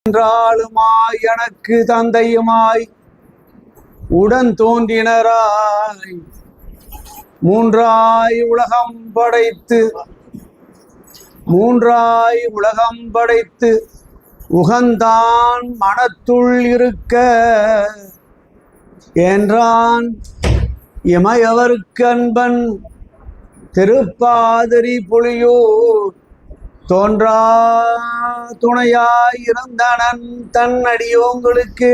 என்றாலுமாய் எனக்கு தந்தையுமாய் உடன் தோன்றினராய் மூன்றாய் உலகம் படைத்து உகந்தான் மனத்துள் இருக்க என்றான் இமையவர்க்கு அன்பன் திருப்பாதிரி புலியூர் தோன்றா துணையாயிருந்தனன் தன் அடியோங்களுக்கு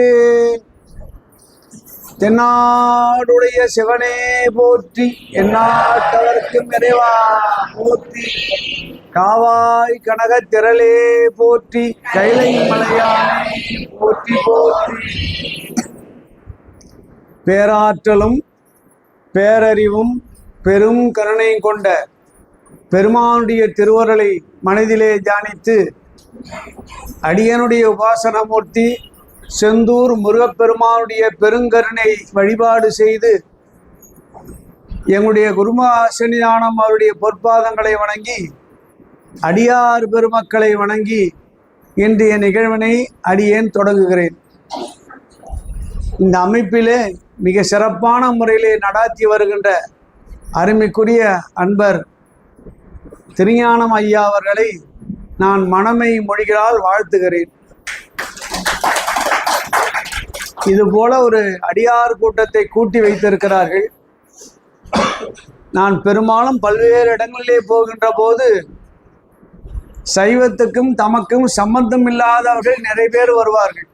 தென்னாடுடைய சிவனே போற்றி எந்நாட்டவர்க்கும் நிறைவா போற்றி காவாய் கனக திரளே போற்றி கைலை மலையானே போற்றி போற்றி. பேராற்றலும் பேரறிவும் பெரும் கருணை கொண்ட பெருமானுடைய திருவருளை மனதிலே தியானித்து அடியனுடைய உபாசனமூர்த்தி செந்தூர் முருகப்பெருமானுடைய பெருங்கருணை வழிபாடு செய்து எங்களுடைய குருமா சன்னிதானம் அவருடைய பொற்பாதங்களை வணங்கி அடியார் பெருமக்களை வணங்கி இன்றைய நிகழ்வினை அடியேன் தொடங்குகிறேன். இந்த அமைப்பிலே மிக சிறப்பான முறையிலே நடாத்தி வருகின்ற அருமைக்குரிய அன்பர் திருஞானம் ஐயா அவர்களை நான் மனமை மொழிகளால் வாழ்த்துகிறேன். இதுபோல ஒரு அடியார் கூட்டத்தை கூட்டி வைத்திருக்கிறார்கள். நான் பெரும்பாலும் பல்வேறு இடங்களிலே போகின்ற போது சைவத்துக்கும் தமக்கும் சம்பந்தம் இல்லாதவர்கள் நிறைய பேர் வருவார்கள்.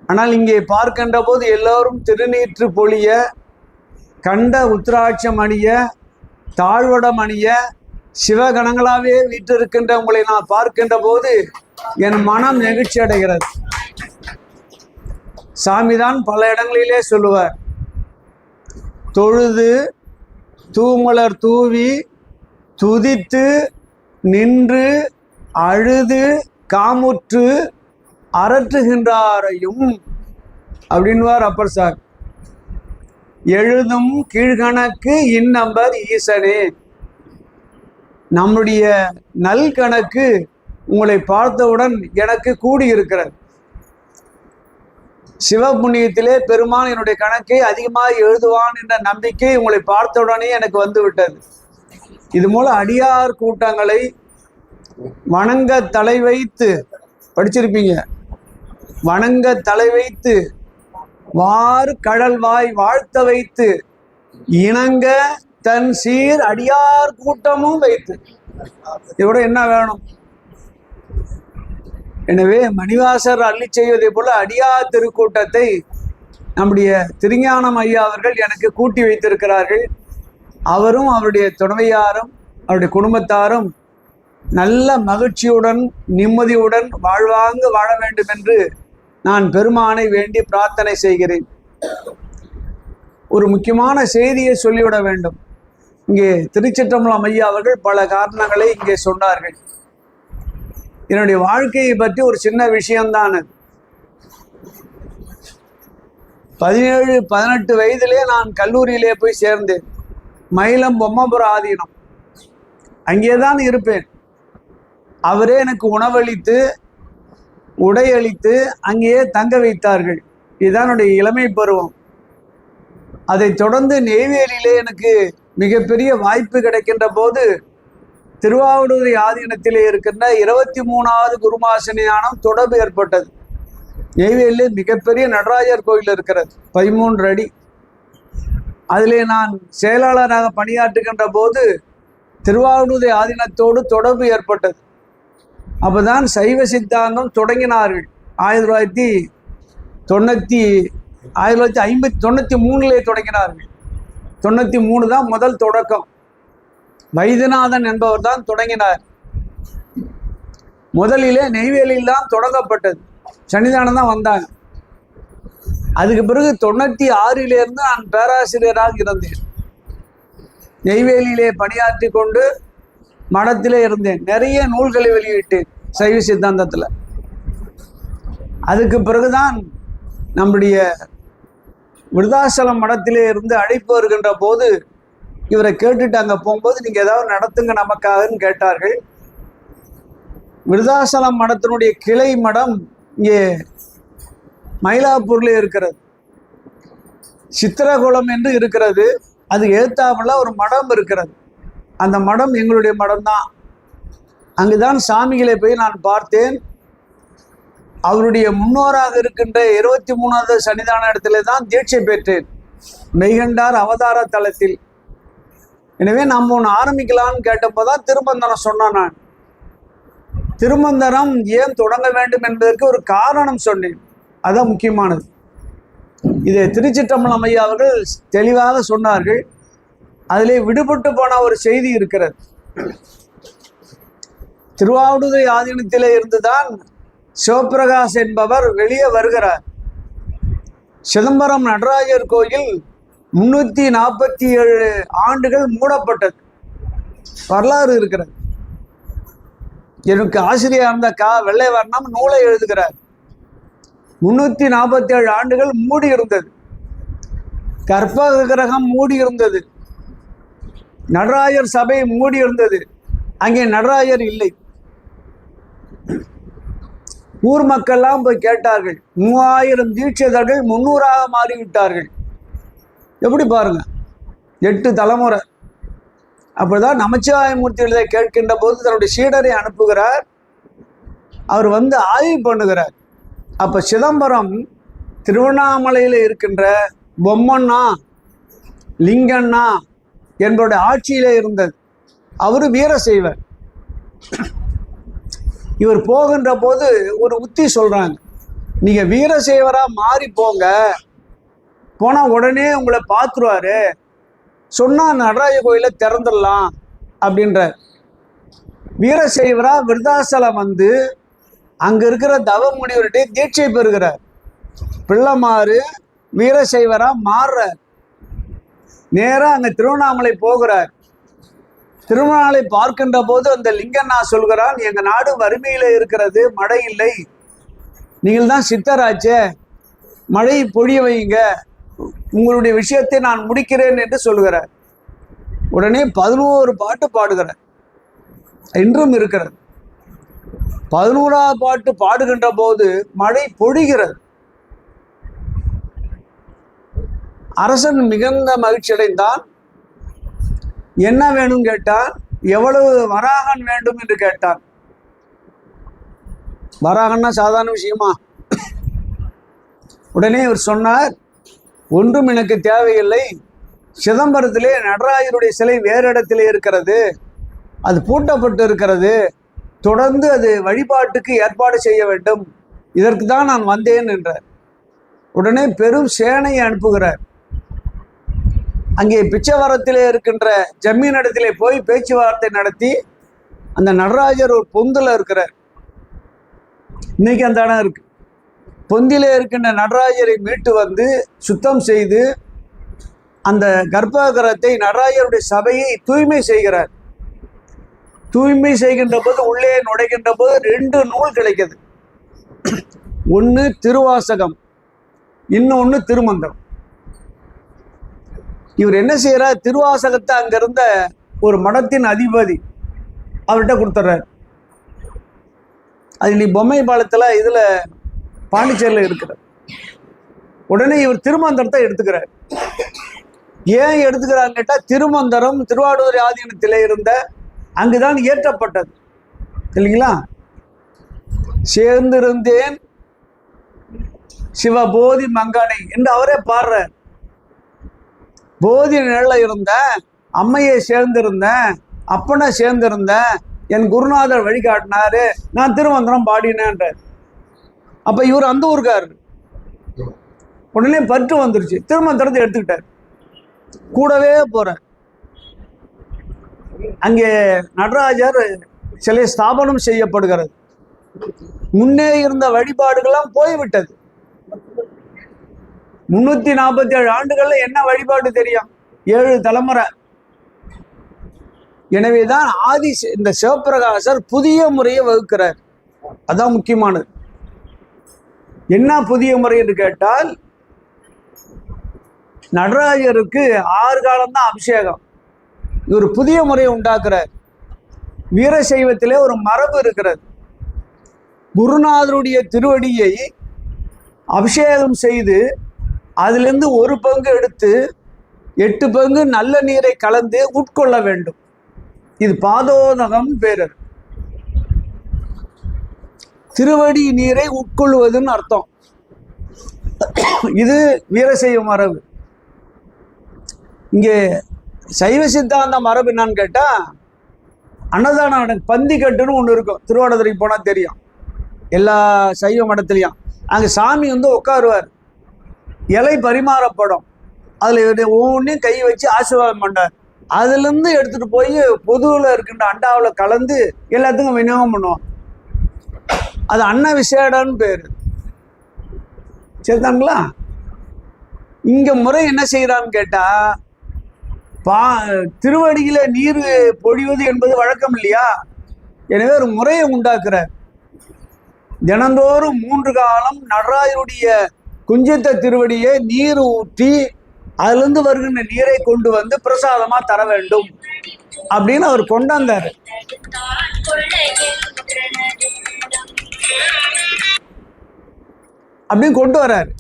ஆனால் இங்கே பார்க்கின்ற போது எல்லோரும் திருநீற்று பொழிய, கண்ட உத்திராட்சம் அணிய, தாழ்வடம் அணிய, சிவகணங்களாவே வீற்றிருக்கின்ற உங்களை நான் பார்க்கின்ற போது என் மனம் நெகிழ்ச்சி அடைகிறது. சாமிதான் பல இடங்களிலே சொல்லுவார், தொழுது தூமலர் தூவி துதித்து நின்று அழுது காமுற்று அரற்றுகின்றாரையும் அப்படின்வார் அப்பர் சார். எழுதும் கீழ்கணக்கு இந்நம்பர் ஈசனே. நம்முடைய நல் கணக்கு உங்களை பார்த்தவுடன் எனக்கு கூடியிருக்கிறது. சிவபுண்ணியத்திலே பெருமான் என்னுடைய கணக்கை அதிகமாக எழுதுவான் என்ற நம்பிக்கை உங்களை பார்த்தவுடனே எனக்கு வந்து விட்டது. இது மூல அடியார் கூட்டங்களை வணங்க தலை வைத்து படிச்சிருப்பீங்க. வணங்க தலை வைத்து வார் கடல் வாய் வாழ்த்த வைத்து இணங்க தன் சீர் அடியார் கூட்டமும் வைத்து, இதோட என்ன வேணும்? எனவே மணிவாசர் அள்ளி செய்வதை போல அடியார் திருக்கூட்டத்தை நம்முடைய திருஞானம் ஐயா அவர்கள் எனக்கு கூட்டி வைத்திருக்கிறார்கள். அவரும் அவருடைய துணைவியாரும் அவருடைய குடும்பத்தாரும் நல்ல மகிழ்ச்சியுடன் நிம்மதியுடன் வாழ்வாங்கு வாழ வேண்டும் என்று நான் பெருமானை வேண்டி பிரார்த்தனை செய்கிறேன். ஒரு முக்கியமான செய்தியை சொல்லிவிட வேண்டும். இங்கே திருச்சிற்றம்பலம் ஐயா அவர்கள் பல காரணங்களை இங்கே சொன்னார்கள். என்னுடைய வாழ்க்கையை பற்றி ஒரு சின்ன விஷயம்தான். 17-18 வயதிலே நான் கல்லூரியிலே போய் சேர்ந்தேன். மயிலம் பொம்மபுர ஆதீனம், அங்கேதான் இருப்பேன். அவரே எனக்கு உணவளித்து உடையளித்து அங்கேயே தங்க வைத்தார்கள். இதுதான் என்னுடைய இளமை பருவம். அதை தொடர்ந்து நெய்வேலியிலே எனக்கு மிகப்பெரிய வாய்ப்பு கிடைக்கின்ற போது திருவாவடுதுறை ஆதீனத்திலே இருக்கின்ற 23வது குருமாசனியானம் தொடர்பு ஏற்பட்டது. நெய்வேலியிலே மிகப்பெரிய நடராஜர் கோயில் இருக்கிறது, 13 அடி. அதிலே நான் செயலாளராக பணியாற்றுகின்ற போது திருவாவடுதுறை ஆதீனத்தோடு தொடர்பு ஏற்பட்டது. அப்போதான் சைவ சித்தாந்தம் தொடங்கினார்கள். 1993 தொடங்கினார்கள். 93 தான் முதல் தொடக்கம். வைத்தியநாதன் என்பவர் தான் தொடங்கினார். முதலிலே நெய்வேலியில் தான் தொடங்கப்பட்டது. சன்னிதானம் தான் வந்தாங்க. அதுக்கு பிறகு 96 நான் பேராசிரியராக இருந்தேன். நெய்வேலியிலே பணியாற்றி கொண்டு மடத்திலே இருந்தேன். நிறைய நூல்களை வெளியிட்டேன் சைவ சித்தாந்தத்தில். அதுக்கு பிறகுதான் நம்முடைய விருதாசலம் மடத்திலே இருந்து அழைப்பு வருகின்ற போது இவரை கேட்டுட்டு அங்கே போகும்போது நீங்கள் ஏதாவது நடத்துங்க நமக்காகன்னு கேட்டார்கள். விருதாசலம் மடத்தினுடைய கிளை மடம் இங்கே மயிலாப்பூர்ல இருக்கிறது. சித்திரகுளம் என்று இருக்கிறது. அது எழுத்தாப்புல ஒரு மடம் இருக்கிறது. அந்த மடம் எங்களுடைய மடம் தான். அங்குதான் சாமிகளை போய் நான் பார்த்தேன். அவருடைய முன்னோராக இருக்கின்ற 23வது சன்னிதான இடத்துல தான் தீட்சை பெற்றேன், மெய்கண்டார் அவதார தலத்தில். எனவே நம்ம ஒன்று ஆரம்பிக்கலான்னு கேட்டப்போதான் திருமந்தரம் சொன்னான். நான் திருமந்தரம் ஏன் தொடங்க வேண்டும் என்பதற்கு ஒரு காரணம் சொன்னேன். அதான் முக்கியமானது. இதை திருச்சிற்றம்பலம் ஐயா அவர்கள் தெளிவாக சொன்னார்கள். அதிலே விடுபட்டு போன ஒரு செய்தி இருக்கிறது. திருவாவடுதுறை ஆதீனத்திலே இருந்துதான் சிவபிரகாஷ் என்பவர் வெளியே வருகிறார். சிதம்பரம் நடராஜர் கோயில் 347 ஆண்டுகள் மூடப்பட்டது. வரலாறு இருக்கிறது. எனக்கு ஆசிரியர் இருந்த வெள்ளை வர்ணம் நூலை எழுதுகிறார். 347 ஆண்டுகள் மூடி இருந்தது. கற்பக கிரகம் மூடி இருந்தது. நடராஜர் சபை மூடி இருந்தது. அங்கே நடராஜர் இல்லை. ஊர் மக்கள்லாம் போய் கேட்டார்கள். 3000 தீட்சிதர்கள் 300ஆக மாறிவிட்டார்கள். எப்படி பாருங்க, 8 தலைமுறை. அப்போதான் நமச்சிவாயமூர்த்தி எழுத கேட்கின்ற போது தன்னுடைய சீடரை அனுப்புகிறார். அவர் வந்து ஆய்வு பண்ணுகிறார். அப்ப சிதம்பரம் திருவண்ணாமலையில் இருக்கின்ற பொம்மண்ணா லிங்கண்ணா என்பவருடைய ஆட்சியில இருந்தது. அவரு வீரசைவர். இவர் போகின்ற போது ஒரு உத்தி சொல்றாங்க. நீங்க வீரசைவரா மாறி போங்க, போனா உடனே உங்களை பார்த்துருவாரு, சொன்னா நடராஜ கோயிலை திறந்துடலாம் அப்படின்ற. வீரசைவரா விருதாசலம் வந்து அங்க இருக்கிற தவ முனிவர்கிட்ட தீட்சை பெறுகிறார். பிள்ளைமாறு வீரசைவரா மாறுறார். நேரா அங்க திருவண்ணாமலை போகிறார். திருவண்ணாமலை பார்க்கின்ற போது அந்த லிங்கண்ணா சொல்கிறான், எங்க நாடு வறுமையில இருக்கிறது, மழை இல்லை, நீங்கள் தான் சித்தராச்சே, மழை பொழிய வைங்க, உங்களுடைய விஷயத்தை நான் முடிக்கிறேன் என்று சொல்கிறார். உடனே 11 பாட்டு பாடுகிறார். இன்றும் இருக்கிறது. 11ஆவது பாட்டு பாடுகின்ற போது மழை பொழிகிறது. அரசன் மிகுந்த மகிழ்ச்சி அடைந்தான். என்ன வேணும் கேட்டான். எவ்வளவு வராகன் வேண்டும் என்று கேட்டான். வராகன்னா சாதாரண விஷயமா? உடனே இவர் சொன்னார், ஒன்றும் எனக்கு தேவையில்லை, சிதம்பரத்திலே நடராஜருடைய சிலை வேறு இடத்திலே இருக்கிறது, அது பூட்டப்பட்டு இருக்கிறது, தொடர்ந்து அது வழிபாட்டுக்கு ஏற்பாடு செய்ய வேண்டும், இதற்கு தான் நான் வந்தேன் என்றார். உடனே பெரும் சேனையை அனுப்புகிறார். அங்கே பிச்சைவரத்திலே இருக்கின்ற ஜமீன் இடத்திலே போய் பேச்சுவார்த்தை நடத்தி அந்த நடராஜர் ஒரு பொந்துல இருக்கிறார். இன்னைக்கு அந்த இடம் இருக்கு. பொந்திலே இருக்கின்ற நடராஜரை மீட்டு வந்து சுத்தம் செய்து அந்த கர்ப்பகிரகத்தை நடராஜருடைய சபையை தூய்மை செய்கிறார். தூய்மை செய்கின்ற போது உள்ளே நுழைகின்ற போது 2 நூல் கிடைக்குது. ஒன்று திருவாசகம், இன்னொன்று திருமந்திரம். இவர் என்ன செய்யறார், திருவாசகத்தை அங்கிருந்த ஒரு மடத்தின் அதிபதி அவர்கிட்ட கொடுத்துட்றார். அது நீ பொம்மை பாலத்துல இதுல பாண்டிச்சேரியில் இருக்கிறார். உடனே இவர் திருமந்திரத்தை எடுத்துக்கிறார். ஏன் எடுத்துக்கிறான்னு கேட்டா, திருமந்திரம் திருவாவடுதுறை ஆதீனத்திலே இருந்த அங்குதான் இயற்றப்பட்டது இல்லைங்களா? சேர்ந்திருந்தேன் சிவபோதி மங்கனை என்று அவரே பாடுறார். போதி நிழல இருந்தேன், அம்மையை சேர்ந்திருந்தேன், அப்பனை சேர்ந்திருந்தேன், என் குருநாதர் வழிகாட்டினாரு, நான் திருமந்திரம் பாடினேன்ற. அப்ப இவர் அந்த ஊருக்காரர். உடனே பற்று வந்துருச்சு, திருமந்திரத்தை எடுத்துக்கிட்டார், கூடவே போறார். அங்கே நடராஜர் சிலை ஸ்தாபனம் செய்யப்படுகிறது. முன்னே இருந்த வழிபாடுகள்லாம் போய்விட்டது. 347 ஆண்டுகள்ல என்ன வழிபாடு தெரியும்? 7 தலைமுறை. எனவேதான் இந்த சிவபிரகாசர் புதிய முறையை வகுக்கிறார். அதான் முக்கியமானது. என்ன புதிய முறை என்று கேட்டால், நடராஜருக்கு 6 காலம்தான் அபிஷேகம். ஒரு புதிய முறையை உண்டாக்குறார். வீரசைவத்திலே ஒரு மரபு இருக்கிறது. குருநாதருடைய திருவடியை அபிஷேகம் செய்து அதிலிருந்து ஒரு பங்கு எடுத்து 8 பங்கு நல்ல நீரை கலந்து உட்கொள்ள வேண்டும். இது பாதோதகம் பேர். திருவடி நீரை உட்கொள்வதுன்னு அர்த்தம். இது வீரசைவ மரபு. இங்கே சைவ சித்தாந்த மரபு என்னன்னு கேட்டா, அன்னதானம் பந்தி கட்டுன்னு ஒன்று இருக்கும். திருவாவடுதுறைக்கு போனால் தெரியும். எல்லா சைவ மடத்துலையும் அங்கே சாமி உட்காருவார், இலை பரிமாறப்படும். அதில் ஒவ்வொன்றையும் கை வச்சு ஆசீர்வாதம் பண்ணார். அதுலேருந்து எடுத்துகிட்டு போய் பொதுவில் இருக்கின்ற அண்டாவில் கலந்து எல்லாத்துக்கும் விநியோகம் பண்ணுவோம். அது அன்ன விசேடன்னு பேர். சரிதாங்களா? இங்கே முறை என்ன செய்கிறான்னு கேட்டால், திருவடியில நீர் பொழிவது என்பது வழக்கம் இல்லையா? எனவே ஒரு முறையை உண்டாக்குறார். தினந்தோறும் 3 காலம் நடராஜருடைய குஞ்சத்த திருவடியை நீர் ஊற்றி அதிலிருந்து வருகின்ற நீரை கொண்டு வந்து பிரசாதமா தர வேண்டும் அப்படின்னு அவர் கொண்டாந்தார். அப்படின்னு கொண்டு வர்றாரு.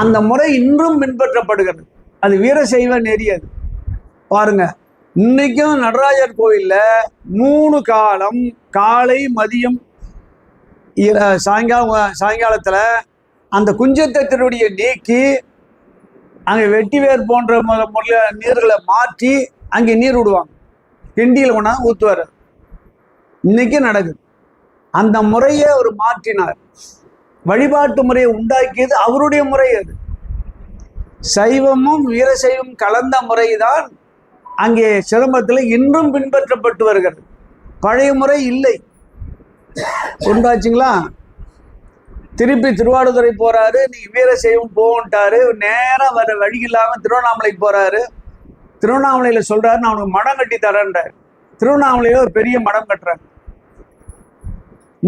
அந்த முறை இன்றும் பின்பற்றப்படுகிறது. அது வீரசைவ நெறி. அது பாருங்க, இன்னைக்கும் நடராஜர் கோயில்ல 3 காலம் காலை மதியம் சாயங்காலத்துல அந்த குஞ்சத்த திருவடியை நீக்கி அங்கே வெட்டி வேர் போன்ற நீர்களை மாற்றி அங்கே நீர் விடுவாங்க. கிண்டியில் கொண்டா ஊற்றுவார். இன்னைக்கு நடக்குது. அந்த முறையை அவர் மாற்றினார். வழிபாட்டு முறையை உண்டாக்கியது அவருடைய முறை. அது சைவமும் வீரசைவம் கலந்த முறைதான் அங்கே சிதம்பரத்தில் இன்றும் பின்பற்றப்பட்டு வருகிறது. பழைய முறை இல்லை. உண்டாச்சுங்களா? திருப்பி திருவாவடுதுறை போறாரு, நீங்க வீரசைவம் போன்ட்டாரு. நேரம் வர வழி இல்லாம திருவண்ணாமலைக்கு போறாரு. திருவண்ணாமலையில சொல்றாரு, நான் அவனுக்கு மடம் கட்டி தரேன்றார். திருவண்ணாமலையில ஒரு பெரிய மடம் கட்டுறாரு.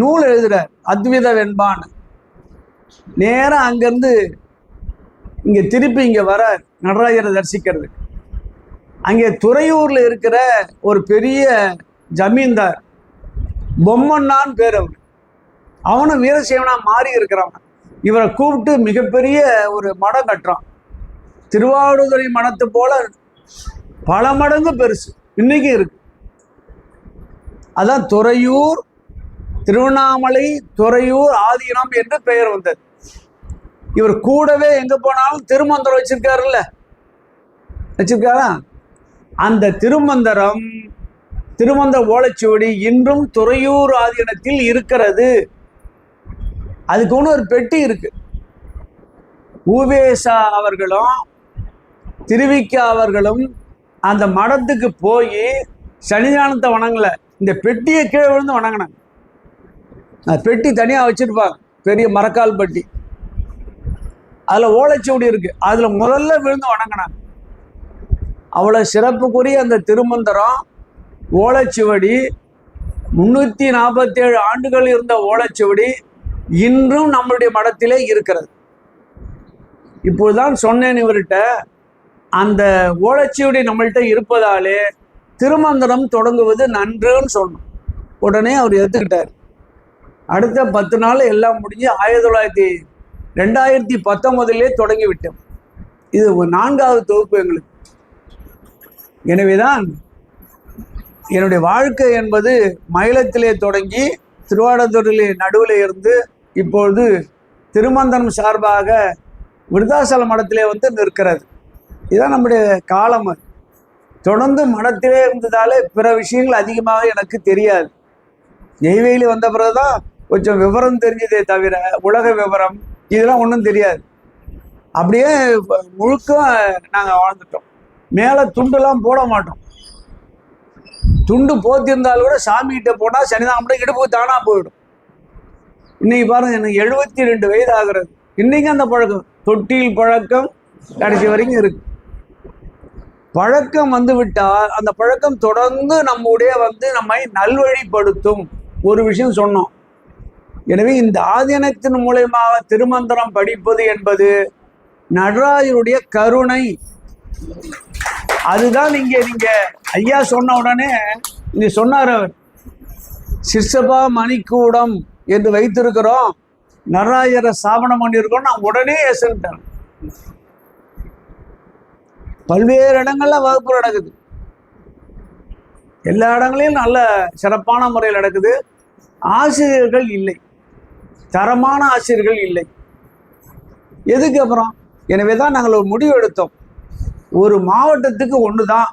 நூல் எழுதுறார், அத்வித வெண்பான். நேரம் அங்கிருந்து இங்க திருப்பி இங்க வர நடராஜரை தரிசிக்கிறது. அங்கே துறையூர்ல இருக்கிற ஒரு பெரிய ஜமீன்தார் பொம்மன்னான்னு பேர். அவனும் வீரசைவனா மாறி இருக்கிறவன். இவரை கூப்பிட்டு மிகப்பெரிய ஒரு மடம் கட்டுறான். திருவாவடுதுறை மடத்தை போல பல மடங்கு பெருசு இன்னைக்கு இருக்கு. அதான் துறையூர், திருவண்ணாமலை துறையூர் ஆதீனம் என்று பெயர் வந்தது. இவர் கூடவே எங்க போனாலும் திருமந்திரம் வச்சிருக்காருல்ல, வச்சிருக்காரா? அந்த திருமந்திரம், திருமந்திர ஓலைச்சுவடி இன்றும் துறையூர் ஆதீனத்தில் இருக்கிறது. அதுக்கு ஒன்று ஒரு பெட்டி இருக்கு. ஊவேசா அவர்களும் திருவிக்கா அவர்களும் அந்த மடத்துக்கு போய் சன்னிதானத்தை வணங்கல, இந்த பெட்டியை கீழே விழுந்து வணங்கினாங்க. அந்த பெட்டி தனியாக வச்சிருப்பாங்க, பெரிய மரக்கால் பெட்டி. அதில் ஓலைச்சுவடி இருக்கு. அதில் முதல்ல விழுந்து வணங்கினாங்க. அவ்வளோ சிறப்புக்குரிய அந்த திருமந்திரம் ஓலைச்சுவடி 347 ஆண்டுகள் இருந்த ஓலைச்சுவடி இன்றும் நம்மளுடைய மடத்திலே இருக்கிறது. இப்போதுதான் சொன்னேன் இவர்கிட்ட, அந்த ஓலைச்சுவடி நம்மள்கிட்ட இருப்பதாலே திருமந்திரம் தொடங்குவது நன்றுன்னு சொன்னோம். உடனே அவர் எடுத்துக்கிட்டார். அடுத்த 10 நாள் எல்லாம் முடிஞ்சு 2019 தொடங்கி விட்டோம். இது 4வது தொகுப்பு எங்களுக்கு. எனவேதான் என்னுடைய வாழ்க்கை என்பது மயிலத்திலே தொடங்கி திருவாவடுதுறையிலே நடுவில் இருந்து இப்பொழுது திருமந்திரம் சார்பாக விருத்தாசல மடத்திலே வந்து நிற்கிறது. இதுதான் நம்முடைய காலம். தொடர்ந்து மடத்திலே இருந்ததாலே பிற விஷயங்கள் அதிகமாக எனக்கு தெரியாது. நெய்வேலி வந்த பிறகுதான் கொஞ்சம் விவரம் தெரிஞ்சதே தவிர உலக விவரம் இதெல்லாம் ஒன்றும் தெரியாது. அப்படியே முழுக்க நாங்கள் வாழ்ந்துட்டோம். மேலே துண்டுலாம் போட மாட்டோம். துண்டு போத்திருந்தாலும் கூட சாமிகிட்ட போனால் சனிதாமட்டம் இடுப்புக்கு தானாக போயிடும். இன்னைக்கு பாருங்க, எனக்கு 72 வயது ஆகிறது. இன்னைக்கு அந்த பழக்கம், தொட்டில் பழக்கம் கடைசி வரைக்கும் இருக்கு. பழக்கம் வந்து விட்டால் அந்த பழக்கம் தொடர்ந்து நம்முடைய நம்மை நல்வழிப்படுத்தும். ஒரு விஷயம் சொன்னோம். எனவே இந்த ஆதீனத்தின் மூலமாக திருமந்திரம் படிப்பது என்பது நடராஜருடைய கருணை. அதுதான் நீங்க ஐயா சொன்ன உடனே இங்க சொன்னார் அவர், சிற்சபா மணிக்கூடம் என்று வைத்திருக்கிறோம், நடராஜரை ஸ்தாபனம் பண்ணியிருக்கோம், நான் உடனே எசன்ட்டேன். பல்வேறு இடங்கள்ல வகுப்பு நடக்குது, எல்லா இடங்களையும் நல்ல சிறப்பான முறையில் நடக்குது. ஆசிரியர்கள் இல்லை, தரமான ஆசிரியர்கள் இல்லை. எதுக்கு அப்புறம்? எனவே தான் நாங்கள் ஒரு முடிவு எடுத்தோம், ஒரு மாவட்டத்துக்கு ஒன்று தான்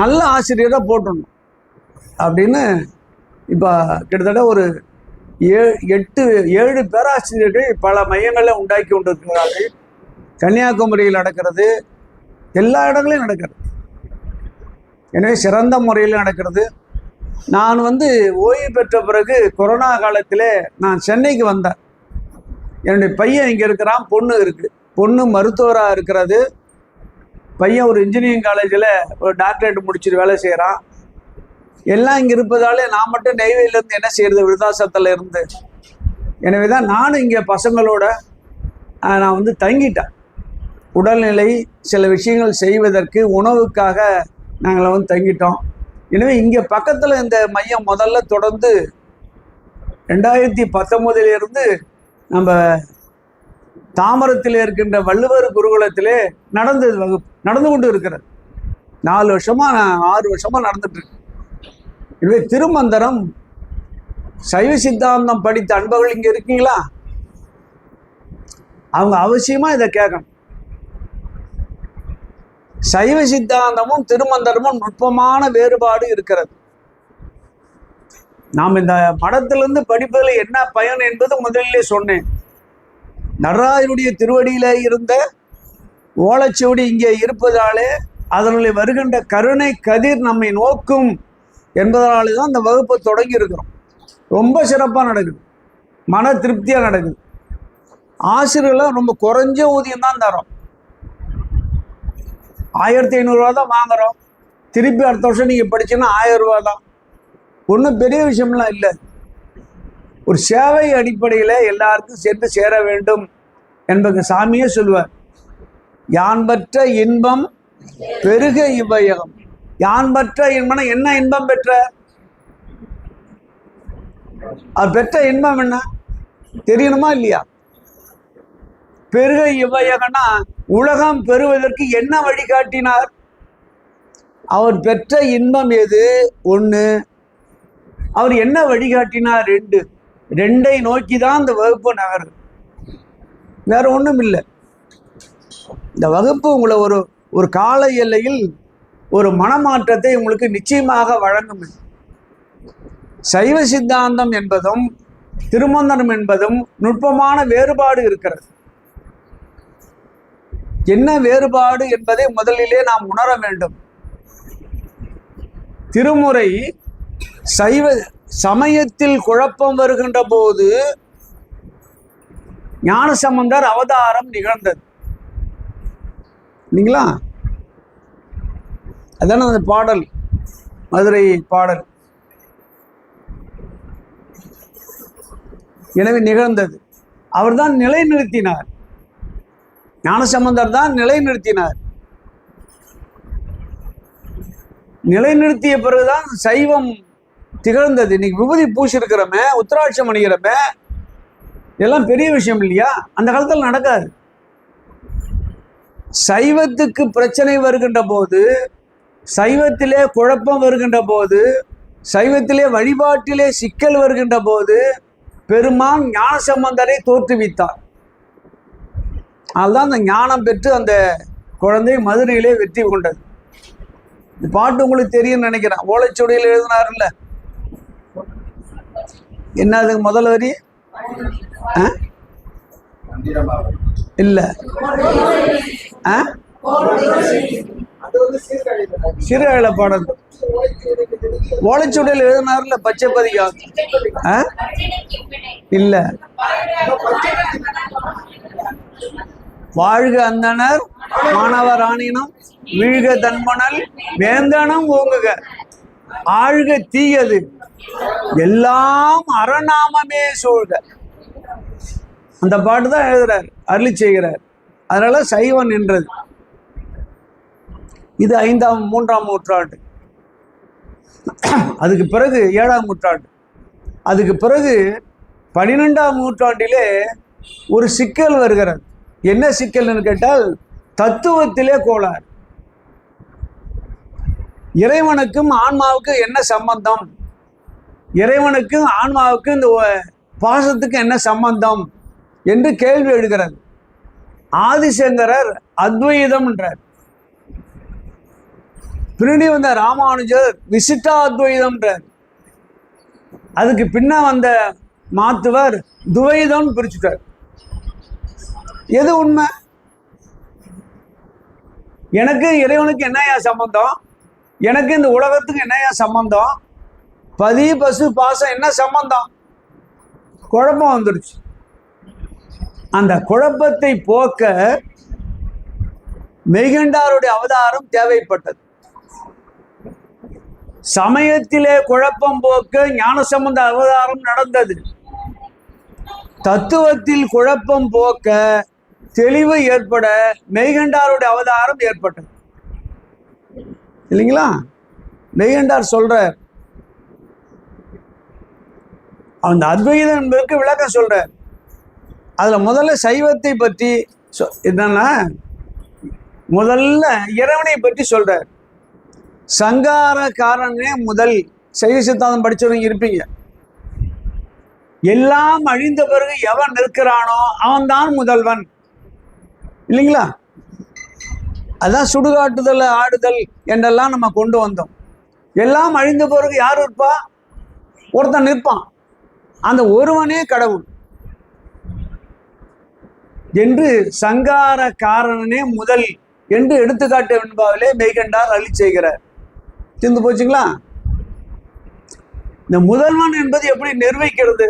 நல்ல ஆசிரியரை போட்டுடணும் அப்படின்னு. இப்போ கிட்டத்தட்ட ஒரு 7 பேராசிரியர்கள் பல மையங்களில் உண்டாக்கி கொண்டிருக்கிறார்கள். கன்னியாகுமரியில் நடக்கிறது, எல்லா இடங்களையும் நடக்கிறது. எனவே சிறந்த முறையில் நடக்கிறது. நான் ஓய்வு பெற்ற பிறகு கொரோனா காலத்தில் நான் சென்னைக்கு வந்தேன். என்னுடைய பையன் இங்கே இருக்கிறான், பொண்ணு இருக்குது. பொண்ணு மருத்துவராக இருக்கிறது, பையன் ஒரு இன்ஜினியரிங் காலேஜில் ஒரு டாக்டரேட் முடிச்சுட்டு வேலை செய்கிறான். எல்லாம் இங்கே இருப்பதாலே நான் மட்டும் நெய்வேலியிலேருந்து என்ன செய்கிறது, விருதாசத்தில் இருந்து. எனவே தான் நானும் இங்கே பசங்களோட நான் தங்கிட்டேன். உடல்நிலை சில விஷயங்கள் செய்வதற்கு, உணவுக்காக நாங்கள் தங்கிட்டோம். எனவே இங்கே பக்கத்தில் இந்த மையம் முதல்ல தொடர்ந்து 2019 நம்ம தாமரத்தில் இருக்கின்ற வள்ளுவர் குருகுலத்திலே வகுப்பு நடந்து கொண்டு இருக்கிறது. 4 வருஷமா 6 வருஷமா நடந்துட்டு இருக்கு. எனவே திருமந்திரம் சைவ சித்தாந்தம் படித்த அன்பர்கள் இங்கே இருக்கீங்களா? அவங்க அவசியமா இதை கேட்கணும். சைவ சித்தாந்தமும் திருமந்திரமும் நுட்பமான வேறுபாடு இருக்கிறது. நாம் இந்த மடத்திலிருந்து படிப்பதில் என்ன பயன் என்பது முதலிலே சொன்னேன். நடராஜனுடைய திருவடியில இருந்த ஓலைச்சுவடி இங்கே இருப்பதாலே அதனுடைய வருகின்ற கருணை கதிர் நம்மை நோக்கும் என்பதனாலே தான் இந்த வகுப்பை தொடங்கி இருக்கிறோம். ரொம்ப சிறப்பாக நடக்குது, மன திருப்தியாக நடக்குது. ஆசிரியர்கள்லாம் ரொம்ப குறைஞ்ச ஊதியம் தான் தரோம். 1500 ரூபா தான் வாங்குறோம். திருப்பி அடுத்த வருஷம் நீங்கள் படிச்சீங்கன்னா 1000 ரூபா தான். ஒன்றும் பெரிய விஷயம்லாம் இல்லை. ஒரு சேவை அடிப்படையில் எல்லாருக்கும் சென்று சேர வேண்டும் என்பது சாமியே சொல்லுவார். யான் பெற்ற இன்பம் பெருக இவ்வையகம். யான் பெற்ற இன்பம்னா என்ன இன்பம் பெற்ற? அது பெற்ற இன்பம் என்ன தெரியணுமா இல்லையா? பெருக இவ்வையகம்னா உலகம் பெறுவதற்கு என்ன வழிகாட்டினார்? அவர் பெற்ற இன்பம் எது? 1. அவர் என்ன வழிகாட்டினார்? 2. 2ஐ நோக்கி தான் இந்த வகுப்பு நகரும், வேற ஒன்றும் இல்லை. இந்த வகுப்பு உங்களை ஒரு கால எல்லையில் ஒரு மனமாற்றத்தை உங்களுக்கு நிச்சயமாக வழங்கும். சைவ சித்தாந்தம் என்பதும் திருமந்திரம் என்பதும் நுட்பமான வேறுபாடு இருக்கிறது. என்ன வேறுபாடு என்பதை முதலிலே நாம் உணர வேண்டும். திருமுறை சைவ சமயத்தில் குழப்பம் வருகின்ற போது ஞானசம்பந்தர் அவதாரம் நிகழ்ந்தது இல்லைங்களா? அதான அந்த பாடல், மதுரை பாடல். எனவே நிகழ்ந்தது. அவர்தான் நிலைநிறுத்தினார். ஞானசம்பந்தர் தான் நிலைநிறுத்தினார். நிலைநிறுத்திய பிறகுதான் சைவம் திகழ்ந்தது. இன்னைக்கு விபூதி பூசிருக்கிறோமே, உத்திராட்சம் அணிகிறோமே, இதெல்லாம் பெரிய விஷயம் இல்லையா? அந்த காலத்தில் நடக்காது. சைவத்துக்கு பிரச்சனை வருகின்ற போது, சைவத்திலே குழப்பம் வருகின்ற போது, சைவத்திலே வழிபாட்டிலே சிக்கல் வருகின்ற போது பெருமான் ஞானசம்பந்தரை தோற்றுவித்தார். அதுதான் அந்த ஞானம் பெற்று அந்த குழந்தை மதுரையிலே வெற்றி கொண்டது. இந்த பாட்டு உங்களுக்கு தெரியும் நினைக்கிறேன். ஓலைச்சுவடியில் எழுதினார்ல, என்ன அதுக்கு முதல் வரி? இல்ல, சிறுகால பாடல். ஓலைச்சுவடியில் எழுதினார்ல பச்சை பதிகம். இல்ல, வாழ்க அந்தனர் மாணவர் ஆணினம் வீழ்க தன்மணல் வேந்தனம் ஓங்குக ஆழ்க தீயது எல்லாம் அறநாமமே சூழ்க. அந்த பாட்டு தான் எழுதுறார், அருளி செய்கிறார். அதனால சைவன் என்றது. இது 5ஆம் 3ஆம் நூற்றாண்டு. அதுக்கு பிறகு 7ஆம் நூற்றாண்டு. அதுக்கு பிறகு 12ஆம் நூற்றாண்டிலே ஒரு சிக்கல் வருகிறது. என்ன சிக்கல்னு கேட்டால் தத்துவத்திலே கோளாறு. இறைவனுக்கும் ஆன்மாவுக்கும் என்ன சம்பந்தம், இறைவனுக்கும் ஆன்மாவுக்கும் இந்த பாசத்துக்கு என்ன சம்பந்தம் என்று கேள்வி எழுகிறது. ஆதிசங்கரர் அத்வைதம் என்றார். பின்னாடி வந்த ராமானுஜர் விசிட்டாத்வைதம் என்றார். அதுக்கு பின்ன வந்த மாத்துவர் துவைதம் பிரிச்சுட்டார். எது உண்மை? எனக்கு இறைவனுக்கு என்னையா சம்பந்தம், எனக்கு இந்த உலகத்துக்கு என்னையா சம்பந்தம், பதி பசு பாசம் என்ன சம்பந்தம்? குழப்பம் வந்துருச்சு. அந்த குழப்பத்தை போக்க மெய்கண்டாருடைய அவதாரம் தேவைப்பட்டது. சமயத்திலே குழப்பம் போக்க ஞானசம்பந்த அவதாரம் நடந்தது. தத்துவத்தில் குழப்பம் போக்க தெளிவு ஏற்பட மெய்கண்டாருடைய அவதாரம் ஏற்பட்டது. இல்லைங்களா? மெய்கண்டார் சொல்ற அந்த அத்வைதம் என்பதற்கு விளக்கம் சொல்ற. அதுல முதல்ல சைவத்தை பற்றி என்னன்னா, முதல்ல இறைவனை பற்றி சொல்ற. சங்கார காரணனே முதல். சைவ சித்தாந்தம் படிச்சவங்க இருப்பீங்க. எல்லாம் அழிந்த பிறகு எவன் நிற்கிறானோ அவன்தான் முதல்வன். இல்லைங்களா? அதான் சுடுகாட்டுதல் ஆடுதல் என்றெல்லாம் நம்ம கொண்டு வந்தோம். எல்லாம் அழிந்த பிறகு யார் இருப்பா? ஒருத்தன் நிற்பான். அந்த ஒருவனே கடவுள் என்று சங்கார காரணனே முதல் என்று எடுத்துக்காட்டு என்பாவிலே மெய்கண்டார் அள்ளி செய்கிறார். தீர்ந்து போச்சுங்களா? இந்த முதல்வன் என்பது எப்படி நிர்வகிக்கிறது?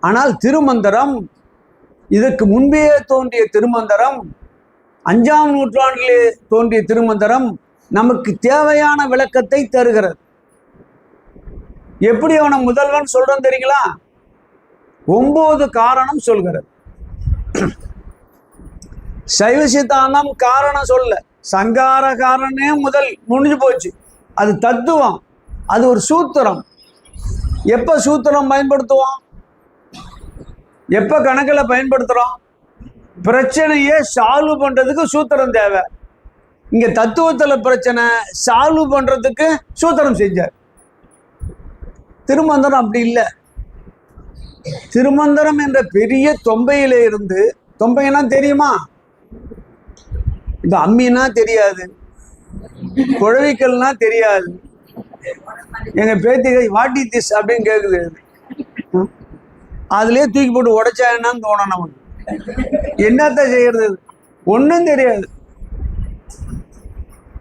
ஆனால் திருமந்திரம், இதற்கு முன்பே தோன்றிய திருமந்திரம், 5ஆம் நூற்றாண்டிலே தோன்றிய திருமந்திரம் நமக்கு தேவையான விளக்கத்தை தருகிறது. எப்படி அவனை முதல்வன் சொல்றோம் தெரியுங்களா? 9 காரணம் சொல்கிறது. சைவ சித்தாந்தம் காரணம் சொல்ல, சங்கார காரணே முதல், முடிஞ்சு போச்சு. அது தத்துவம், அது ஒரு சூத்திரம். எப்ப சூத்திரம் பயன்படுத்துவோம்? எப்ப கணக்கில் பயன்படுத்துறோம்? பிரச்சனையே சால்வ் பண்றதுக்கு சூத்திரம் தேவை. இங்க தத்துவத்துல பிரச்சனை சால்வ் பண்றதுக்கு சூத்திரம் செஞ்சார். திருமந்திரம் அப்படி இல்லை. திருமந்திரம் என்ற பெரிய தொம்பையில இருந்து, தொம்பைனா தெரியுமா? இப்ப அம்மினா தெரியாது, குழவிக்கல்னா தெரியாது. எங்க பேத்திகை வாட் இஸ் திஸ் அப்படின்னு கேக்குது. அதுலயே தூக்கி போட்டு உடைச்சா என்னன்னு தோணும் நமக்கு. என்னத்த செய்யறது? ஒன்றும் தெரியாது.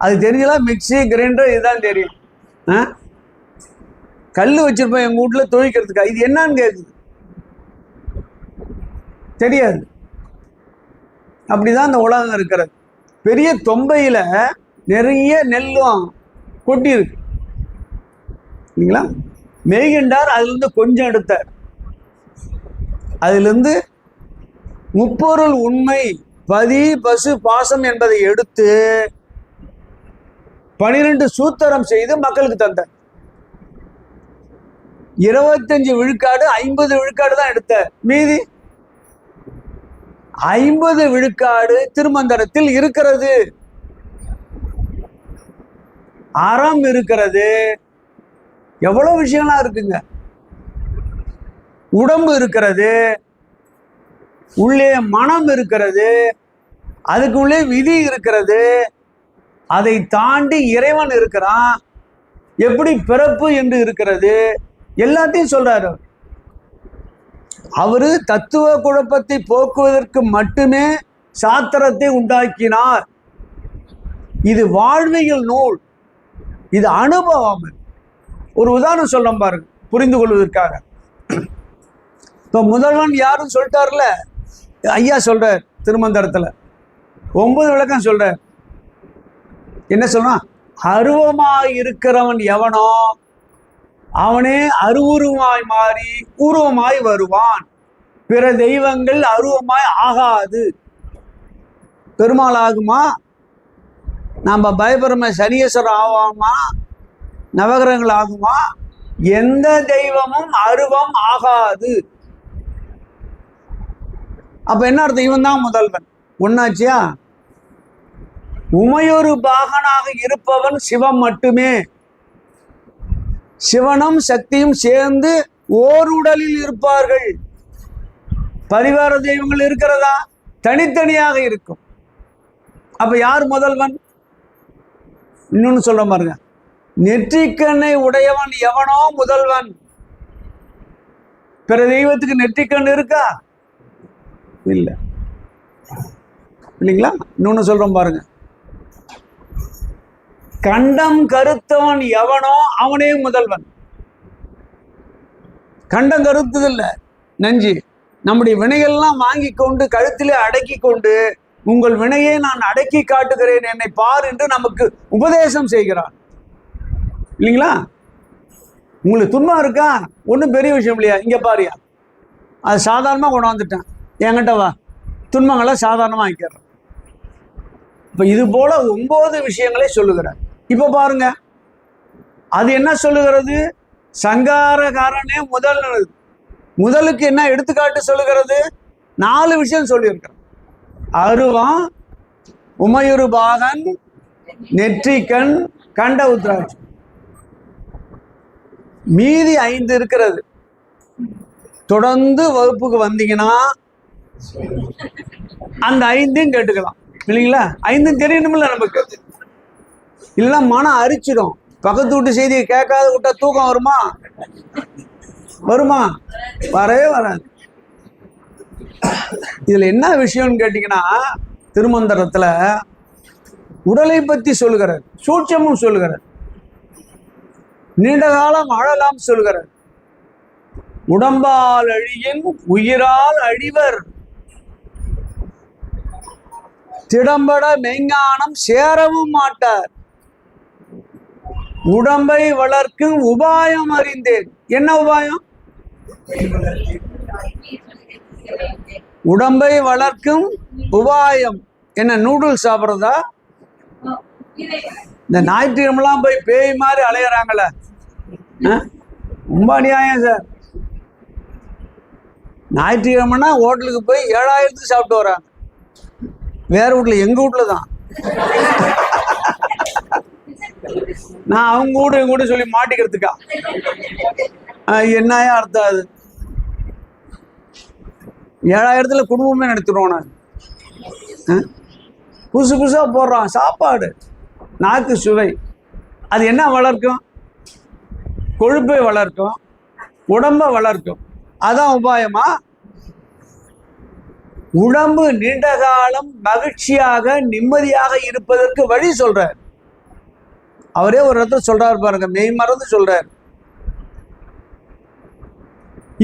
அது தெரிஞ்சலாம் மிக்சி கிரைண்டர் இதுதான் தெரியும். கல் வச்சிருப்போம் எங்க வீட்டுல துவைக்கிறதுக்கா, இது என்னன்னு கேக்குது, தெரியாது. அப்படிதான் அந்த உலகம் இருக்கிறது. பெரிய தொம்பையில நிறைய நெல்லும் கொட்டி இருக்கு. இல்லைங்களா? மெய்கண்டார் அதுல இருந்து கொஞ்சம் எடுத்தார். அதுல இருந்து முப்பொருள் உண்மை, பதி பசு பாசம் என்பதை எடுத்து 12 சூத்திரம் செய்து மக்களுக்கு தந்தார். 25 விழுக்காடு 50 விழுக்காடு தான் எடுத்தார். மீதி 50 விழுக்காடு திருமந்திரத்தில் இருக்கிறது. அறம் இருக்கிறது. எவ்வளவு விஷயம்லாம் இருக்குங்க. உடம்பு இருக்கிறது, உள்ளே மனம் இருக்கிறது, அதுக்கு உள்ளே விதி இருக்கிறது, அதை தாண்டி இறைவன் இருக்கிறான், எப்படி பிறப்பு என்று இருக்கிறது, எல்லாத்தையும் சொல்றாரு. அவரு தத்துவ குழப்பத்தை போக்குவதற்கு மட்டுமே சாத்திரத்தை உண்டாக்கினார். இது வாழ்வியல் நூல், இது அனுபவம். ஒரு உதாரணம் சொல்ல பாருங்க புரிந்து கொள்வதற்காக. இப்ப முதல்வன் யாரும் சொல்லிட்டார்ல, ஐயா சொல்றார் திருமந்திரத்துல 9 விளக்கம் சொல்றார். என்ன சொல்றான்? அருவமாய் இருக்கிறவன் எவனோ அவனே அருவுருவாய் மாறி உருவமாய் வருவான். பிற தெய்வங்கள் அருவமாய் ஆகாது. பெருமாள் ஆகுமா? நம்ம பயப்படுறோமே சனீஸ்வரர் ஆகுமா? நவகிரகங்கள் ஆகுமா? எந்த தெய்வமும் அருவம் ஆகாது. அப்ப என்ன அர்த்தம்? இவன் தான் முதல்வன். ஒன்னாச்சியா? உமையொரு பாகனாக இருப்பவன் சிவம் மட்டுமே. சிவனும் சக்தியும் சேர்ந்து ஓர் உடலில் இருப்பார்கள். பரிவார தெய்வங்கள் இருக்கிறதா? தனித்தனியாக இருக்கும். அப்ப யார் முதல்வன்? இன்னொன்னு சொல்ற பாருங்க, நெற்றிக்கண்ணை உடையவன் எவனோ முதல்வன். பிற தெய்வத்துக்கு நெற்றிக்கண் இருக்கா? இல்ல, இல்லைங்களா? இன்னொன்னு சொல்றோம் பாருங்க, கண்டம் கருத்தவன் எவனோ அவனே முதல்வன். கண்டம் கருத்தது இல்ல, நெஞ்சு. நம்முடைய வினைகள்லாம் வாங்கி கொண்டு கழுத்திலே அடக்கி கொண்டு, உங்கள் வினையை நான் அடக்கி காட்டுகிறேன், என்னை பார் என்று நமக்கு உபதேசம் செய்கிறான். இல்லைங்களா? உங்களுக்கு துன்பம் இருக்கா? ஒன்றும் பெரிய விஷயம் இல்லையா? இங்க பாரியா, அது சாதாரணமாக கொண்டாந்துட்டேன், என்கிட்ட வா, துன்பங்களை சாதாரணமாக ஆக்கிறேன். இப்ப இது போல 9 விஷயங்களை சொல்லுகிறார். இப்ப பாருங்க, அது என்ன சொல்லுகிறது? சங்காரகாரனே முதலுக்கு என்ன எடுத்துக்காட்டு சொல்லுகிறது? 4 விஷயம் சொல்லியிருக்கிறார். அருவம், உமையுறு பாகன், நெற்றிக்கண், கண்ட உத்ராட்சி. மீதி 5 இருக்கிறது. தொடர்ந்து வகுப்புக்கு வந்தீங்கன்னா அந்த 5 கேட்டுக்கலாம். இல்லைங்களா? 5 தெரியணும்ல நமக்கு. இல்லைன்னா மனம் அரிச்சிடும். பக்கத்து வீட்டு செய்தியை கேட்காத விட்டா தூக்கம் வருமா? வரவே வராது. இதுல என்ன விஷயம்னு கேட்டீங்கன்னா, திருமந்திரத்துல உடலை பத்தி சொல்லுகிறார், சூட்சமும் சொல்லுகிறார், நீண்ட காலம் வாழலாம் சொல்லுகிறார். உடம்பால் அழியின் உயிரால் அழிவர், திடம்பட மெய்ஞானம் சேரவும் மாட்டார். உடம்பை வளர்க்கும் உபாயம் அறிந்தேன். என்ன உபாயம்? உடம்பை வளர்க்கும் உபாயம் என்ன? நூடுல்ஸ் சாப்பிட்றதா? இந்த ஞாயிற்றுக்கிழமெல்லாம் போய் பேய் மாதிரி அலையிறாங்களே, ரொம்ப அநியாயம் சார். ஞாயிற்றுக்கிழமைனா ஹோட்டலுக்கு போய் 7000 சாப்பிட்டு வராங்க. வேற வீட்டுல, எங்க வீட்டுல தான். நான் அவங்க கூட எங்க கூட சொல்லி மாட்டிக்கிறதுக்கா? என்னையா அர்த்தம் அது? 7000 குடும்பமே நடத்திடுவோம். நான் புதுசு புதுசா போடுறான் சாப்பாடு, நாக்கு சுவை. அது என்ன வளர்க்கும்? கொழுப்பை வளர்க்கும், உடம்ப வளர்க்கும். அதான் உபாயமா? உடம்பு நீண்ட காலம் மகிழ்ச்சியாக நிம்மதியாக இருப்பதற்கு வழி சொல்றார். அவரே ஒரு இடத்துல சொல்றாரு பாருங்க, மெய் மறந்து சொல்றார்.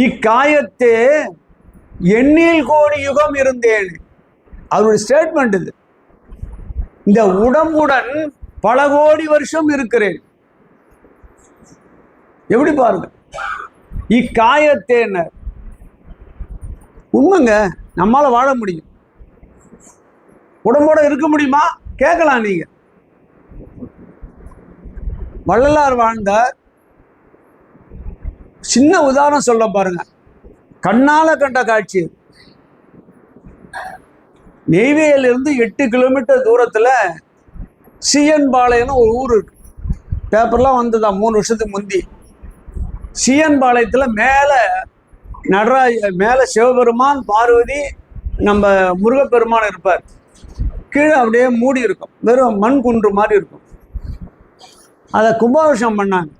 இக்காயத்தே எண்ணில் கோடி யுகம் இருந்தேன். அவருடைய ஸ்டேட்மெண்ட் இது. இந்த உடம்புடன் பல கோடி வருஷம் இருக்கிறேன். எப்படி பாருங்க, இக்காயத்தேன்னு உண்மைங்க. நம்மால வாழ முடியும், உடம்போட இருக்க முடியுமா? கேட்கலாம் நீங்க. வள்ளலார் வாழ்ந்த சின்ன உதாரணம் சொல்ல பாருங்க. கண்ணால கண்ட காட்சி. நெய்வேலியிலிருந்து 8 கிலோமீட்டர் தூரத்துல சிஎன் பாளையம்னு ஒரு ஊர் இருக்கு. பேப்பர்லாம் வந்ததா 3 வருஷத்துக்கு முந்தி. சிஎன் பாளையத்துல மேல சிவபெருமான், பார்வதி, நம்ம முருகப்பெருமான் இருப்பார். கீழே அப்படியே மூடி இருக்கும், வெறும் மண் குன்று மாதிரி இருக்கும். அதை கும்பாபிஷேகம் பண்ணாங்க.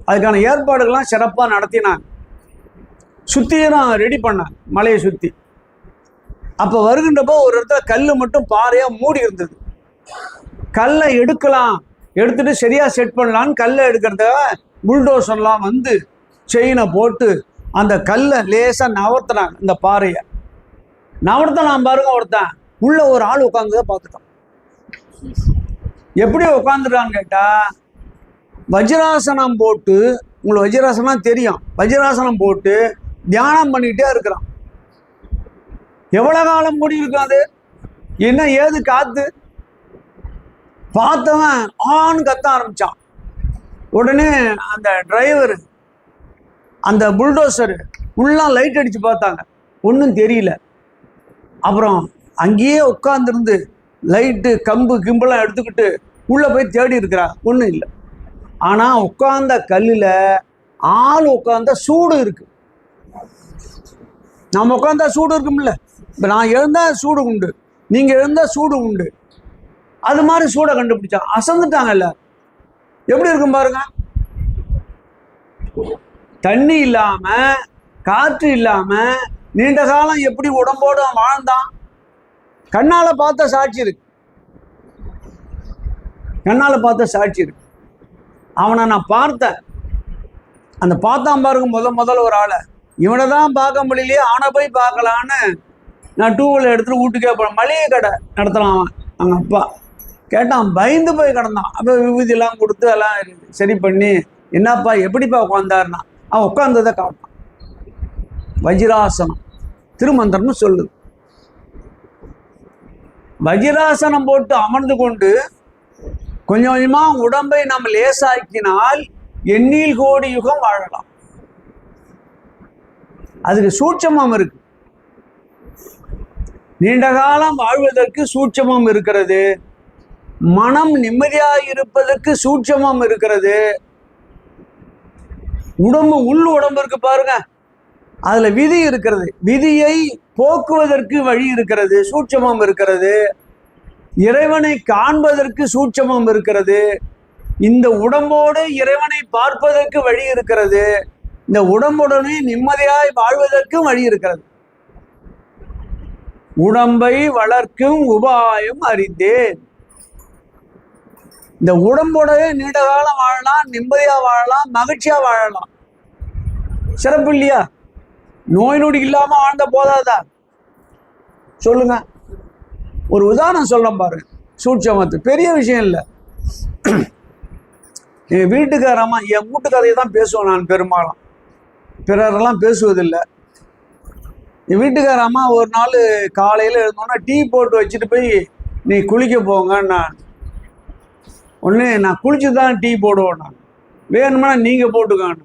அதுக்கான ஏற்பாடுகள்லாம் சிறப்பாக நடத்தினாங்க. சுத்தியும் ரெடி பண்ணாங்க, மலையை சுத்தி. அப்ப வருகின்றப்போ ஒரு இடத்துல கல் மட்டும் பாறையா மூடி இருந்தது. கல்லை எடுத்துட்டு சரியா செட் பண்ணலான்னு கல்லை எடுக்கிறதுக்காக புல்டோசர்லாம் வந்து செயினை போட்டு அந்த கல்லை லேசா நவர்த்தினாங்க. இந்த பாறையை நவர்த்தலாம் பாருங்க. ஒருத்தன் உள்ள ஒரு ஆள் உட்காந்துதான் பார்த்துட்டான். எப்படி உட்காந்துட்டான்னு கேட்டா, வஜ்ராசனம் போட்டு, உங்களுக்கு வஜ்ராசனம் தெரியும், வஜ்ராசனம் போட்டு தியானம் பண்ணிக்கிட்டே இருக்கிறான். எவ்வளவு காலம் மூடி இருக்காது? என்ன ஏது காத்து? பார்த்தவன் ஆன்னு கத்த ஆரம்பிச்சான். உடனே அந்த டிரைவர் அந்த புல்டோசர் ஃபுல்லா லைட் அடிச்சு பார்த்தாங்க, ஒன்றும் தெரியல. அப்புறம் அங்கேயே உட்காந்துருந்து லைட்டு கம்பு கிம்பெல்லாம் எடுத்துக்கிட்டு உள்ள போய் தேடி இருக்கிறா, ஒன்றும் இல்லை. ஆனா உட்கார்ந்த கல்லுல ஆள் உட்கார்ந்த சூடு இருக்கு. நம்ம உட்கார்ந்தா சூடு இருக்கும்ல, இப்ப நான் எழுந்தா சூடு உண்டு, நீங்க எழுந்தா சூடு உண்டு. அது மாதிரி சூடை கண்டுபிடிச்சா, அசந்துட்டாங்கல்ல. எப்படி இருக்கும் பாருங்க. தண்ணி இல்லாம காற்று இல்லாம நீண்ட காலம் எப்படி உடம்போடு வாழ்ந்தான்? கண்ணால பார்த்த சாட்சி இருக்கு, கண்ணால பார்த்த சாட்சி இருக்கு. அவனை நான் பார்த்தேன். அந்த பார்த்தான் பாருங்க, முதல்ல ஒரு ஆளை, இவனை தான் பார்க்க முடியலையே, அவனை போய் பார்க்கலான்னு நான் 2 வீலர் எடுத்துட்டு வீட்டுக்கே போனேன். மளிகை கடை நடத்தலாம் அவன், அவங்க அப்பா. கேட்டான், பயந்து போய் கிடந்தான். அப்போ விபூதியெல்லாம் கொடுத்து எல்லாம் சரி பண்ணி, என்னப்பா எப்படிப்பா உட்காந்தாருன்னா, அவன் உட்கார்ந்ததை காட்டான். வஜ்ராசனம் திருமந்திரம்னு சொல்லுது. வஜ்ராசனம் போட்டு அமர்ந்து கொண்டு கொஞ்சம் கொஞ்சமா உடம்பை நம்ம லேசாக்கினால் எண்ணில் கோடி யுகம் வாழலாம். அதுக்கு சூட்சமம் இருக்கு. நீண்ட காலம் வாழ்வதற்கு சூட்சமம் இருக்கிறது. மனம் நிம்மதியாக இருப்பதற்கு சூட்சமம் இருக்கிறது. உடம்பு உள் உடம்பு இருக்கு பாருங்க, அதுல விதி இருக்கிறது. விதியை போக்குவதற்கு வழி இருக்கிறது, சூட்சமம் இருக்கிறது. இறைவனை காண்பதற்கு சூட்சமம் இருக்கிறது. இந்த உடம்போடு இறைவனை பார்ப்பதற்கு வழி இருக்கிறது. இந்த உடம்புடனே நிம்மதியாய் வாழ்வதற்கு வழி இருக்கிறது. உடம்பை வளர்க்கும் உபாயம் அறிந்தேன். இந்த உடம்போடவே நீண்ட காலம் வாழலாம், நிம்மதியா வாழலாம், மகிழ்ச்சியா வாழலாம். சிறப்பு இல்லையா? நோய் நொடி இல்லாம வாழ்ந்த போதாதா? சொல்லுங்க. ஒரு உதாரணம் சொல்ல பாருங்க, சூட்சமத்து. பெரிய விஷயம் இல்லை. என் வீட்டுக்காரம்மா, என் வீட்டு கதையை தான் பேசுவேன் நான் பெரும்பாலும், பிறரெல்லாம் பேசுவதில்லை. என் வீட்டுக்காரம்மா ஒரு நாள் காலையில் எழுந்தோன்னா டீ போட்டு வச்சுட்டு போய் நீ குளிக்க போங்கன்னு. ஒன்று நான் குளிச்சு தான் டீ போடுவோம், நான் வேணும்னா நீங்கள் போட்டுக்கான்னு.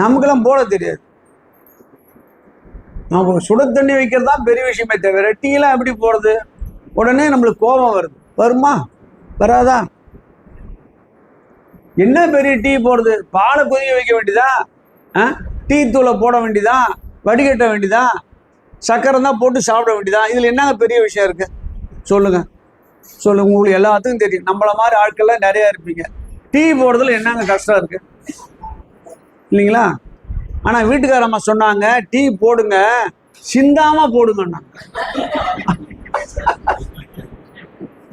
நமக்கெல்லாம் போட தெரியாது. நமக்கு சுட தண்ணி வைக்கிறது தான் பெரிய விஷயமே தவிர டீலாம் எப்படி போடுறது? உடனே நம்மளுக்கு கோபம் வருது. வருமா? வராதா? என்ன பெரிய டீ போடுறது? பாலை கொதிக்க வைக்க வேண்டியதா? டீ தூளை போட வேண்டியதா? வடிகட்ட வேண்டியதா? சக்கரை தான் போட்டு சாப்பிட வேண்டியதா? இதில் என்னங்க பெரிய விஷயம் இருக்கு? சொல்லுங்க சொல்லுங்க. உங்களுக்கு எல்லாத்துக்கும் தெரியும், நம்மள மாதிரி ஆட்கள்லாம் நிறைய இருப்பீங்க. டீ போடுறதுல என்னங்க கஷ்டம் இருக்கு இல்லைங்களா? ஆனா வீட்டுக்காரம்மா சொன்னாங்க, டீ போடுங்க, சிந்தாம போடுங்கண்ணா.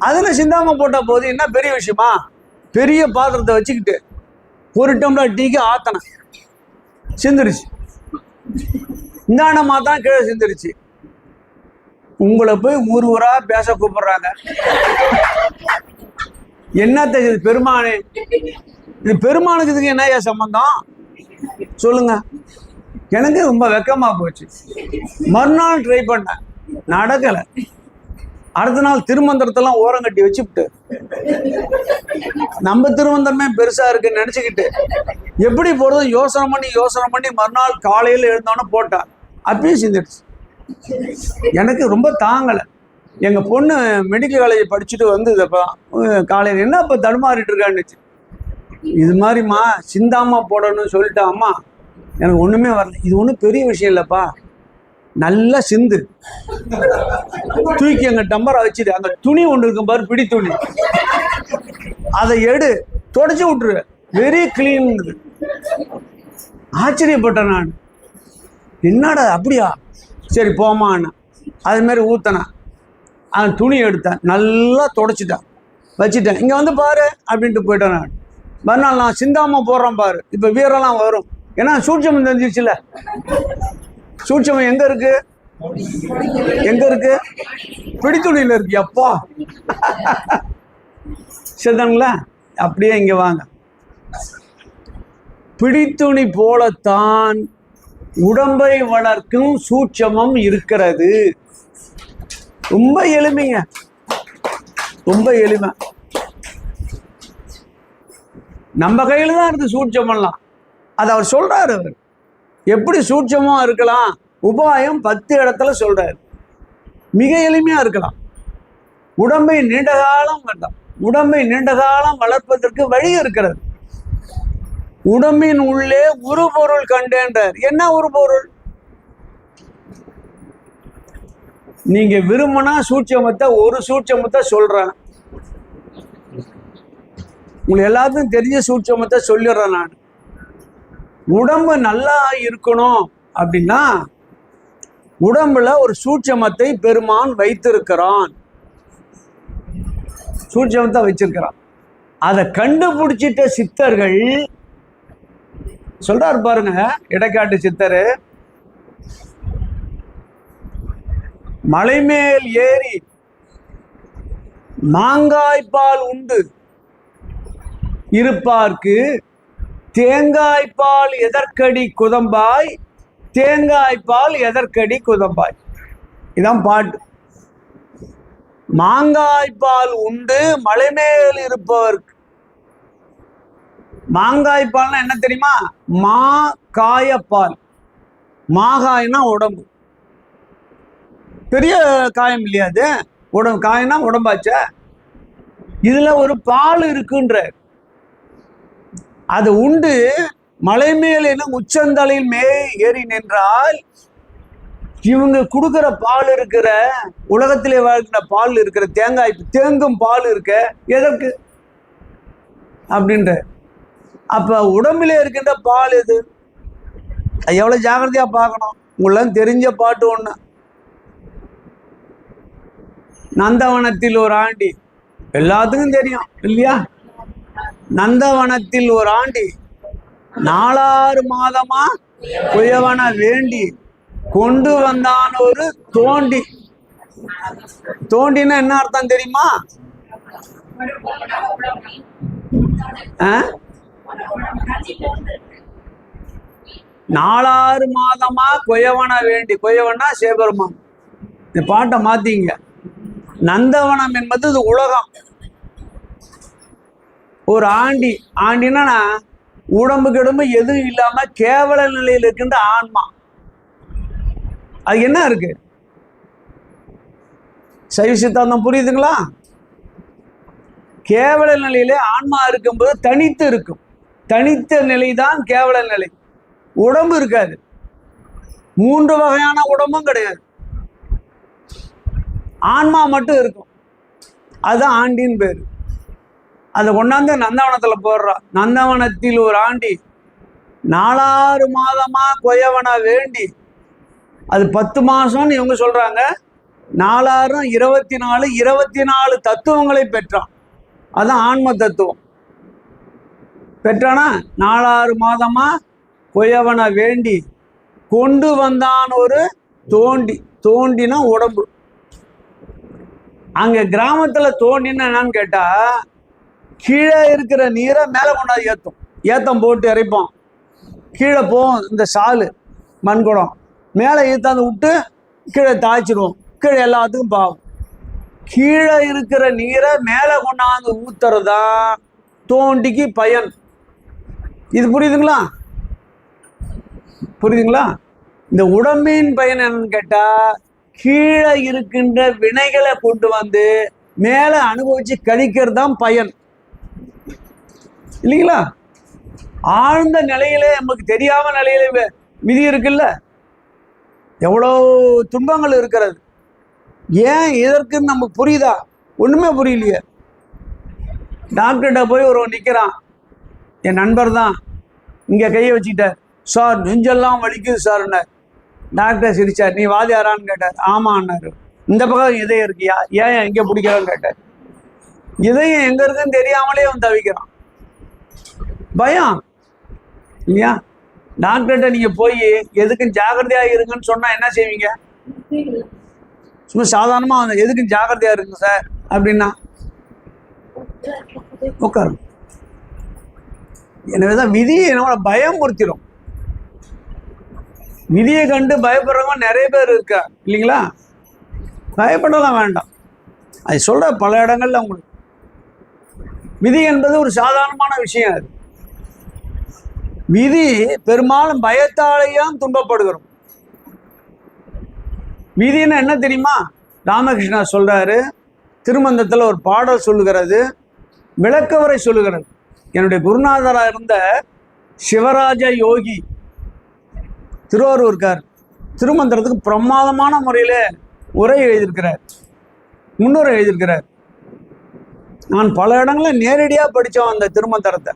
அதுல சிந்தாம போட்ட போது என்ன பெரிய விஷயமா? பெரிய பாத்திரத்தை வச்சுக்கிட்டு 1 டம்ளர் டீக்கு ஆத்தன சிந்துருச்சு. இந்தாண்டமா தான் கீழே சிந்துருச்சு. உங்களை போய் ஊரா பேச கூப்பிடுறாங்க. என்னத்த இது பெருமானே? இது பெருமானுக்கு இதுக்கு என்ன சம்பந்தம் சொல்லுங்க. எனக்கு ரொம்ப வெக்கமா போச்சு. மறுநாள் ட்ரை பண்ணேன், நடக்கல. அடுத்த நாள் திருமந்திரத்தெல்லாம் ஓரம் கட்டி வச்சுட்டு, நம்ம திருமந்திரமே பெருசா இருக்குன்னு நினைச்சுக்கிட்டு எப்படி போடுறது யோசனை பண்ணி மறுநாள் காலையில் எழுந்தோன்னு போட்டேன். அப்பயும் சிந்திடுச்சு. எனக்கு ரொம்ப தாங்கலை. எங்க பொண்ணு மெடிக்கல் காலேஜ் படிச்சுட்டு வந்து காலையில் என்ன இப்போ தடுமாறிட்டு இருக்கான்னுச்சு. இது மாதிரிம்மா சிந்தாமா போடணும்னு சொல்லிட்டா, அம்மா எனக்கு ஒண்ணுமே வரல. இது ஒன்றும் பெரிய விஷயம் இல்லைப்பா, நல்லா சிந்து, தூக்கி அங்க டம்பரை வச்சுட்டு, அந்த துணி ஒன்று இருக்கும் பாரு, பிடி துணி, அதை எடு, தொடச்சி விட்டுரு, வெரி கிளீன். ஆச்சரியப்பட்டேன் நான். என்னடா அப்படியா? சரி போமான்னு அது மாதிரி ஊத்தனேன். அந்த துணி எடுத்தேன், நல்லா தொடச்சிட்டேன், வச்சுட்டேன். இங்க வந்து பாரு அப்படின்ட்டு போயிட்டேன் நான். மறுநாள் நான் சிந்தாம போடுறேன் பாரு, இப்ப வீரெல்லாம் வரும். ஏன்னா சூட்சமம் தெரிஞ்சிச்சுல. சூட்சமம் எங்க இருக்கு? பிடித்துணியில இருக்கு. அப்பா சரிதானுங்களா? அப்படியே இங்க வாங்க. பிடித்துணி போலத்தான் உடம்பை வளர்க்கும் சூட்சமம் இருக்கிறது. ரொம்ப எளிமைங்க, ரொம்ப எளிமை. நம்ம கையில தான் இருக்கு சூட்சமெல்லாம். அது அவர் சொல்றாரு. அவர் எப்படி சூட்சமா இருக்கலாம், உபாயம் 10 இடத்துல சொல்றாரு. மிக எளிமையா இருக்கலாம். உடம்பை நீண்ட காலம் வேண்டாம், உடம்பை நீண்ட காலம் வளர்ப்பதற்கு வழி இருக்கிறது. உடம்பின் உள்ளே உருபொருள் கண்டேன்றார். என்ன உருபொருள்? நீங்க விரும்பினா சூட்சமத்தை, ஒரு சூட்சமத்தை சொல்றேன், உங்களுக்கு எல்லாத்துக்கும் தெரிஞ்ச சூட்சமத்தை சொல்லிடுறேன் நான். உடம்பு நல்லா இருக்கணும் அப்படின்னா உடம்புல ஒரு சூட்சமத்தை பெருமான் வைத்திருக்கிறான், சூட்சமத்தை வச்சிருக்கிறான். அதை கண்டுபிடிச்சிட்ட சித்தர்கள் சொல்றாரு பாருங்க. இடைக்காட்டு சித்தரு மலைமேல் ஏறி மாங்காய்பால் உண்டு இருப்பார்க்கு தேங்காய்பால் எதற்கடி குதம்பாய், தேங்காய்பால் எதற்கடி குதம்பாய். இதான் பாட்டு. மாங்காய்பால் உண்டு மலைமேல் இருப்பவர்க்கு. மாங்காய்பால்னா என்ன தெரியுமா? மா காயப்பால். மாகாய்னா உடம்பு, பெரிய காயம் இல்லையா அது? உடம்பு காயம்னா உடம்பாச்ச. இதுல ஒரு பால் இருக்குன்ற, அது உண்டு மலை மேல் என்ன உச்சந்தலையில் ஏறி நின்றால் இவங்க கொடுக்குற பால் இருக்கிற, உலகத்திலே வாழ்கிற பால் இருக்கிற தேங்காய் தேங்கும் பால் இருக்க எதற்கு அப்படின்ற. அப்ப உடம்பிலே இருக்கின்ற பால் எது? எவ்வளவு ஜாகிரதையா பார்க்கணும். உங்களுக்கு தெரிஞ்ச பாட்டு ஒண்ணு. நந்தவனத்தில் ஒரு ஆண்டி, எல்லாத்துக்கும் தெரியும் இல்லையா? நந்தவனத்தில் ஒரு ஆண்டி 4 மாதமா குயவன வேண்டி கொண்டு வந்தான் ஒரு தோண்டி. தோண்டினா என்ன அர்த்தம் தெரியுமா? 4 மாதமா குயவன வேண்டி. குயவனா சிவபெருமான். இந்த பாட்டை மாத்தீங்க. நந்தவனம் என்பது இது உலகம். ஒரு ஆண்டி, ஆண்டினா உடம்புக்கு உடம்பு எதுவும் இல்லாம கேவல நிலையில் இருக்கின்ற ஆன்மா. அது என்ன இருக்கு? சைவ சித்தாந்தம் புரியுதுங்களா? கேவல நிலையிலே ஆன்மா இருக்கும்போது தனித்து இருக்கும். தனித்த நிலைதான் கேவல நிலை. உடம்பு இருக்காது. 3 வகையான உடம்பும் கிடையாது. ஆன்மா மட்டும் இருக்கும். அதுதான் ஆண்டின்னு பேரு. அதை கொண்டாந்து நந்தவனத்துல போடுறா. நந்தவனத்தில் ஒரு ஆண்டி 4 மாதமா கொயவன வேண்டி. அது 10 மாசம்னு இவங்க சொல்றாங்க. 4 24, 24 தத்துவங்களை பெற்றான். அதுதான் ஆன்ம தத்துவம். பெற்றானா 4 மாதமா கொயவன வேண்டி கொண்டு வந்தான் ஒரு தோண்டி. தோண்டினா உடம்பு. அங்க கிராமத்துல தோண்டினா என்னன்னு கேட்டா, கீழே இருக்கிற நீரை மேலே கொண்டாந்து ஏற்றும். ஏத்தம் போட்டு இறைப்போம். கீழே போவோம் இந்த சாலு மண்குடம். மேலே ஏத்தாந்து விட்டு கீழே தாய்ச்சிடுவோம். கீழே எல்லாத்துக்கும் பாவம். கீழே இருக்கிற நீரை மேலே கொண்டாந்து ஊத்துறதுதான் தோண்டிக்கு பயன். இது புரியுதுங்களா? புரியுதுங்களா? இந்த உடம்பின் பயன் என்னன்னு கேட்டா, கீழே இருக்கின்ற வினைகளை கொண்டு வந்து மேலே அனுபவிச்சு கழிக்கிறது தான் பயன் இல்லைங்களா? ஆழ்ந்த நிலையிலே, நமக்கு தெரியாம நிலையில விதி இருக்குல்ல, எவ்வளோ துன்பங்கள் இருக்கிறது. ஏன் இதற்குன்னு நமக்கு புரியுதா? ஒண்ணுமே புரியலையே. டாக்டர்கிட்ட போய் ஒருவன் நிற்கிறான். என் நண்பர் தான். இங்கே கையை வச்சுக்கிட்டார். சார் நெஞ்செல்லாம் வலிக்குது சார்னார். டாக்டர் சிரிச்சார். நீ வாதியாரான்னு கேட்டார். ஆமான்னாரு. இந்த பக்கம் இதயம் இருக்கியா? ஏன் எங்கே பிடிக்கிறான்னு கேட்டார். இதயம் எங்க இருக்குன்னு தெரியாமலே அவன் தவிக்கிறான். பயம் இல்லையா? டாக்டர்கிட்ட நீங்க போய் எதுக்கும் ஜாகிரதையா இருங்கன்னு சொன்னா என்ன செய்வீங்க? சும்மா சாதாரணமா எதுக்கும் ஜாகிரதையா இருக்குங்க சார் அப்படின்னா உட்காரும். எனவேதான் விதியை நம்மளை பயம் பொறுத்திடும். விதியை கண்டு பயப்படுறவங்க நிறைய பேர் இருக்கா இல்லைங்களா? பயப்படலாம் வேண்டாம். அது சொல்ற பல இடங்கள்ல உங்களுக்கு விதி என்பது ஒரு சாதாரணமான விஷயம். அது விதி பெரும்பாலும் பயத்தாலேயும் துன்பப்படுகிறோம். விதின்னு என்ன தெரியுமா? ராமகிருஷ்ணா சொல்றாரு, திருமந்தத்தில் ஒரு பாடல் சொல்லுகிறது, விளக்கவரை சொல்லுகிறது. என்னுடைய குருநாதராக இருந்த சிவராஜ யோகி திருவாரூர்கார் திருமந்திரத்துக்கு பிரமாதமான முறையில் உரை எழுதியிருக்கிறார், முன்னுரை எழுதியிருக்கிறார். நான் பல இடங்களில் நேரடியாக படித்தோம் அந்த திருமந்திரத்தை.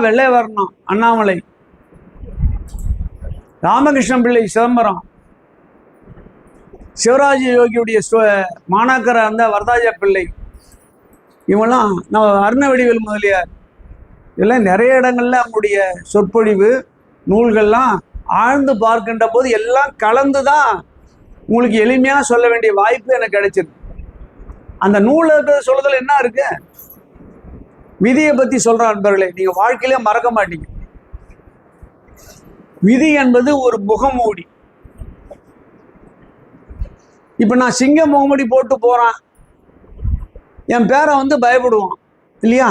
வெள்ளை வர்ணம் அண்ணாமலை, ராமகிருஷ்ணன் பிள்ளை சிதம்பரம், சிவராஜ யோகியுடைய மாணாக்கராக இருந்த வரதாஜ பிள்ளை, இவங்கெல்லாம் நம்ம அருணவடிவேல் முதலியார், இதெல்லாம் நிறைய இடங்கள்ல அவங்களுடைய சொற்பொழிவு நூல்கள்லாம் ஆழ்ந்து பார்க்கின்ற போது எல்லாம் கலந்து தான் உங்களுக்கு எளிமையாக சொல்ல வேண்டிய வாய்ப்பு எனக்கு கிடைச்சிருக்கு. அந்த நூலில் இருக்கிறது சொல்றதுல என்ன இருக்கு? விதியை பற்றி சொல்ற அன்பர்களே, நீங்கள் வாழ்க்கையிலே மறக்க மாட்டீங்க. விதி என்பது ஒரு முகமூடி. இப்போ நான் சிங்க முகமூடி போட்டு போகிறேன், என் பேரை வந்து பயப்படுவான் இல்லையா?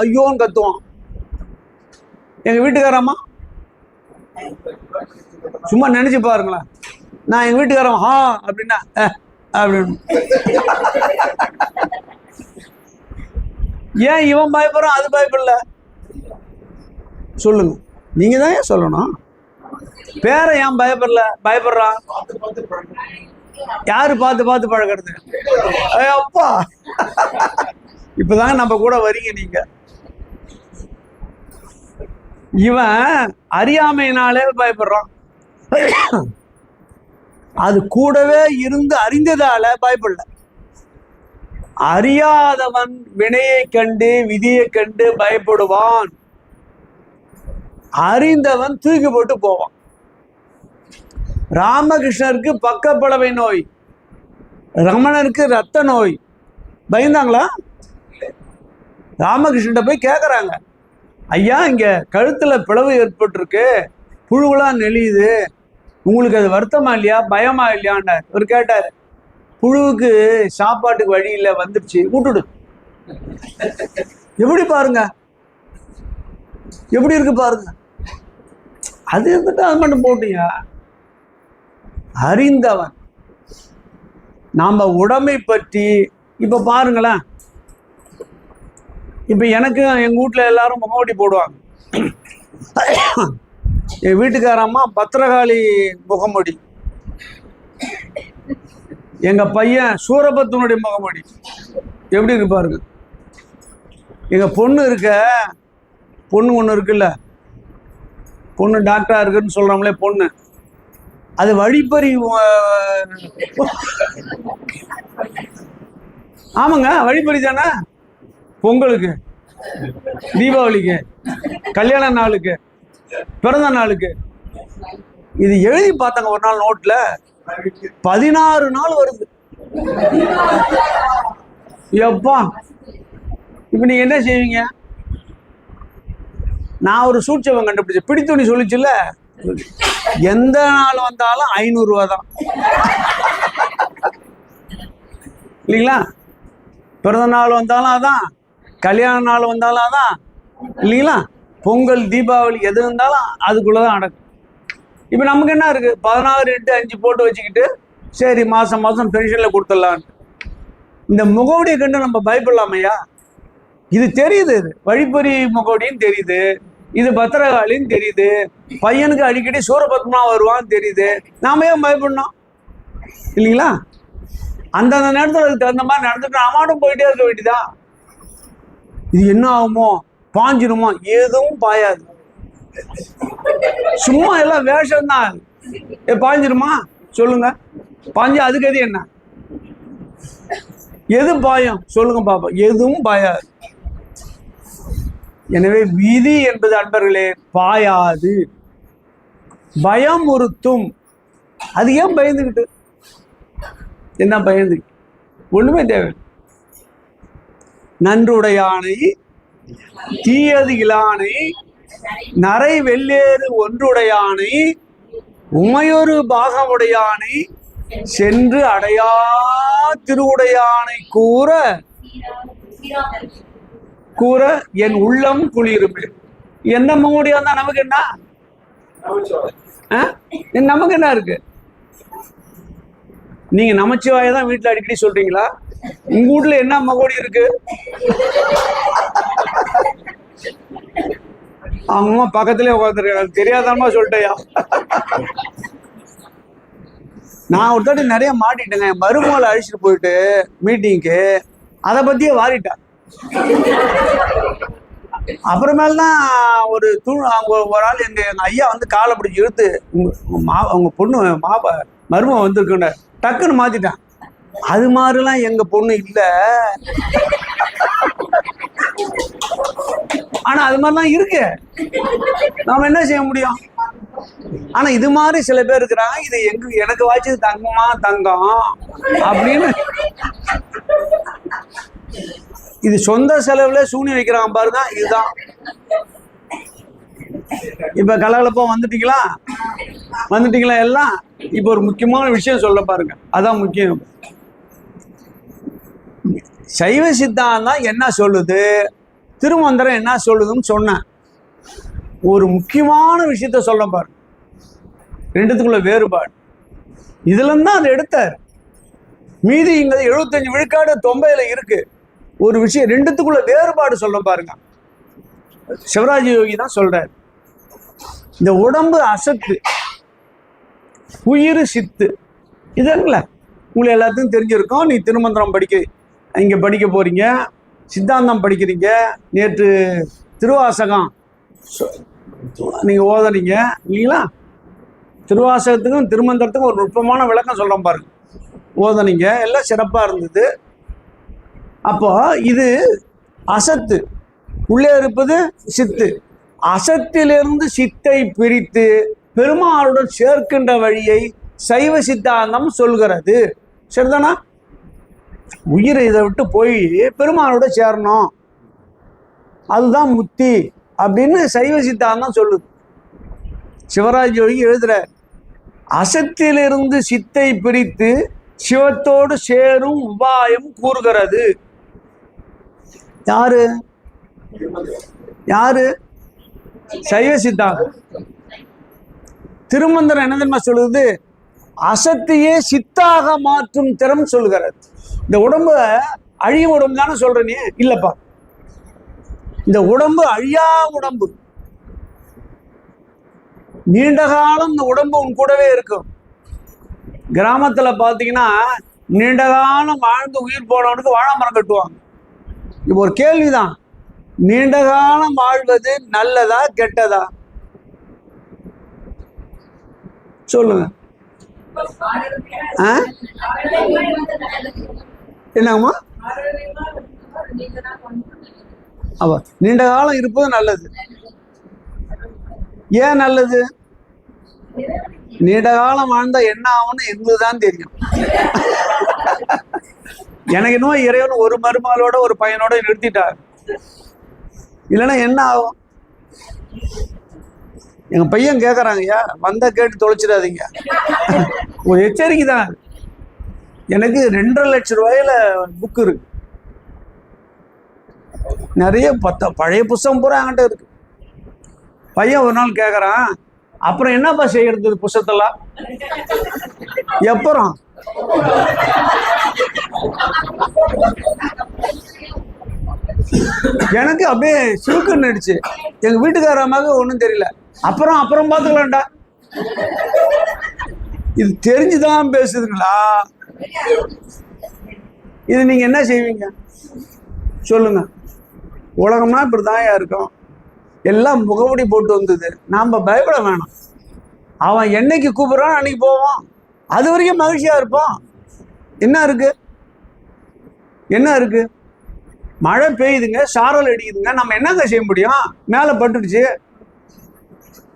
ஐயோன்னு கத்துவான். எங்கள் வீட்டுக்காரம்மா சும்மா நினைச்சு பாருங்களேன், நான் எங்கள் வீட்டுக்காரன் அப்படின்னா அப்படின்னு. ஏன் இவன் பயப்படுறான், அது பயப்படல? சொல்லுங்க, நீங்க தான் ஏன் சொல்லணும். பேரை ஏன் பயப்படுறான்? யாரு பார்த்து பார்த்து பழகிறது? அப்பா, இப்பதாங்க நம்ம கூட வரீங்க நீங்க. இவன் அறியாமையினாலே பயப்படுறான், அது கூடவே இருந்து அறிந்ததால பயப்படல. அறியாதவன் வினையை கண்டு விதியை கண்டு பயப்படுவான், அறிந்தவன் தூக்கி போட்டு போவான். ராமகிருஷ்ணருக்கு பக்கப்பளவை நோய், ரமணருக்கு ரத்த நோய், பயந்தாங்களா? ராமகிருஷ்ணன் போய் கேட்குறாங்க, ஐயா இங்க கழுத்துல பிளவு ஏற்பட்டிருக்கு, புழுவெல்லாம் நெளியுது, உங்களுக்கு அது வருத்தமா இல்லையா, பயமா இல்லையான்னு அவர் கேட்டார். புழுவுக்கு சாப்பாட்டுக்கு வழி இல்லை, வந்துடுச்சு, விட்டுடு. எப்படி பாருங்க, எப்படி இருக்கு பாருங்க. அது இருந்துட்டு அது மட்டும் போட்டியா? அறிந்தவன். நாம உடம்பை பற்றி இப்ப பாருங்களேன். இப்ப எனக்கு எங்க வீட்டுல எல்லாரும் முகவடி போடுவாங்க. என் வீட்டுக்காரம்மா பத்திரகாளி முகமுடி, எங்க பையன் சூரபத்துனுடைய முகமுடி. எப்படி இருக்கு பாருங்க. எங்க பொண்ணு ஒண்ணு இருக்குல்ல, பொண்ணு டாக்டரா இருக்குன்னு சொல்றோம்லே பொண்ணு, அது வழிப்பறி. ஆமாங்க, வழிப்பறி தானே. பொங்கலுக்கு, தீபாவளிக்கு, கல்யாண நாளுக்கு, பிறந்த நாளுக்கு இது எழுதி பார்த்தாங்க ஒரு நாள் நோட்ல. 16 நாள் வருது. எப்பா, இப்ப நீங்க என்ன செய்வீங்க? நான் ஒரு சூட்சவன் கண்டுபிடிச்சேன். பிடித்துணி சொல்லிச்சுல்ல, எந்த நாள் வந்தாலும் 500 ரூபா தான் இல்லைங்களா? பிறந்த நாள் வந்தாலும் அதான், கல்யாண நாள் வந்தாலும் அதான் இல்லைங்களா? பொங்கல், தீபாவளி எது இருந்தாலும் அதுக்குள்ளதான் நடக்கும். இப்ப நமக்கு என்ன இருக்கு? 16/8/5 போட்டு வச்சுக்கிட்டு சரி மாசம் மாசம் பென்ஷன்ல கொடுத்துடலாம். இந்த முகவடியை கண்டு நம்ம பயப்படலாமையா? இது தெரியுது, இது வழிப்பறி முகவடின்னு தெரியுது, இது பத்திரகாளின்னு தெரியுது, பையனுக்கு அடிக்கடி சூரபத்மா வருவான்னு தெரியுது. நாம ஏன் பயப்படணும் இல்லைங்களா? அந்தந்த நேரத்தில் அதுக்கு தகுந்த மாதிரி நடந்துட்டு அமாடும் போயிட்டே இருக்க வேண்டியதான். இது என்ன ஆகுமோ, பாஞ்சிருமோ? எதுவும் பாயாது. சும்மா எல்லாம் வேஷம் தான். பாஞ்சிருமா சொல்லுங்க? பாஞ்சு அதுக்கு எது என்ன? எது பாயம் சொல்லுங்க பாப்பா? எதுவும் பாயாது. எனவே விதி என்பது அன்பர்களே பாயாது, பயம் உறுத்தும். அது ஏன் பயந்துக்கிட்டு? என்ன பயந்து? ஒண்ணுமே தேவை. நன்றுடையானை தீயது இலானை நரை வெள்ளேறு ஒன்றுடையானை உமையொரு பாகமுடையானை சென்று அடையா திருவுடையானை கூற என் உள்ளம் குளிருமே. என்ன முகமுடியா இருந்தா நமக்கு என்ன? நமக்கு என்ன இருக்கு? நீங்க நமச்சிவாயை தான் வீட்டுல அடிக்கடி சொல்றீங்களா? உங்க வீட்டுல என்ன மகோடி இருக்கு? அம்மா பக்கத்திலே உட்காந்துருக்காங்க, தெரியாதமா சொல்லிட்டேயா. நான் ஒரு தாட்டி நிறைய மாட்டிட்டேங்க. மருமகளை அழிச்சிட்டு போயிட்டு மீட்டிங்க்கு அதை பத்தியே வாரிட்டேன். அப்புறமேல்தான் ஒரு ஒரு ஆள் எங்க ஐயா வந்து காலை பிடிச்சி இழுத்து உங்க பொண்ணு மருமக வந்திருக்குன்னு டக்குன்னு மாத்திட்டான். அது மாதிரிலாம் எங்க பொண்ணு இல்ல, ஆனா அது மாதிரிலாம் இருக்கு. நாம என்ன செய்ய முடியும்? ஆனா இது மாதிரி சில பேர் இருக்கிறாங்க, இது எனக்கு வாய்ச்சது தங்கமா தங்கம் அப்படின்னு இது சொந்த செலவுல சூனி வைக்கிறாங்க பாருங்க. இதுதான். இப்ப கலகலப்பா வந்துட்டீங்களா எல்லாம். இப்ப ஒரு முக்கியமான விஷயம் சொல்ல பாருங்க, அதான் முக்கியம். சைவ சித்தாந்தம் என்ன சொல்லுது, திருமந்திரம் என்ன சொல்லுதுன்னு சொன்னேன். ஒரு முக்கியமான விஷயத்த சொல்ல பாருங்க, ரெண்டுத்துக்குள்ள வேறுபாடு. இதுல தான் அதை எடுத்தார். மீதி இங்க 75 விழுக்காடு 90 இருக்கு. ஒரு விஷயம் ரெண்டுத்துக்குள்ள வேறுபாடு சொல்ல பாருங்க. சிவராஜ யோகி தான் சொல்றாரு, இந்த உடம்பு அசத்து, உயிர் சித்து. இதுங்கள உங்களுக்கு எல்லாத்துக்கும் தெரிஞ்சிருக்கும். நீ திருமந்திரம் இங்க படிக்க போறீங்க, சித்தாந்தம் படிக்கிறீங்க. நேற்று திருவாசகம் நீங்க ஓதனீங்க இல்லைங்களா? திருவாசகத்துக்கும் திருமந்திரத்துக்கும் ஒரு நுட்பமான விளக்கம் சொல்றோம் பாருங்க. ஓதனீங்க, எல்லாம் சிறப்பா இருந்தது. அப்போ இது அசத்து, உள்ளே இருப்பது சித்து. அசத்திலிருந்து சித்தை பிரித்து பெருமாளுடன் சேர்க்கின்ற வழியை சைவ சித்தாந்தம் சொல்கிறது. சரிதானா? உயிரை இதை விட்டு போய் பெருமாளோட சேரணும், அதுதான் முத்தி அப்படின்னு சைவ சித்தாந்தம் சொல்லுது. சிவராஜ் யோகி எழுதுற, அசத்திலிருந்து சித்தை பிரித்து சிவத்தோடு சேரும் உபாயம் கூறுகிறது. யாரு? சைவ சித்தாந்தம். திருமந்திரம் என்ன தெரியுமா சொல்லுது? அசத்தையே சித்தாக மாற்றும் திறம் சொல்கிறது. இந்த உடம்பு அழியும் உடம்பு தானே சொல்ற நீ? இல்லப்பா, இந்த உடம்பு அழியா உடம்பு. நீண்ட காலம் இந்த உடம்பு உன் கூடவே இருக்கும். கிராமத்துல பாத்தீங்கன்னா நீண்ட காலம் வாழ்ந்து உயிர் போனவனுக்கு வாழை மரம் கட்டுவாங்க. இப்போ ஒரு கேள்விதான், நீண்ட காலம் வாழ்வது நல்லதா கெட்டதா? சொல்லுங்க. என்னங்கம்மா? அவ நீண்ட காலம் இருப்பது நல்லது. ஏன் நல்லது? நீண்ட காலம் வாழ்ந்தா என்ன ஆகும்னு எங்களுக்குதான் தெரியும். எனக்கு இன்னும் இறைவன் ஒரு மருமகளோட ஒரு பையனோட நிறுத்திட்டார். இல்லைன்னா என்ன ஆகும்? எங்க பையன் கேட்கறாங்கய்யா, வந்த கேட்டு தொலைச்சிடாதீங்க. ஒரு எச்சரிக்கை தான். எனக்கு 2.5 லட்சம் ரூபாயில புக் இருக்கு, நிறைய பழைய புஸ்தகம் பூரா என்கிட்ட இருக்கு. பையன் ஒரு நாள் கேட்கறான், அப்புறம் என்னப்பா செய்யறது புஸ்தகத்தெல்லாம்? எப்பறம் எனக்கு அப்படியே சுருக்குன்னு அடிச்சு. எங்க வீட்டுக்காரமாக ஒன்றும் தெரியல. அப்புறம் பார்த்துக்கலாம்டா. இது தெரிஞ்சுதான் பேசுதுங்களா? இது நீங்க என்ன செய்வீங்க சொல்லுங்க? உலகம்னா இப்படிதான் இருக்கும். எல்லாம் முகமுடி போட்டு வந்தது. நாம பயப்பட வேணாம். அவன் என்னைக்கு கூப்பிடுறான் அன்னைக்கு போவோம். அது வரைக்கும் மகிழ்ச்சியா இருப்போம். என்ன இருக்கு? மழை பெய்யுதுங்க, சாரல் அடிக்குதுங்க, நம்ம என்னங்க செய்ய முடியும்? மேலே பட்டுடுச்சு,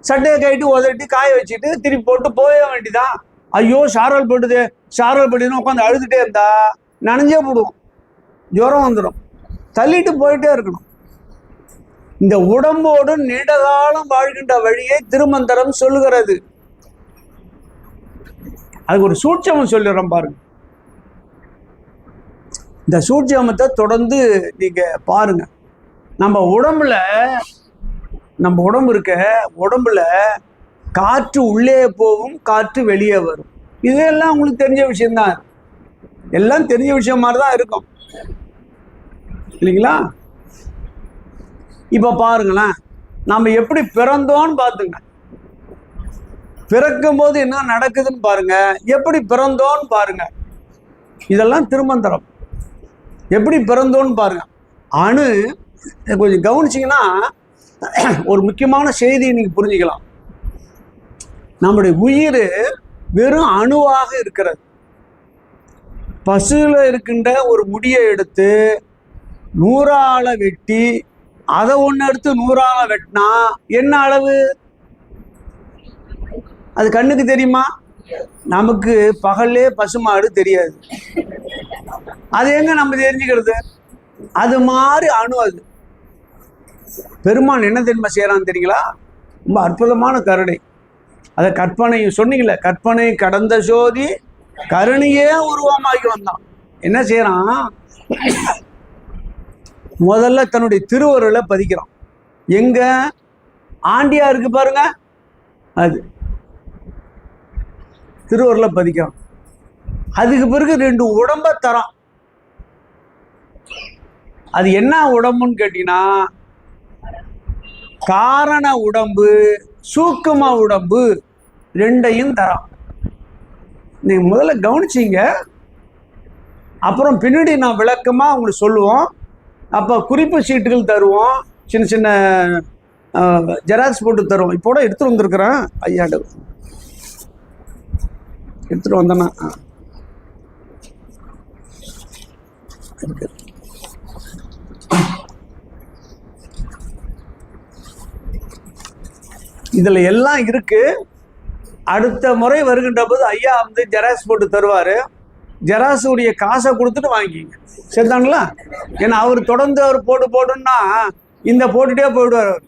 சட்டையை கைட்டு உதட்டி காய வச்சுட்டு திருப்பி போட்டு போய வேண்டிதான். ஐயோ சாரல் பட்டுதுன்னு உட்காந்து அழுதுட்டே இருந்தா நனைஞ்சே போடுவோம், ஜுரம் வந்துடும். தள்ளிட்டு போயிட்டே இருக்கணும். இந்த உடம்போடு நீண்ட காலம் வாழ்கின்ற வழியை திருமந்திரம் சொல்லுகிறது. அதுக்கு ஒரு சூட்சமம் சொல்லிடுறோம் பாருங்க. இந்த சூட்சமத்தை தொடர்ந்து நீங்க பாருங்க. நம்ம உடம்புல நம்ம உடம்பு இருக்க, உடம்புல காற்று உள்ளே போகும், காற்று வெளியே வரும். இதெல்லாம் உங்களுக்கு தெரிஞ்ச விஷயம்தான், எல்லாம் தெரிஞ்ச விஷயம் மாதிரி தான் இருக்கும் இல்லைங்களா? இப்ப பாருங்களேன், நம்ம எப்படி பிறந்தோன்னு பார்த்துங்க. பிறக்கும் போது என்ன நடக்குதுன்னு பாருங்க, எப்படி பிறந்தோன்னு பாருங்க. இதெல்லாம் திருமந்திரம். எப்படி பிறந்தோன்னு பாருங்க. அணு கொஞ்சம் கவனிச்சிங்கன்னா ஒரு முக்கியமான செய்தி இன்னைக்கு புரிஞ்சுக்கலாம். நம்முடைய உயிர் வெறும் அணுவாக இருக்கிறது. பசுல இருக்கின்ற ஒரு முடியை எடுத்து 100 வெட்டி அதை ஒன்று எடுத்து 100 வெட்டினா என்ன அளவு? அது கண்ணுக்கு தெரியுமா? நமக்கு பகல்லே பசுமாடு தெரியாது. அது எங்க நம்ம தெரிஞ்சுக்கிறது? அது மாதிரி அணு. அது பெருமான் என்ன தெரியுமா செய்யறான்னு தெரியுங்களா? ரொம்ப அற்புதமான கருணை. அதை கற்பனை சொன்னீங்கல்ல, கற்பனை கடந்த ஜோதி கருணையே உருவமாகி வந்தான். என்ன செய்யறான்? முதல்ல தன்னுடைய திருவருளை பதிக்கிறான். எங்க? ஆண்டியா இருக்கு பாருங்க, அது திருவருளை பதிக்கிறான். அதுக்கு பிறகு 2 உடம்ப தரான். அது என்ன உடம்புன்னு கேட்டீங்கன்னா, காரண உடம்பு, சூக்கும உடம்பு, 2ஐயும் தரான். நீங்க முதல்ல கவனிச்சிங்க, அப்புறம் பின்னாடி நான் விளக்கமா உங்களுக்கு சொல்லுவோம். அப்போ குறிப்பு சீட்டுகள் தருவோம், சின்ன சின்ன ஜெராக்ஸ் போட்டு தருவோம். இப்போ கூட எடுத்துட்டு வந்திருக்கிறேன், ஐயாண்டு எடுத்துட்டு வந்தேன்னா இதுல எல்லாம் இருக்கு. அடுத்த முறை வருகின்ற போது ஐயா வந்து ஜெராக்ஸ் போட்டு தருவாரு. ஜெராக்ஸ் உடைய காசை கொடுத்துட்டு வாங்கிக்கிங்க, சரிதாங்களா? ஏன்னா அவர் தொடர்ந்து அவர் போடுன்னா இந்த போட்டுட்டே போயிடுவார் அவர்.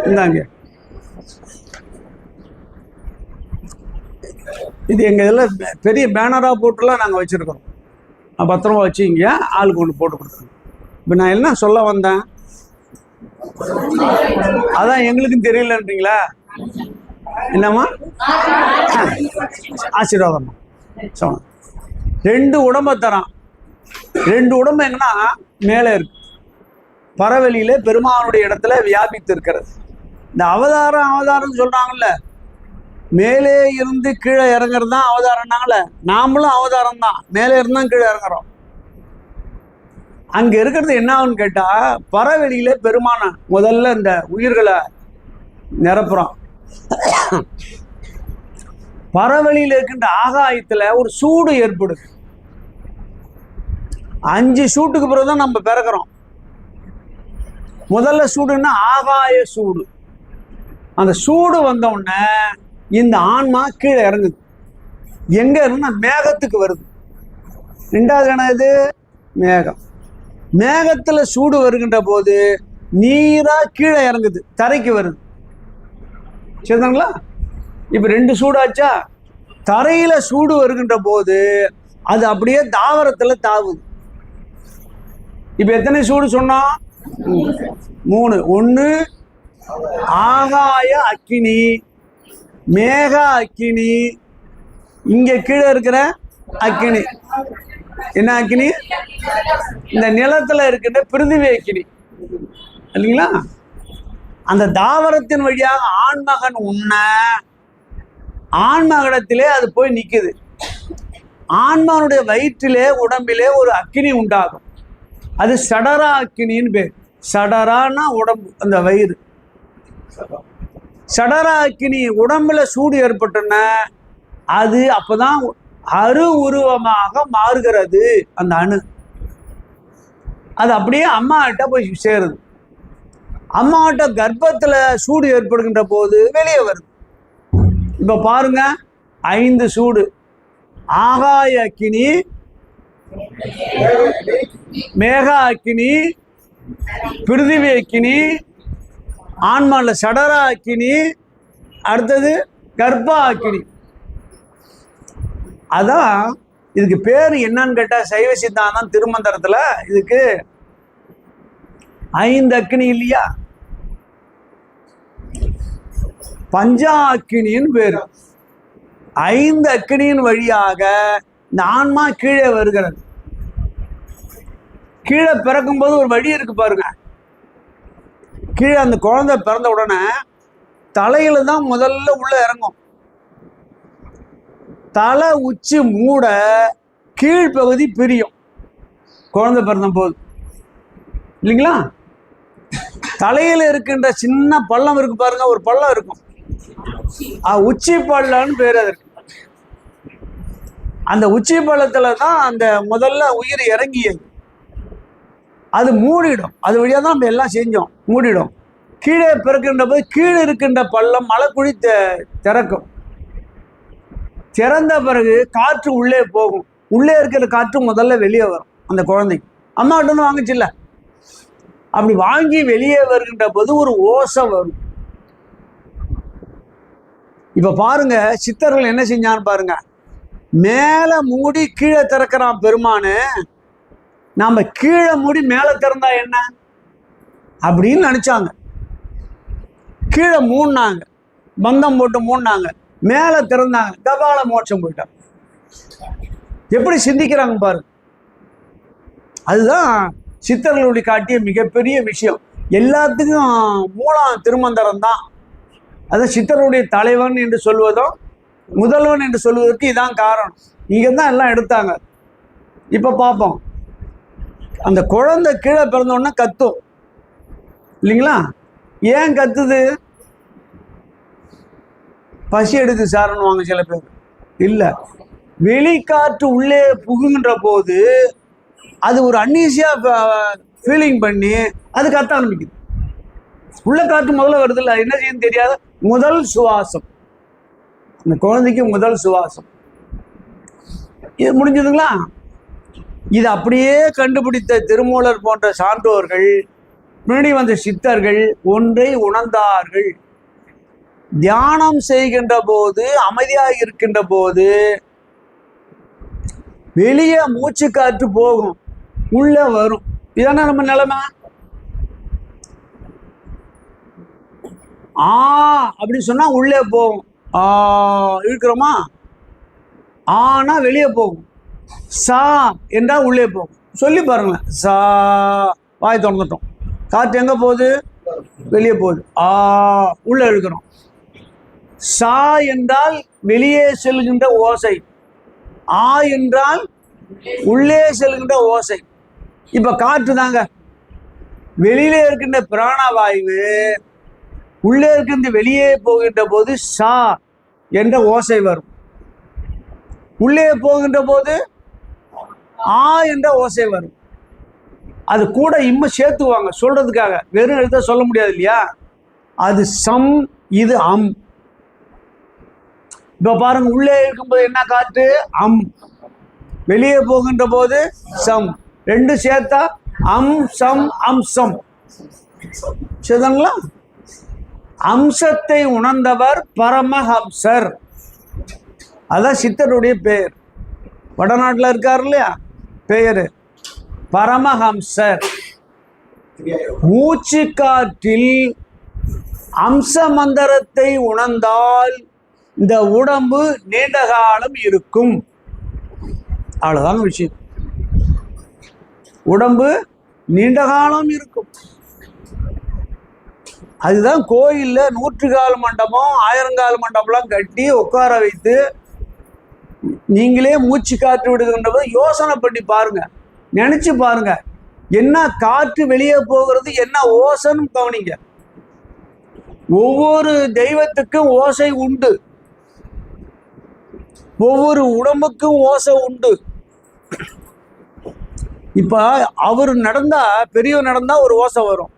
இந்தாங்க, இது எங்க இதில் பெரிய பேனரா போட்டுலாம் நாங்கள் வச்சிருக்கோம். பத்திரமா வச்சுக்கிங்க, ஆளுக்கு ஒன்று போட்டு கொடுத்துருங்க. இப்போ நான் என்ன சொல்ல வந்தேன்? அதான் எங்களுக்கும் தெரியலன்றீங்களா? என்னம்மா? ஆசீர்வாதம்மா. 2 உடம்ப தரான். 2 உடம்பு எங்கன்னா மேலே இருக்கு, பரவெளியில பெருமானுடைய இடத்துல வியாபித்து இருக்கிறது. இந்த அவதாரம் சொல்றாங்கல்ல, மேலே இருந்து கீழே இறங்குறது தான் அவதாரம்னாங்கல்ல. நாமளும் அவதாரம் தான், மேலே இருந்தா கீழே இறங்குறோம். அங்க இருக்கிறது என்ன ஆகுன்னு கேட்டா, பரவெளியில பெருமான முதல்ல இந்த உயிர்களை நிரப்புறோம். பரவெளியில இருக்கின்ற ஆகாயத்துல ஒரு சூடு ஏற்படுது. 5 சூட்டுக்கு பிறகுதான் நம்ம பிறக்கிறோம். முதல்ல சூடுன்னா ஆகாய சூடு. அந்த சூடு வந்த உடனே இந்த ஆன்மா கீழே இறங்குது. எங்க இருந்தா மேகத்துக்கு வருது. 2வது என்னது? மேகம். மேகத்துல சூடு வருகின்ற போது நீரா கீழே இறங்குது, தரைக்கு வருது, சரிதாங்களா? இப்ப 2 சூடாச்சா? தரையில சூடு வருகின்ற போது அது அப்படியே தாவரத்துல தாவுது. இப்ப எத்தனை சூடு சொன்னா? 3. 1 ஆகாய அக்கினி, மேக அக்கினி, இங்க கீழே இருக்கிற அக்கினி. என்ன அக்கினி? இந்த நிலத்துல இருக்கின்ற பிருத்திவி அக்கினி இல்லைங்களா? அந்த தாவரத்தின் வழியாக ஆண்மகன் உண்ண ஆண்மகனத்திலே அது போய் நிக்குது. ஆண்மகனுடைய வயிற்றிலே உடம்பிலே ஒரு அக்கினி உண்டாகும். அது சடரா அக்கினின்னு பேர். சடரானா உடம்பு, அந்த வயிறு. சடரா அக்கினி உடம்புல சூடு ஏற்பட்டுன்னா அது அப்பதான் அரு உருவமாக மாறுகிறது. அந்த அணு அது அப்படியே அம்மா கிட்ட போய் சேருது. அம்மா கிட்ட கர்ப்பத்துல சூடு ஏற்படுகின்ற போது வெளியே வருது. இப்ப பாருங்க, 5 சூடு: ஆகாய அக்கினி, மேக அக்கினி, பிருத்திவி அக்கினி, ஆன்மால சடரா அக்கினி, அடுத்தது கர்ப்ப அக்கினி. அதான் இதுக்கு பேரு என்னன்னு கேட்டா, சைவ சித்தாந்தம் திருமந்திரத்துல இதுக்கு 5 அக்கினி இல்லையா? பஞ்சா அக்கினின்னு பேரு. 5 அக்கினியின் வழியாக இந்த ஆன்மா கீழே வருகிறது. கீழே பிறக்கும் போது ஒரு வழி இருக்கு பாருங்க. கீழே அந்த குழந்தை பிறந்த உடனே தலையில தான் முதல்ல உள்ள இறங்கும். தலை உச்சி மூட கீழ்ப்பகுதி பிரியும் குழந்தை பிறந்த போது, இல்லைங்களா? தலையில இருக்கின்ற சின்ன பள்ளம் இருக்கு பாருங்க, ஒரு பள்ளம் இருக்கும், உச்சி பள்ளம்னு பேர் அதற்கு. அந்த உச்சி பள்ளத்துல தான் அந்த முதல்ல உயிர் இறங்கியது. அது மூடிடும். அது வழியா தான் நம்ம எல்லாம் செஞ்சோம், மூடிடும். கீழே பிறக்கின்ற போது கீழே இருக்கின்ற பள்ளம் மலைக்குழி திறக்கும். திறந்த பிறகு காற்று உள்ளே போகும். உள்ளே இருக்கிற காற்று முதல்ல வெளியே வரும் அந்த குழந்தைக்கு. அம்மா கிட்ட வந்து வாங்கிச்சுல்ல, அப்படி வாங்கி வெளியே வருகின்ற போது ஒரு ஓசை வரும். இப்ப பாருங்க சித்தர்கள் என்ன செஞ்சான்னு பாருங்க. மேல மூடி கீழே திறக்கிறான் பெருமானு, நாம கீழே மூடி மேல திறந்தா என்ன அப்படின்னு நினைச்சாங்க. கீழே மூடினாங்க, பந்தம் போட்டு மூடினாங்க, மேல திறந்தாங்க, கபால மோட்சம் போயிட்டாங்க. எப்படி சிந்திக்கிறாங்க பாருங்க. அதுதான் சித்தர்களுடைய காட்டிய மிகப்பெரிய விஷயம். எல்லாத்துக்கும் மூலம் திருமந்திரம் தான். அதான் சித்தருடைய தலைவன் என்று சொல்வதும் முதல்வன் என்று சொல்வதற்கு இதான் காரணம். இங்க தான் எல்லாம் எடுத்தாங்க. இப்ப பார்ப்போம். அந்த குழந்தை கீழே பிறந்தோடனே கத்தும், இல்லைங்களா? ஏன் கத்துது? பசி எடுத்து சாரணுவாங்க சில பேர். இல்ல, வெளிக்காற்று உள்ளே புகுகின்ற போது அது ஒரு அன்னீசியா ஃபீலிங் பண்ணி அது கத்த ஆரம்பிக்குது. உள்ள காற்று முதல்ல வருது இல்லை, என்ன செய்யணும் தெரியாத முதல் சுவாசம். அந்த குழந்தைக்கு முதல் சுவாசம் இது முடிஞ்சதுங்களா? இது அப்படியே கண்டுபிடித்த திருமூலர் போன்ற சான்றோர்கள், முன்னாடி வந்த சித்தர்கள் ஒன்றை உணர்ந்தார்கள். தியானம் செய்கின்ற போது, அமைதியாக இருக்கின்ற போது வெளியே மூச்சு காற்று போகும், உள்ள வரும். இதானே நம்ம நிலைமை. அப்படின்னு சொன்னா உள்ளே போகும். இருக்கிறோமா? ஆனா வெளியே போகும். சா என்றா உள்ளே போகும். சொல்லி பாருங்களேன். சா, வாய் திறந்துட்டோம், காற்று எங்க போகுது? வெளியே போகுது. உள்ள இழுக்கிறோம். சா என்றால் வெளியே செல்கின்ற ஓசை, என்றால் உள்ளே செல்கின்ற ஓசை. இப்ப காற்று தாங்க. வெளியிலே இருக்கின்ற பிராணவாயு உள்ளே இருக்கின்ற வெளியே போகின்ற போது சா என்ற ஓசை வரும். உள்ளே போகின்ற போது என்ற ஓசை வரும். அது கூட சேர்த்துவாங்க சொல்றதுக்காக, வெறும் எழுத சொல்ல முடியாது இல்லையா? அது சம், இது அம். இப்ப பாருங்க, உள்ளே இருக்கும்போது என்ன காற்று? அம். வெளியே போகின்ற போது சம். ரெண்டு சேர்த்தா அம் சம் அம்சம். சரிங்களா? அம்சத்தை உணர்ந்தவர் பரமஹம்சர். அதான் சித்தருடைய பெயர். வடநாட்டில் இருக்காரு இல்லையா, பெயரு பரமஹம்சர். மூச்சு காற்றில் அம்ச மந்திரத்தை உணர்ந்தால் இந்த உடம்பு நீண்ட காலம் இருக்கும். அவ்வளவுதான் விஷயம். உடம்பு நீண்ட காலம் இருக்கும். அதுதான் கோயில்ல 100 கால் மண்டபம், 1000 கால் மண்டபம்லாம் கட்டி உட்கார வைத்து நீங்களே மூச்சு காற்று விடுகின்ற யோசனை பண்ணி பாருங்க, நினைச்சு பாருங்க. என்ன காற்று வெளியே போகிறது, என்ன ஓசைன்னு கவனிங்க. ஒவ்வொரு தெய்வத்துக்கும் ஓசை உண்டு, ஒவ்வொரு உடம்புக்கும் ஓசை உண்டு. இப்ப அவர் நடந்தா, பெரியவர் நடந்தா ஒரு ஓசை வரும்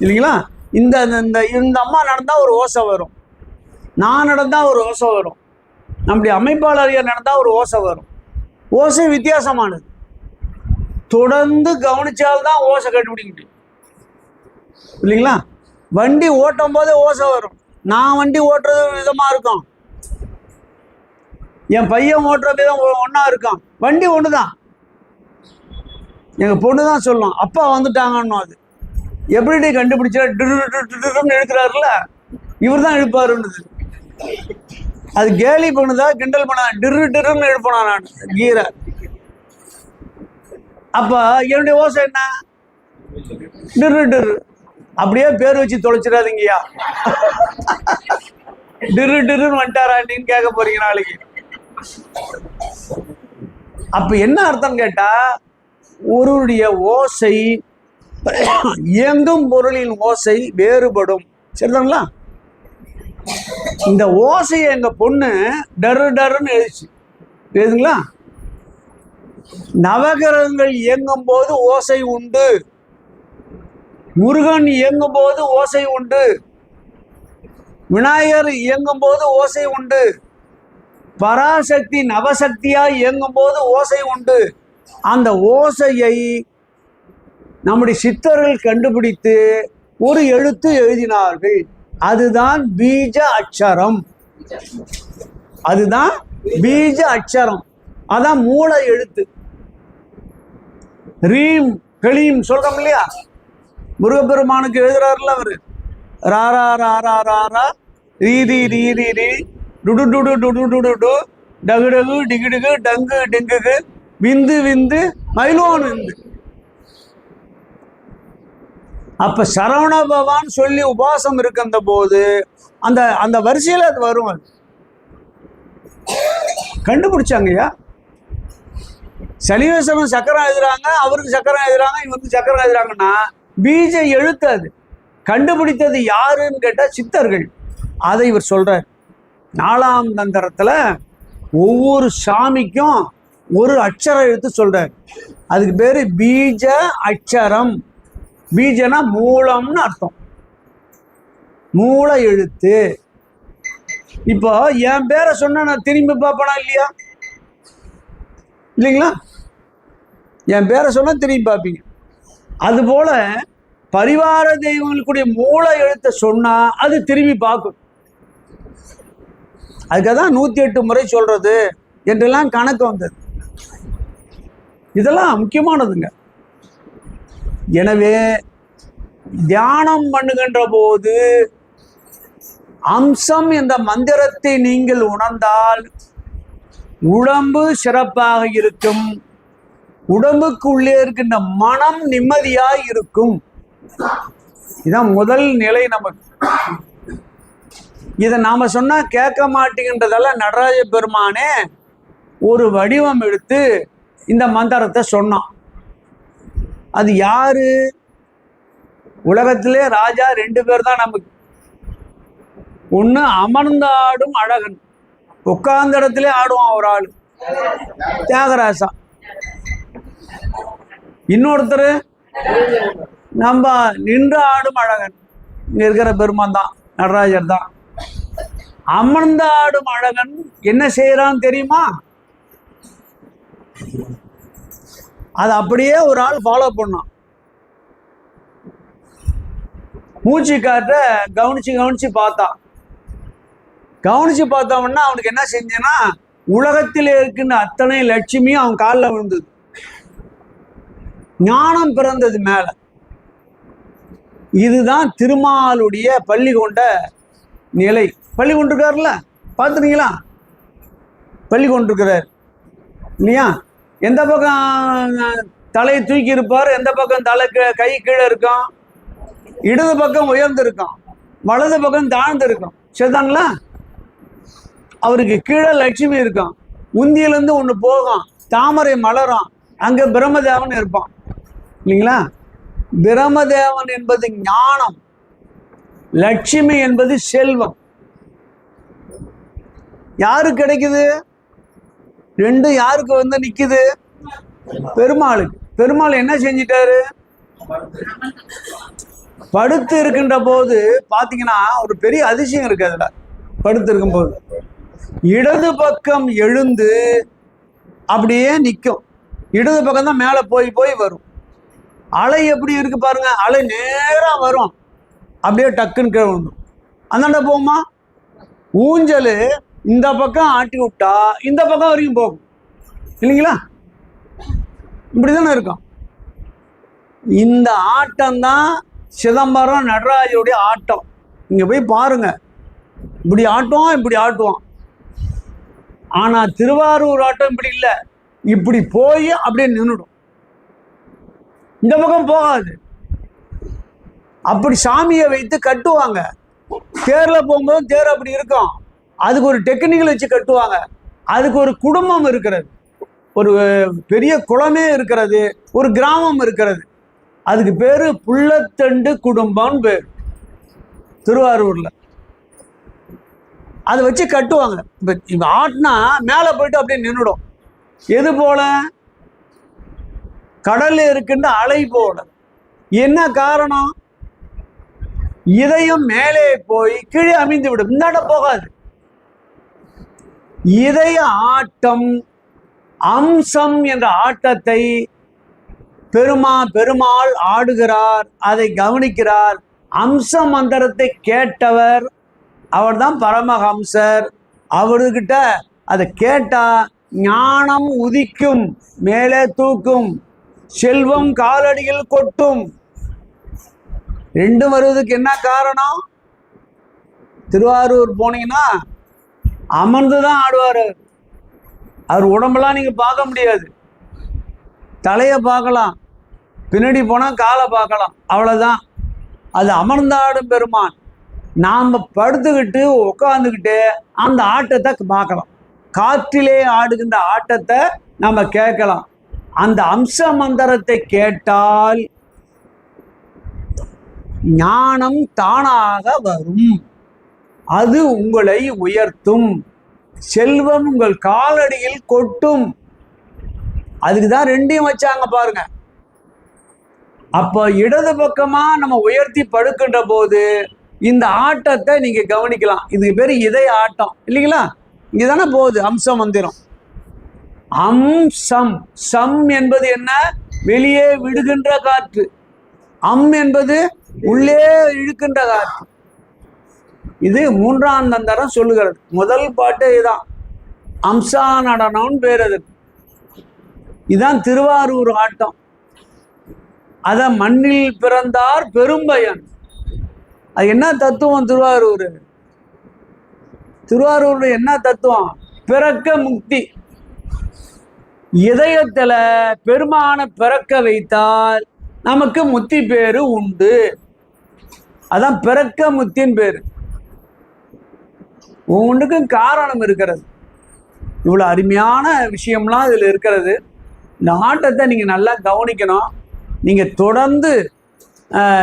இல்லைங்களா? இந்த இந்த அம்மா நடந்தா ஒரு ஓசை வரும், நான் நடந்தா ஒரு ஓசை வரும், நம்முடைய அமைப்பாளர் நடந்தா ஒரு ஓசை வரும். ஓசை வித்தியாசமானது. தொடர்ந்து கவனிச்சால்தான் ஓசை கண்டுபிடிக்க முடியும் இல்லைங்களா? வண்டி ஓட்டும் போதே ஓசை வரும். நான் வண்டி ஓட்டுறது விதமா இருக்கும், என் பையன் ஓட்டுற விதம் ஒன்னா இருக்கும். வண்டி ஒண்ணுதான். எங்க பொண்ணு தான் சொல்லும், அப்பா வந்துட்டாங்கன்னு. அது எப்படி கண்டுபிடிச்சா? எடுக்கிறாருல, இவர் தான் எழுப்பாருன்னு. அது கேலி பண்ணுதா கிண்டல் பண்ணா? டிரு டிருன்னு எழுப்பனா நான் கீரை. அப்ப என்னுடைய ஓசை என்ன? டிரு டிரு. அப்படியே பேர் வச்சு தொலைச்சிடாதீங்கய்யா. டிரு டிருன்னு வந்துட்டாரா நீன்னு கேட்க போறீங்க நாளைக்கு. அப்ப என்ன அர்த்தம் கேட்டா, ஒருவருடைய ஓசை இயங்கும் பொருளின் ஓசை வேறுபடும். சரிதாங்களா? இந்த ஓசையை எங்க பொண்ணு டரு டருன்னு எழுதிச்சு. எழுதுங்களா? நவகிரகங்கள் இயங்கும் போது ஓசை உண்டு, முருகன் இயங்கும் போது ஓசை உண்டு, விநாயகர் இயங்கும் போது ஓசை உண்டு, பராசக்தி நவசக்தியா இயங்கும் போது ஓசை உண்டு. அந்த ஓசையை நம்முடைய சித்தர்கள் கண்டுபிடித்து ஒரு எழுத்து எழுதினார்கள். அதுதான் பீஜ அக்ஷரம். அதுதான் பீஜ அக்ஷரம். அதான் மூல எழுத்து. ரீம் களீம் சொல்றோம் இல்லையா? முருகப்பெருமானுக்கு எழுதுறாருல அவரு. ராரா ராரா ராரா ரீதி ரீதி ரீ டுடு டுடு டுடு டுடு டு டகு டகு டிகுடுகு டங்கு டெங்குகு விந்து விந்து மயிலோன் விந்து. அப்ப சரவண பவான் சொல்லி உபாசம் இருக்கின்ற போது அந்த அந்த வரிசையில் அது வரும். அது கண்டுபிடிச்சாங்கய்யா. சலிவேஸ்வரன் சக்கரம் எழுதுறாங்க, அவருக்கு சக்கரம் எழுதுறாங்க, இவருக்கு சக்கரம் எழுதுறாங்கன்னா பீஜ எழுத்து. அது கண்டுபிடித்தது யாருன்னு கேட்டா சித்தர்கள். அதை இவர் சொல்றார். 4ஆம் தந்திரத்துல ஒவ்வொரு சாமிக்கும் ஒரு அக்ஷர எழுத்து சொல்றார். அதுக்கு பேரு பீஜ அக்ஷரம். பீஜனா மூலம்னு அர்த்தம், மூல எழுத்து. இப்போ என் பேரை சொன்னா நான் திரும்பி பார்ப்பனா இல்லையா? இல்லைங்களா? என் பேரை சொன்னா திரும்பி பார்ப்பீங்க. அதுபோல பரிவார தெய்வங்களுக்குடைய மூல எழுத்தை சொன்னா அது திரும்பி பார்க்கும். அதுக்காக தான் 108 முறை சொல்றது என்றெல்லாம் கணக்கு வந்தது. இதெல்லாம் முக்கியமானதுங்க. எனவே தியானம் பண்ணுகின்ற போது அம்சம் என்ற மந்திரத்தை நீங்கள் உணர்ந்தால் உடம்பு சிறப்பாக இருக்கும், உடம்புக்கு உள்ளே இருக்கின்ற மனம் நிம்மதியாய் இருக்கும். இதான் முதல் நிலை நமக்கு. இதை நாம சொன்னா கேட்க மாட்டேங்கின்றதால நடராஜ பெருமானே ஒரு வடிவம் எடுத்து இந்த மந்திரத்தை சொன்னான். அது யாரு? உலகத்திலே ராஜா 2 பேர் தான் நமக்கு. ஒண்ணு அமர்ந்தாடும் அழகன், உட்கார்ந்த இடத்திலே ஆடுவான் ஒரு ஆளு, தியாகராசா. இன்னொருத்தர் நம்ம நின்று ஆடும் அழகன், இங்க இருக்கிற பெருமான் தான், நடராஜர் தான். அமர்ந்த ஆடும் அழகன் என்ன செய்யறான்னு தெரியுமா? அது அப்படியே ஒரு ஆள் ஃபாலோ பண்ணான். மூச்சு காட்ட கவனிச்சு கவனிச்சு பார்த்தான். கவனிச்சு பார்த்தவன்னா அவனுக்கு என்ன செஞ்சேன்னா, உலகத்தில் இருக்கின்ற அத்தனை லட்சுமியும் அவன் காலில் விழுந்தது. ஞானம் பிறந்தது மேல. இதுதான் திருமாலுடைய பள்ளி கொண்ட நிலை. பள்ளி கொண்டிருக்காருல்ல, பார்த்துறீங்களா? பள்ளி கொண்டிருக்கிறார் இல்லையா? எந்த பக்கம் தலையை தூக்கி இருப்பார், எந்த பக்கம் தலை கை கீழே இருக்கும், இடது பக்கம் உயர்ந்து இருக்கும், வலது பக்கம் தாழ்ந்து இருக்கும். சரிதாங்களா? அவருக்கு கீழே லட்சுமி இருக்கும், உந்தியிலிருந்து ஒன்று போகும், தாமரை மலரும், அங்கே பிரம்மதேவன் இருப்பான் இல்லைங்களா? பிரம்மதேவன் என்பது ஞானம், லட்சுமி என்பது செல்வம். யாருக்கு கிடைக்குது? 2 யாருக்கு வந்து நிக்குது? பெருமாளுக்கு. பெருமாள் என்ன செஞ்சிட்டாரு? படுத்து இருக்கின்ற போது பாத்தீங்கன்னா ஒரு பெரிய அதிசயம் இருக்கு. அதுல படுத்து இருக்கும் போது இடது பக்கம் எழுந்து அப்படியே நிற்கும். இடது பக்கம் தான் மேலே போய் போய் வரும். அலை எப்படி இருக்கு பாருங்க, அலை நேரா வரும், அப்படியே டக்குன்னு கீழே வந்துடும். அந்தாண்ட போகுமா? ஊஞ்சல் இந்த பக்கம் ஆட்டி விட்டா இந்த பக்கம் வரைக்கும் போகும் இல்லைங்களா? இப்படிதானே இருக்கும். இந்த ஆட்டம் தான் சிதம்பரம் நடராஜருடைய ஆட்டம். இங்க போய் பாருங்க, இப்படி ஆட்டுவான், இப்படி ஆட்டுவான். ஆனா திருவாரூர் ஆட்டம் இப்படி இல்லை, இப்படி போய் அப்படியே நின்றுடும், இந்த பக்கம் போகாது. அப்படி சாமியை வைத்து கட்டுவாங்க. தேர்ல போகும்போது தேர் அப்படி இருக்கும், அதுக்கு ஒரு டெக்னிக்கல் வச்சு கட்டுவாங்க. அதுக்கு ஒரு குடும்பம் இருக்கிறது, ஒரு பெரிய குளமே இருக்கிறது, ஒரு கிராமம் இருக்கிறது. அதுக்கு பேரு புள்ளத்தண்டு குடும்பம்னு பேர் திருவாரூர்ல. அதை வச்சு கட்டுவாங்க. இப்ப ஆட்டினா மேல போயிட்டு அப்படியே நின்றுடும். எது போல? கடல்ல இருக்கின்ற அலை போல. என்ன காரணம்? இதயம் மேலே போய் கீழே அமைந்து விடும், இந்தாண்ட போகாது. இதய ஆட்டம், அம்சம் என்ற ஆட்டத்தை பெருமாள் ஆடுகிறார், அதை கவனிக்கிறார். அம்ச மந்திரத்தை கேட்டவர் அவர்தான் பரமஹம்சர். அவர்கிட்ட அதை கேட்டா ஞானம் உதிக்கும், மேலே தூக்கும், செல்வம் காலடியில் கொட்டும். ரெண்டும் வருவதுக்கு என்ன காரணம்? திருவாரூர் போனீங்கன்னா அமர்ந்துதான் ஆடுவார். அவர் உடம்பெல்லாம் நீங்க பார்க்க முடியாது, தலையை பார்க்கலாம், பின்னாடி போனா காலை பார்க்கலாம், அவ்வளவுதான். அது அமர்ந்தாடும் பெருமான். நாம படுத்துக்கிட்டு உட்காந்துக்கிட்டு அந்த ஆட்டத்தை பார்க்கலாம், காற்றிலே ஆடுகின்ற ஆட்டத்தை நம்ம கேட்கலாம். அந்த அம்ச மந்திரத்தை கேட்டால் ஞானம் தானாக வரும், அது உங்களை உயர்த்தும், செல்வம் உங்கள் காலடியில் கொட்டும். அதுக்குதான் ரெண்டையும் வச்சாங்க பாருங்க. அப்ப இடது பக்கமா நம்ம உயர்த்தி படுக்கின்ற போது இந்த ஆட்டத்தை நீங்க கவனிக்கலாம். இதுக்கு பேரு இதய ஆட்டம் இல்லைங்களா? இங்கதானே போகுது அம்ச மந்திரம். அம்சம், சம் என்பது என்ன? வெளியே விடுகின்ற காற்று. அம் என்பது உள்ளே இழுக்கின்ற காற்று. இது மூன்றாம் தந்தரம் சொல்லுகிறது. முதல் பாட்டு இதுதான், அம்சா நடனம்னு பேர். அது இதுதான் திருவாரூர் ஆட்டம். அத மண்ணில் பிறந்தார் பெரும்பயன். அது என்ன தத்துவம்? திருவாரூர் என்ன தத்துவம்? பிறக்க முக்தி. இதயத்துல பெருமான பிறக்க வைத்தால் நமக்கு முத்தி பேரு உண்டு. அதான் பிறக்க முத்தின் பேரு. ஒவ்வொன்றுக்கும் காரணம் இருக்கிறது. இவ்வளவு அருமையான விஷயம்லாம் இதுல இருக்கிறது. இந்த ஆட்டத்தை நீங்க நல்லா கவனிக்கணும். நீங்க தொடர்ந்து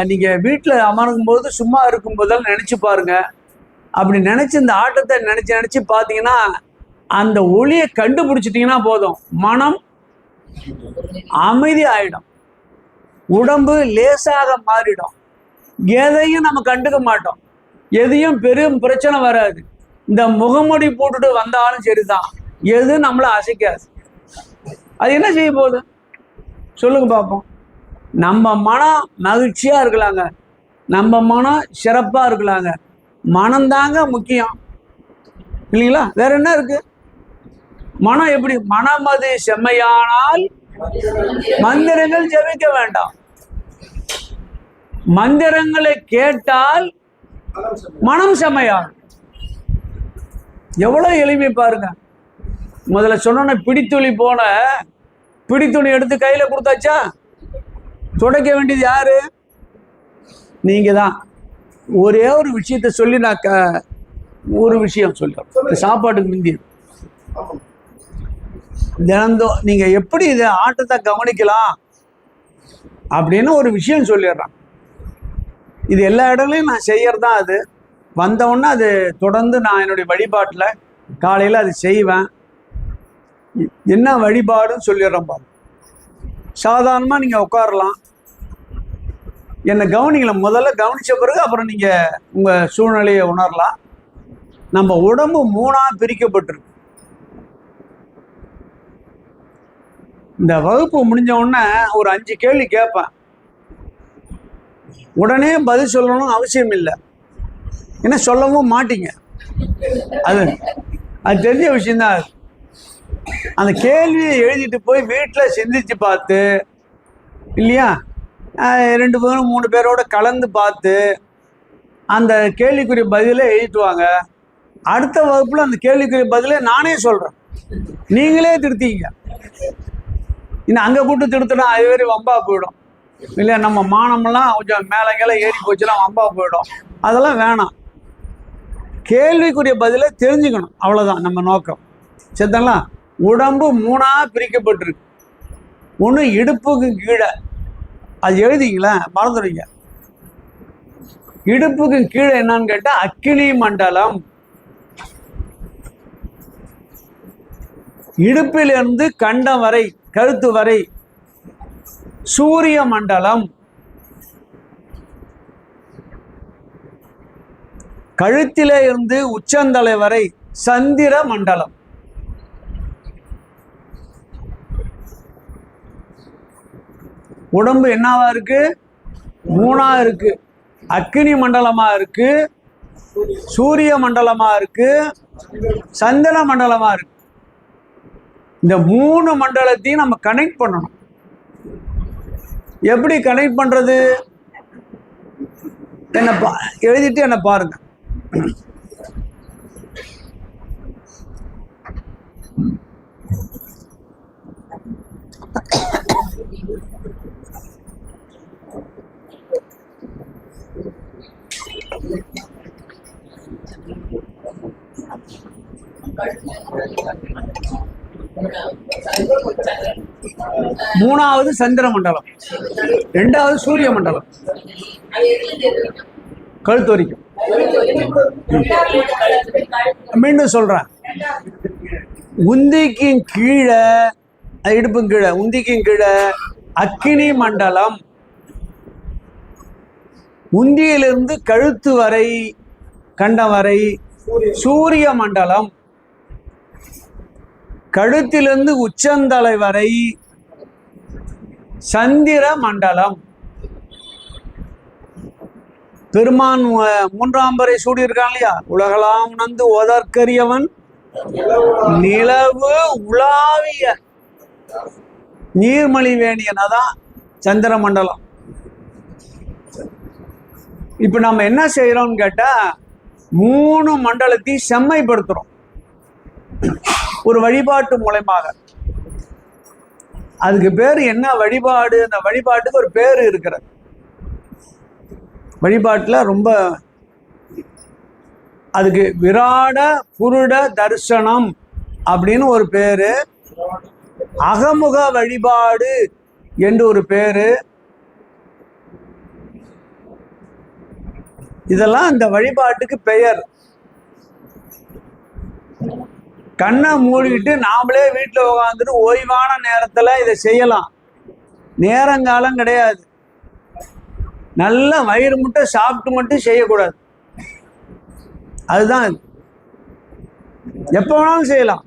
நீங்க வீட்டுல அமரும் போது, சும்மா இருக்கும் போதெல்லாம் நினைச்சு பாருங்க. அப்படி நினைச்சு இந்த ஆட்டத்தை நினைச்சு பார்த்தீங்கன்னா அந்த ஒளியை கண்டுபிடிச்சிட்டீங்கன்னா போதும், மனம் அமைதி ஆயிடும், உடம்பு லேசாக மாறிடும், எதையும் நம்ம கண்டுக்க மாட்டோம், எதையும் பெரும் பிரச்சனை வராது. இந்த முகமூடி போட்டுட்டு வந்தாலும் சரிதான், எது நம்மளை அசைக்காது. அது என்ன செய்ய போகுது சொல்லுங்க பார்ப்போம். நம்ம மனம் மகிழ்ச்சியா இருக்கலாங்க, நம்ம மனம் சிறப்பா இருக்கலாங்க. மனம்தாங்க முக்கியம் இல்லைங்களா? வேற என்ன இருக்கு? மனம் எப்படி? மனமது செம்மையானால் மந்திரங்கள் ஜெபிக்க வேண்டாம். மந்திரங்களை கேட்டால் மனம் செம்மையாகும். எவ்வளவு எளிமை பாருங்க. முதல்ல சொன்ன பிடித்துளி போன பிடித்துணி எடுத்து கையில கொடுத்தாச்சா? துடைக்க வேண்டியது யாரு? நீங்க தான். ஒரே ஒரு விஷயத்த சொல்லி நான் ஒரு விஷயம் சொல்றேன். சாப்பாட்டுக்கு முந்தி தினந்தோறும் நீங்க எப்படி இதை ஆட்டத்தை கவனிக்கலாம் அப்படின்னு ஒரு விஷயம் சொல்லிடுறான். இது எல்லா இடங்களையும் நான் செய்யறதான். அது வந்தவுடனே அது தொடர்ந்து நான் என்னுடைய வழிபாட்டில் காலையில் அது செய்வேன். என்ன வழிபாடுன்னு சொல்லிடுறேன் பாரு. சாதாரணமாக நீங்கள் உட்காரலாம், என்னை கவனிக்கலாம். முதல்ல கவனித்த பிறகு அப்புறம் நீங்கள் உங்கள் சூழ்நிலையை உணரலாம். நம்ம உடம்பு 3ஆ பிரிக்கப்பட்டிருக்கு. இந்த வகுப்பு முடிஞ்ச உடனே ஒரு 5 கேள்வி கேட்பேன். உடனே பதில் சொல்லணும்னு அவசியம் இல்லை, ஏன்னா சொல்லவும் மாட்டீங்க. அது தெரிஞ்ச விஷயம்தான். அந்த கேள்வியை எழுதிட்டு போய் வீட்டில் சிந்திச்சு பார்த்து இல்லையா, 2 பேரும் 3 பேரோட கலந்து பார்த்து அந்த கேள்விக்குரிய பதிலே எழுதிட்டுவாங்க. அடுத்த வகுப்புல அந்த கேள்விக்குரிய பதிலே நானே சொல்றேன், நீங்களே திருத்திங்க. இன்னும் அங்கே கூட்டு திருத்தினா அது வேறு வம்பா போயிடும் இல்லையா? நம்ம மானமெல்லாம் கொஞ்சம் மேலே கீழே ஏறி போச்சுன்னா வம்பா போயிடும். அதெல்லாம் வேணாம். கேள்விக்குரிய பதிலை தெரிஞ்சுக்கணும், அவ்வளோதான் நம்ம நோக்கம். சரிங்களா? உடம்பு 3ஆ பிரிக்கப்பட்டிருக்கு. ஒன்று இடுப்புக்கு கீழே, அது எழுதிங்களா மறந்துடுவீங்க. இடுப்புக்கு கீழே என்னன்னு கேட்டால் அக்கினி மண்டலம். இடுப்பிலிருந்து கண்டம் வரை, கழுத்து வரை சூரிய மண்டலம். கழுத்திலே இருந்து உச்சந்தலை வரை சந்திர மண்டலம். உடம்பு என்னவா இருக்கு? 3ஆ இருக்கு. அக்கினி மண்டலமா இருக்கு, சூரிய மண்டலமா இருக்கு, சந்திர மண்டலமா இருக்கு. இந்த 3 மண்டலத்தையும் நம்ம கனெக்ட் பண்ணணும். எப்படி கனெக்ட் பண்றது? என்ன எழுதிட்டு என்ன பாருங்க. மூணாவது சந்திர மண்டலம், 2வது சூரிய மண்டலம், கழுத்து வரைக்கும். மீண்டும் சொல்றேன், உந்திக்கும் கீழே, இடுப்பும் கீழே, உந்திக்கும் கீழே அக்கினி மண்டலம். உந்தியிலிருந்து கழுத்து வரை, கண்டம் வரை சூரிய மண்டலம். கழுத்திலிருந்து உச்சந்தலை வரை சந்திர மண்டலம். பெருமான் 3ஆம் பறை சூடியிருக்கான் இல்லையா? உலகலாம் உணர்ந்து ஓதற்கரியவன் நிலவு உலாவிய நீர்மலி வேணியன், அதான் சந்திர மண்டலம். இப்ப நம்ம என்ன செய்யறோம்னு கேட்டா 3 மண்டலத்தையும் செம்மைப்படுத்துறோம் ஒரு வழிபாட்டு மூலமாக. அதுக்கு பேர் என்ன வழிபாடு? அந்த வழிபாட்டுக்கு ஒரு பேர் இருக்கிறது. வழிபாட்டுல ரொம்ப அதுக்கு விராட புருட தரிசனம் அப்படின்னு ஒரு பேரு, அகமுக வழிபாடு என்று ஒரு பேரு. இதெல்லாம் இந்த வழிபாட்டுக்கு பெயர். கண்ணை மூடிட்டு நாமளே வீட்டில் உட்காந்துட்டு ஓய்வான நேரத்தில் இதை செய்யலாம். நேரங்காலம் கிடையாது. நல்ல வயிறு மட்டும் சாப்பிட்டு மட்டும் செய்யக்கூடாது. அதுதான் எப்போ வேணாலும் செய்யலாம்.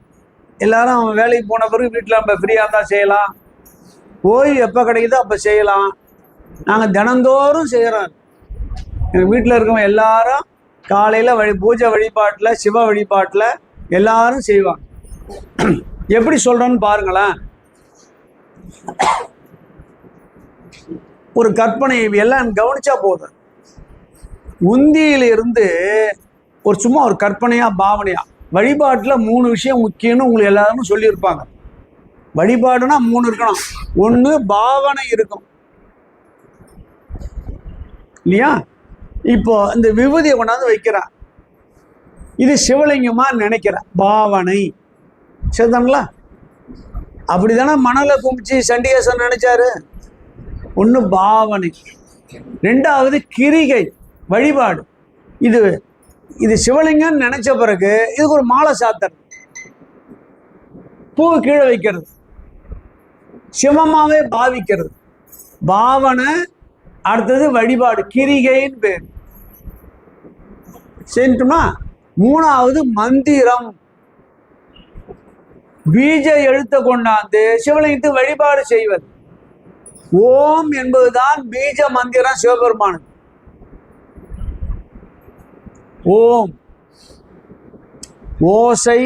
எல்லாரும் வேலைக்கு போன பிறகு வீட்டில் நம்ம ஃப்ரீயாக இருந்தால் செய்யலாம். ஓய்வு எப்போ கிடைக்குதோ அப்போ செய்யலாம். நாங்கள் தினந்தோறும் செய்கிறோம். எங்கள் வீட்டில் இருக்கவங்க எல்லாரும் காலையில் பூஜை வழிபாட்டில், சிவ வழிபாட்டில் எல்லாரும் செய்வாங்க. எப்படி சொல்றோன்னு பாருங்களேன். ஒரு கற்பனை எல்லாம் கவனிச்சா போதும். உந்தியிலிருந்து ஒரு சும்மா ஒரு கற்பனையா பாவனையா, வழிபாட்டுல 3 விஷயம் முக்கியம்னு உங்களுக்கு எல்லாரும் சொல்லியிருப்பாங்க. வழிபாடுனா 3 இருக்கணும். 1 பாவனை இருக்கும் இல்லையா? இப்போ இந்த விபூதியை கொண்டாந்து வைக்கிறான், இது சிவலிங்கமா நினைக்கிற பாவனை. சரிதாங்களா? அப்படிதானே மணலை குமிச்சு சண்டிகேசன் நினைச்சாரு. 1 பாவனை. 2வது கிரிகை, வழிபாடு. இது சிவலிங்கம் நினைச்ச பிறகு இதுக்கு ஒரு மாலை சாத்தர், பூ கீழே வைக்கிறது, சிவமாவே பாவிக்கிறது. பாவனை. அடுத்தது வழிபாடு, கிரிகைன்னு பேர். சரிட்டுமா? 3வது மந்திரம், பீஜ எழுத்த கொண்டாந்து சிவலிங்கத்துக்கு வழிபாடு செய்வது. ஓம் என்பதுதான் பீஜ மந்திரம் சிவபெருமானுக்கு. ஓம் ஓசை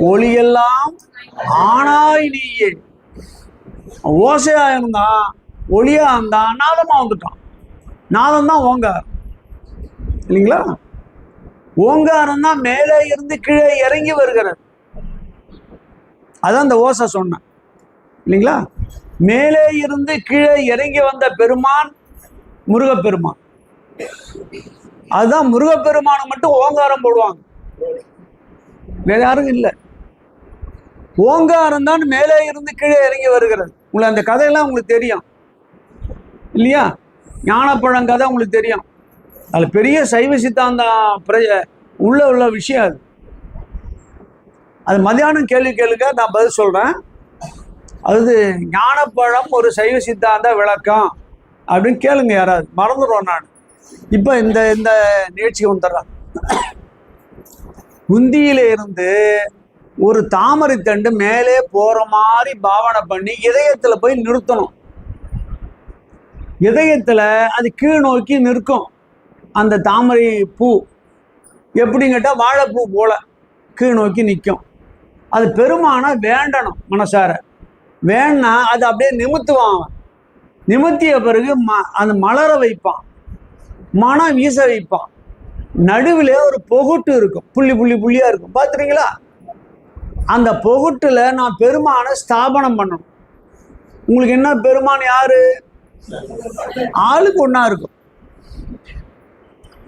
ஒளியெல்லாம் ஆனாய் நீயே. ஓசையா இருந்தான், ஒளியா இருந்தான், நாதமா வந்துட்டான். நாதம் தான் ஓங்கார். இல்லைங்களா? ஓங்காரம் தான் மேலே இருந்து கீழே இறங்கி வருகிறது. அதான் அந்த ஓசை சொன்னேன் இல்லைங்களா? மேலே இருந்து கீழே இறங்கி வந்த பெருமான் முருகப்பெருமான். அதுதான் முருகப்பெருமான மட்டும் ஓங்காரம் போடுவாங்க, வேற யாரும் இல்லை. ஓங்காரம் தான் மேலே இருந்து கீழே இறங்கி வருகிறது. உங்களுக்கு அந்த கதையெல்லாம் உங்களுக்கு தெரியும் இல்லையா? ஞானப்பழம் கதை உங்களுக்கு தெரியும். அதில் பெரிய சைவ சித்தாந்தம் உள்ள விஷயம் அது. அது மதியானம் கேள்வி கேளுங்க, நான் பதில் சொல்கிறேன். அது ஞானப்பழம் ஒரு சைவ சித்தாந்த விளக்கம் அப்படின்னு கேளுங்க, யாராவது மறந்துடுவோம். நான் இப்போ இந்த இந்த நிகழ்ச்சிக்கு வந்துடுறேன். உந்தியில இருந்து ஒரு தாமரை தண்டு மேலே போற மாதிரி பாவனை பண்ணி இதயத்துல போய் நிறுத்தணும். இதயத்துல அது கீழ் நோக்கி நிற்கும். அந்த தாமரை பூ எப்படின்னு கேட்டா வாழைப்பூ போல கீழ் நோக்கி நிற்கும். அது பெருமான வேண்டணும், மனசார வேணா அது அப்படியே நிமித்துவான். நிமித்திய பிறகு அந்த மலர வைப்பான், மனம் வீச வைப்பான். நடுவில் ஒரு பொகுட்டு இருக்கும், புள்ளி புள்ளி புள்ளியா இருக்கும், பார்த்துறீங்களா? அந்த பொகுட்டுல நான் பெருமான ஸ்தாபனம் பண்ணணும். உங்களுக்கு என்ன பெருமான் யாரு? ஆளுக்கு ஒன்னா இருக்கும்.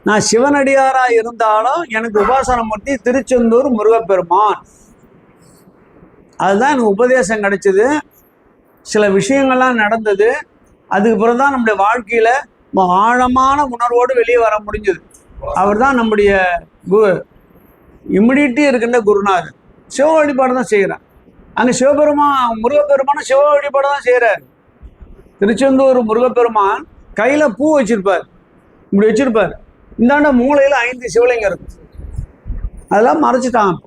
நான் சிவனடியாரா இருந்தாலும் எனக்கு உபாசன மூர்த்தி திருச்செந்தூர் முருகப்பெருமான். அதுதான் எனக்கு உபதேசம் கிடைச்சது. சில விஷயங்கள்லாம் நடந்தது. அதுக்கு பிறகுதான் நம்முடைய வாழ்க்கையில ஆழமான உணர்வோடு வெளியே வர முடிஞ்சது. அவர் தான் நம்முடைய இம்மிடியட்டி இருக்கின்ற குருநாதர். சிவ வழிபாடு தான் செய்கிறார். அங்கே சிவபெருமான் முருகப்பெருமான சிவ வழிபாடு தான் செய்கிறார். திருச்செந்தூர் முருகப்பெருமான் கையில் பூ வச்சிருப்பார், இப்படி வச்சிருப்பார். இந்தாண்ட மூளையில் 5 சிவலிங்கம் இருக்கு. அதெல்லாம் மறைச்சிட்டான்.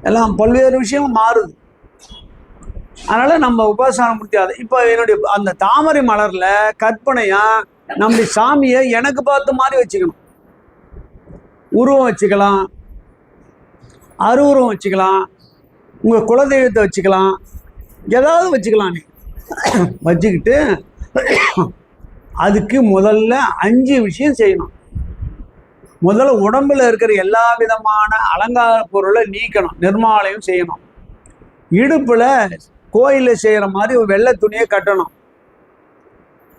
எல்லாம் பல்வேறு விஷயங்கள் மாறுது. அதனால நம்ம உபாசனம் முடியாது. இப்போ என்னுடைய அந்த தாமரை மலர்ல கற்பனையா நம்முடைய சாமியை எனக்கு பார்த்த மாதிரி வச்சுக்கணும். உருவம் வச்சுக்கலாம், அருவுருவம் வச்சுக்கலாம், உங்க குலதெய்வத்தை வச்சுக்கலாம், ஏதாவது வச்சுக்கலாம். நீ வச்சுக்கிட்டு அதுக்கு முதல்ல 5 விஷயம் செய்யணும். முதல்ல உடம்புல இருக்கிற எல்லா விதமான அலங்கார பொருளை நீக்கணும், நிர்மாலயம் செய்யணும். இடுப்புல கோயிலில் செய்கிற மாதிரி ஒரு வெள்ளை துணியை கட்டணும்.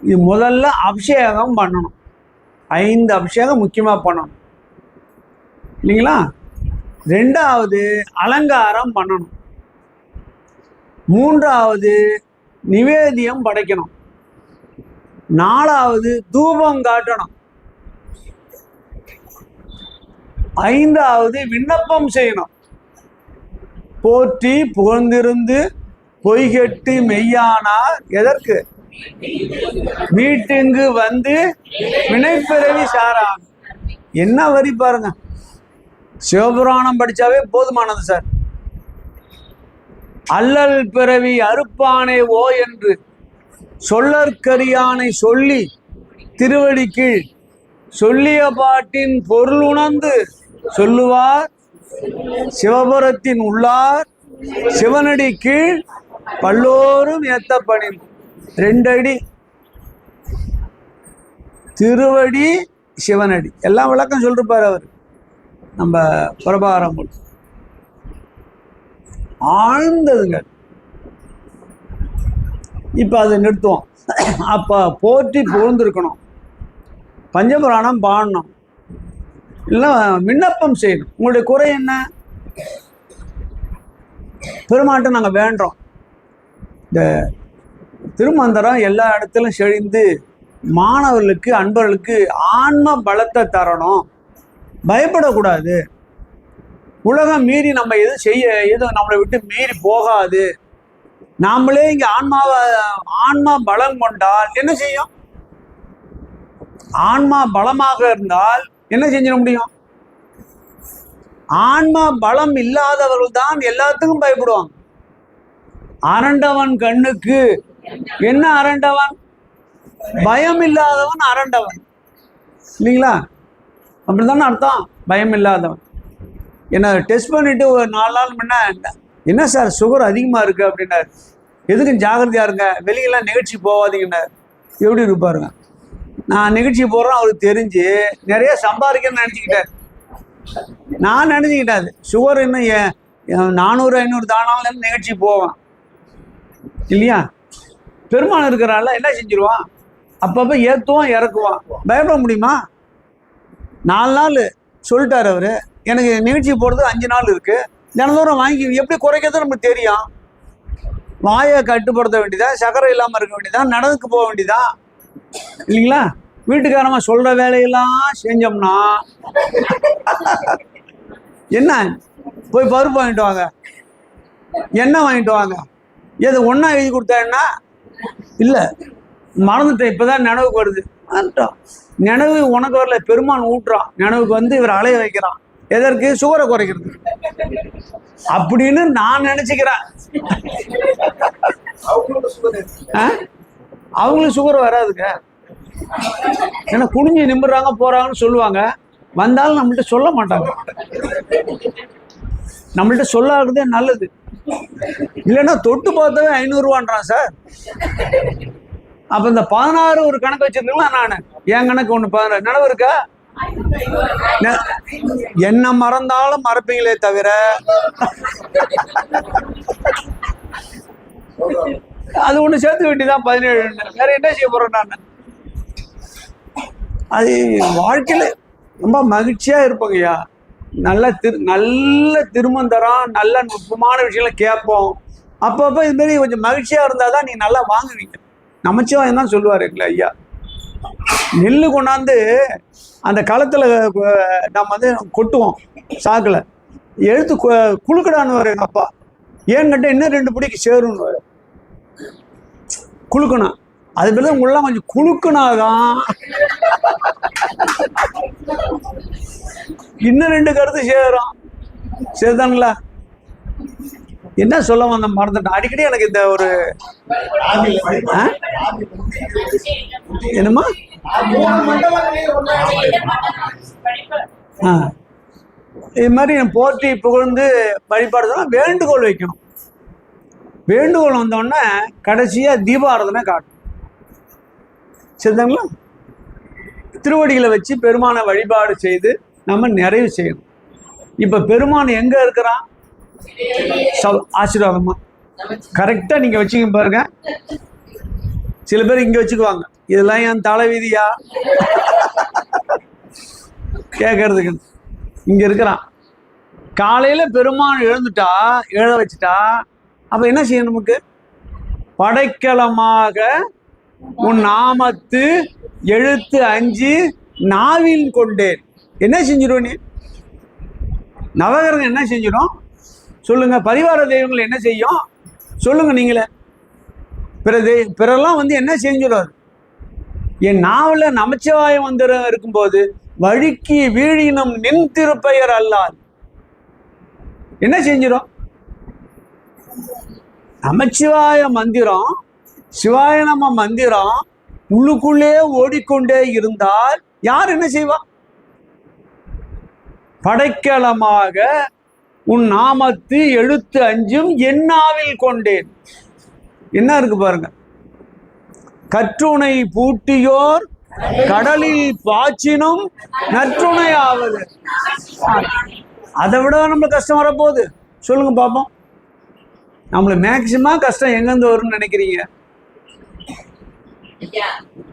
இது முதல்ல அபிஷேகம் பண்ணணும். 5 அபிஷேகம் முக்கியமாக பண்ணணும் இல்லைங்களா? 2வது அலங்காரம் பண்ணணும். 3வது நிவேதியம் படைக்கணும். 4வது தூபம் காட்டணும். 5வது விண்ணப்பம் செய்யணும். போற்றி புகழ்ந்திருந்து பொய்கெட்டு மெய்யானார் எதற்கு மீட்டிங்கு வந்து வினைப்பிறவி சாராம். என்ன வரி பாருங்க. சிவபுராணம் படிச்சாவே போதுமானது சார். அல்லல் பிறவி அறுப்பானே ஓ என்று சொல்லற்கரியானை சொல்லி திருவடி கீழ் சொல்லிய பாட்டின் பொருள் உணர்ந்து சொல்லுவார் சிவபுரத்தின் உள்ளார் சிவனடி கீழ் பல்லோரும் ஏத்தப்படின். 2 அடி திருவடி சிவனடி. எல்லாம் விளக்கம் சொல்லிருப்பார் அவர், நம்ம பிரபாரம் ஆழ்ந்ததுங்க. இப்ப அதை நிறுத்துவோம். அப்ப போற்றி புகழ்ந்திருக்கணும், பஞ்சபுராணம் பாடணும், இல்லை விண்ணப்பம் செய்யணும். உங்களுடைய குறை என்ன? பெருமாட்ட நாங்கள் வேண்டோம், இந்த திருமந்திரம் எல்லா இடத்திலும் செழிந்து மாணவர்களுக்கு அன்பர்களுக்கு ஆன்ம பலத்தை தரணும், பயப்படக்கூடாது, உலகம் மீறி நம்ம எதுவும் நம்மளை விட்டு மீறி போகாது, நாமளே இங்க ஆன்மா பலம் கொண்டால் என்ன செய்யும்? ஆன்மா பலமாக இருந்தால் என்ன செஞ்சிட முடியும்? ஆன்மா பலம் இல்லாதவர்கள் தான் எல்லாத்துக்கும் பயப்படுவாங்க. அரண்டவன் கண்ணுக்கு என்ன அரண்டவன்? பயம் இல்லாதவன் அரண்டவன் இல்லைங்களா? அப்படித்தானே அர்த்தம். பயம் இல்லாதவன். என்ன டெஸ்ட் பண்ணிட்டு ஒரு 4 நாள் முன்ன, என்ன சார் சுகர் அதிகமா இருக்கு அப்படின்னாரு. எதுக்கும் ஜாகிரதையா இருங்க, வெளியெல்லாம் நிகழ்ச்சி போகாதீங்கன்னாரு. எப்படி இருப்பாருங்க? நான் நிகழ்ச்சி போடுறேன் அவருக்கு தெரிஞ்சு நிறைய சம்பாதிக்கணும்னு நினச்சிக்கிட்டார். நான் நினச்சிக்கிட்டேன் அது சுகர் இன்னும் 400-500 தானாலும் நிகழ்ச்சி போவேன் இல்லையா. பெருமாள் இருக்கிறாள் என்ன செஞ்சிருவான், அப்பப்போ ஏற்றுவான் இறக்குவான். பயப்பட முடியுமா? 4 நாள் சொல்லிட்டார் அவர். எனக்கு நிகழ்ச்சி போடுறது 5 நாள் இருக்குது. தினந்தோறும் வாங்கி எப்படி குறைக்கிறது நமக்கு தெரியும். வாயை கட்டுப்படுத்த வேண்டியதான், சக்கரை இல்லாமல் இருக்க வேண்டியதான், நடந்துக்கு போக வேண்டியதான் இல்லைங்களா. வீட்டுக்காரமா சொல்கிற வேலையெல்லாம் செஞ்சோம்னா என்ன, போய் பருப்பு வாங்கிட்டு வாங்க, எண்ணெய் வாங்கிட்டு வாங்க, எது ஒன்றா எழுதி கொடுத்தா இல்லை மறந்துட்டேன் இப்போதான் நினைவுக்கு வருது. நினைவு உனக்கு வரல, பெருமான் ஊட்டுறான். நினைவுக்கு வந்து இவர் அலைய வைக்கிறான். எதற்கு? சுகரை குறைக்கிறது அப்படின்னு நான் நினைச்சுக்கிறேன். அவங்களுக்கு சுகர் வராதுங்க. ஏன்னா குனிஞ்சு நிமிடுறாங்க போறாங்கன்னு சொல்லுவாங்க. வந்தாலும் நம்மள்ட்ட சொல்ல மாட்டாங்க. நம்மள்ட்ட சொல்லாததே நல்லது. இல்லைன்னா தொட்டு பார்த்தவே 500 ரூபான்றான் சார். அப்ப இந்த 16 ஒரு கணக்கு வச்சிருக்கீங்களா? நான் என் கணக்கு ஒண்ணு 16 நினைவு இருக்கா? என்ன மறந்தாலும் மறப்பீங்களே தவிர அது ஒண்ணு சேர்த்து வேண்டிதான் 17. வேற என்ன செய்ய போறேன் நான்? அது வாழ்க்கையில ரொம்ப மகிழ்ச்சியா இருப்போங்கய்யா. நல்ல திருமணம் தரோம், நல்ல நுட்பமான விஷயங்களை கேட்போம். அப்பப்போ இது மாதிரி கொஞ்சம் மகிழ்ச்சியா இருந்தாதான் நீங்க நல்லா வாங்குவீங்க. நமச்சிவாயம் தான் சொல்லுவாருங்களே ஐயா. நெல் கொண்டாந்து அந்த களத்துல நம்ம வந்து கொட்டுவோம் சாக்குல, எழுத்து குளுக்கடான்னு வர எங்க அப்பா. ஏன்னு கேட்ட இன்னும் 2 பிடிக்கு சேரும்னு குளுக்கணும். அது பேர் தான் உள்ள கொஞ்சம் குளுக்குனாதான் இன்னும் 2 கருத்து சேரும். சரிதானுங்களா? என்ன சொல்ல வந்த மறந்துட்டேன். அடிக்கடி எனக்கு இந்த ஒரு என்னமா இது மாதிரி போற்றி புகழ்ந்து வழிபாடு சொன்னா வேண்டுகோள் வைக்கணும். வேண்டுகோள் வந்தோடனே கடைசியா தீபாராதனை காட்டும். சரிதாங்களா? திருவடிகளை வச்சு பெருமானை வழிபாடு செய்து நம்ம நிறைவு செய்யணும். இப்ப பெருமான் எங்க இருக்கிறான்? ஆசீர்வாதமா கரெக்டா நீங்க வச்சுக்க பாருங்க. சில பேர் இங்க வச்சுக்குவாங்க, இதெல்லாம் என் தலைவிதியா கேட்கறதுக்கு. இங்க இருக்கிறான். காலையில பெருமான் எழுந்துட்டா, எழ வச்சுட்டா, அப்ப என்ன செய்யணும்? நமக்கு படைக்கலமாக உன் நாமத்து எழுத்து 5 நாவில் கொண்டேன். என்ன செஞ்சிடும்? நீ நவகிரகம் என்ன செஞ்சிடும் சொல்லுங்க? பரிவார தெய்வங்கள் என்ன செய்யும் சொல்லுங்க நீங்களே? பிறெல்லாம் வந்து என்ன செஞ்சிடும்? என் நாவல நமச்சிவாயம் வந்து இருக்கும்போது வழிக்கு வீழினம் நின் திருப்பெயர் அல்லால் என்ன செஞ்சிடும்? நமச்சிவாய மந்திரம், சிவாய நம மந்திரம் உள்ளுக்குள்ளே ஓடிக்கொண்டே இருந்தால் யார் என்ன செய்வா? படைக்கலமாக உன் நாமத்து எழுத்து 5 என் நாவில் கொண்டேன். என்ன இருக்கு பாருங்க. கற்றுணை பூட்டியோர் கடலில் பாய்ச்சினும் நற்றுணை ஆவது. அதை விட நம்மளுக்கு கஷ்டம் வரப்போகுது சொல்லுங்க பாப்போம். நம்மளுக்கு மேக்சிமம் கஷ்டம் எங்கிருந்து வரும்னு நினைக்கிறீங்க?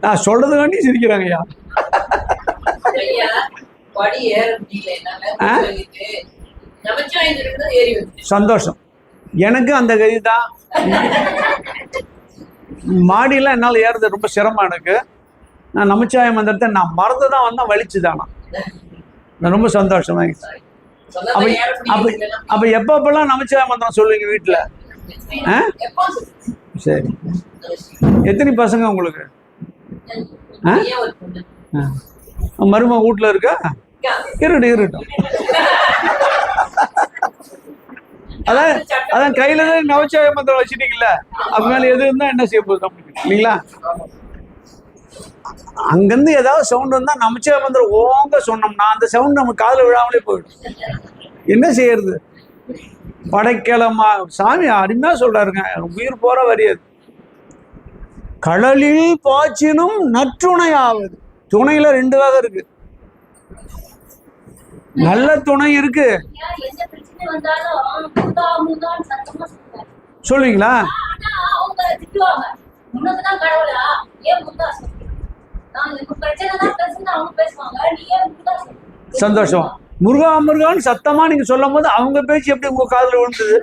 நான் சொல்றதுக்காண்டி சிரிக்கிறாங்க ஐயா. சந்தோஷம். எனக்கு அந்த கதி தான். மாடியெல்லாம் என்னால் ஏறது ரொம்ப சிரமம் எனக்கு. நான் நமச்சிவாயம் மந்திரத்தை நான் மறந்துதான் வந்தேன், வலிச்சுதானா. நான் ரொம்ப சந்தோஷமா. அப்ப எப்பப்பெல்லாம் நமச்சிவாய மந்திரம் சொல்லுவீங்க வீட்டுல? சரி. எத்தனை பசங்க உங்களுக்கு? மருமக வீட்டுல இருக்கா? இருக்கட்டும். அதான் கையில தான் நமச்சிவாய மந்திரம் வச்சுட்டீங்கல்ல, அப்ப மேல எது இருந்தா என்ன செய்ய போகுது இல்லைங்களா? அங்கிருந்து ஏதாவது சவுண்ட் வந்தா நமச்சிவாய மந்திரம் ஓங்க சொன்னோம்னா அந்த சவுண்ட் நம்ம காதுல விழாமலே போயிடும். என்ன செய்யறது? படைக்கலமா சாமி அருமையா சொல்றாருங்க. உயிர் போற வரியாது. கடலில் பாய்ச்சினும் நற்றுணை ஆவது. துணையில 2 வகை இருக்கு. நல்ல துணை இருக்கு. சொல்லுவீங்களா? சந்தோஷம். முருகா முருகான்னு சத்தமா நீங்க சொல்லும் போது அவங்க பேச்சு எப்படி உங்க காதுல விழுந்தது?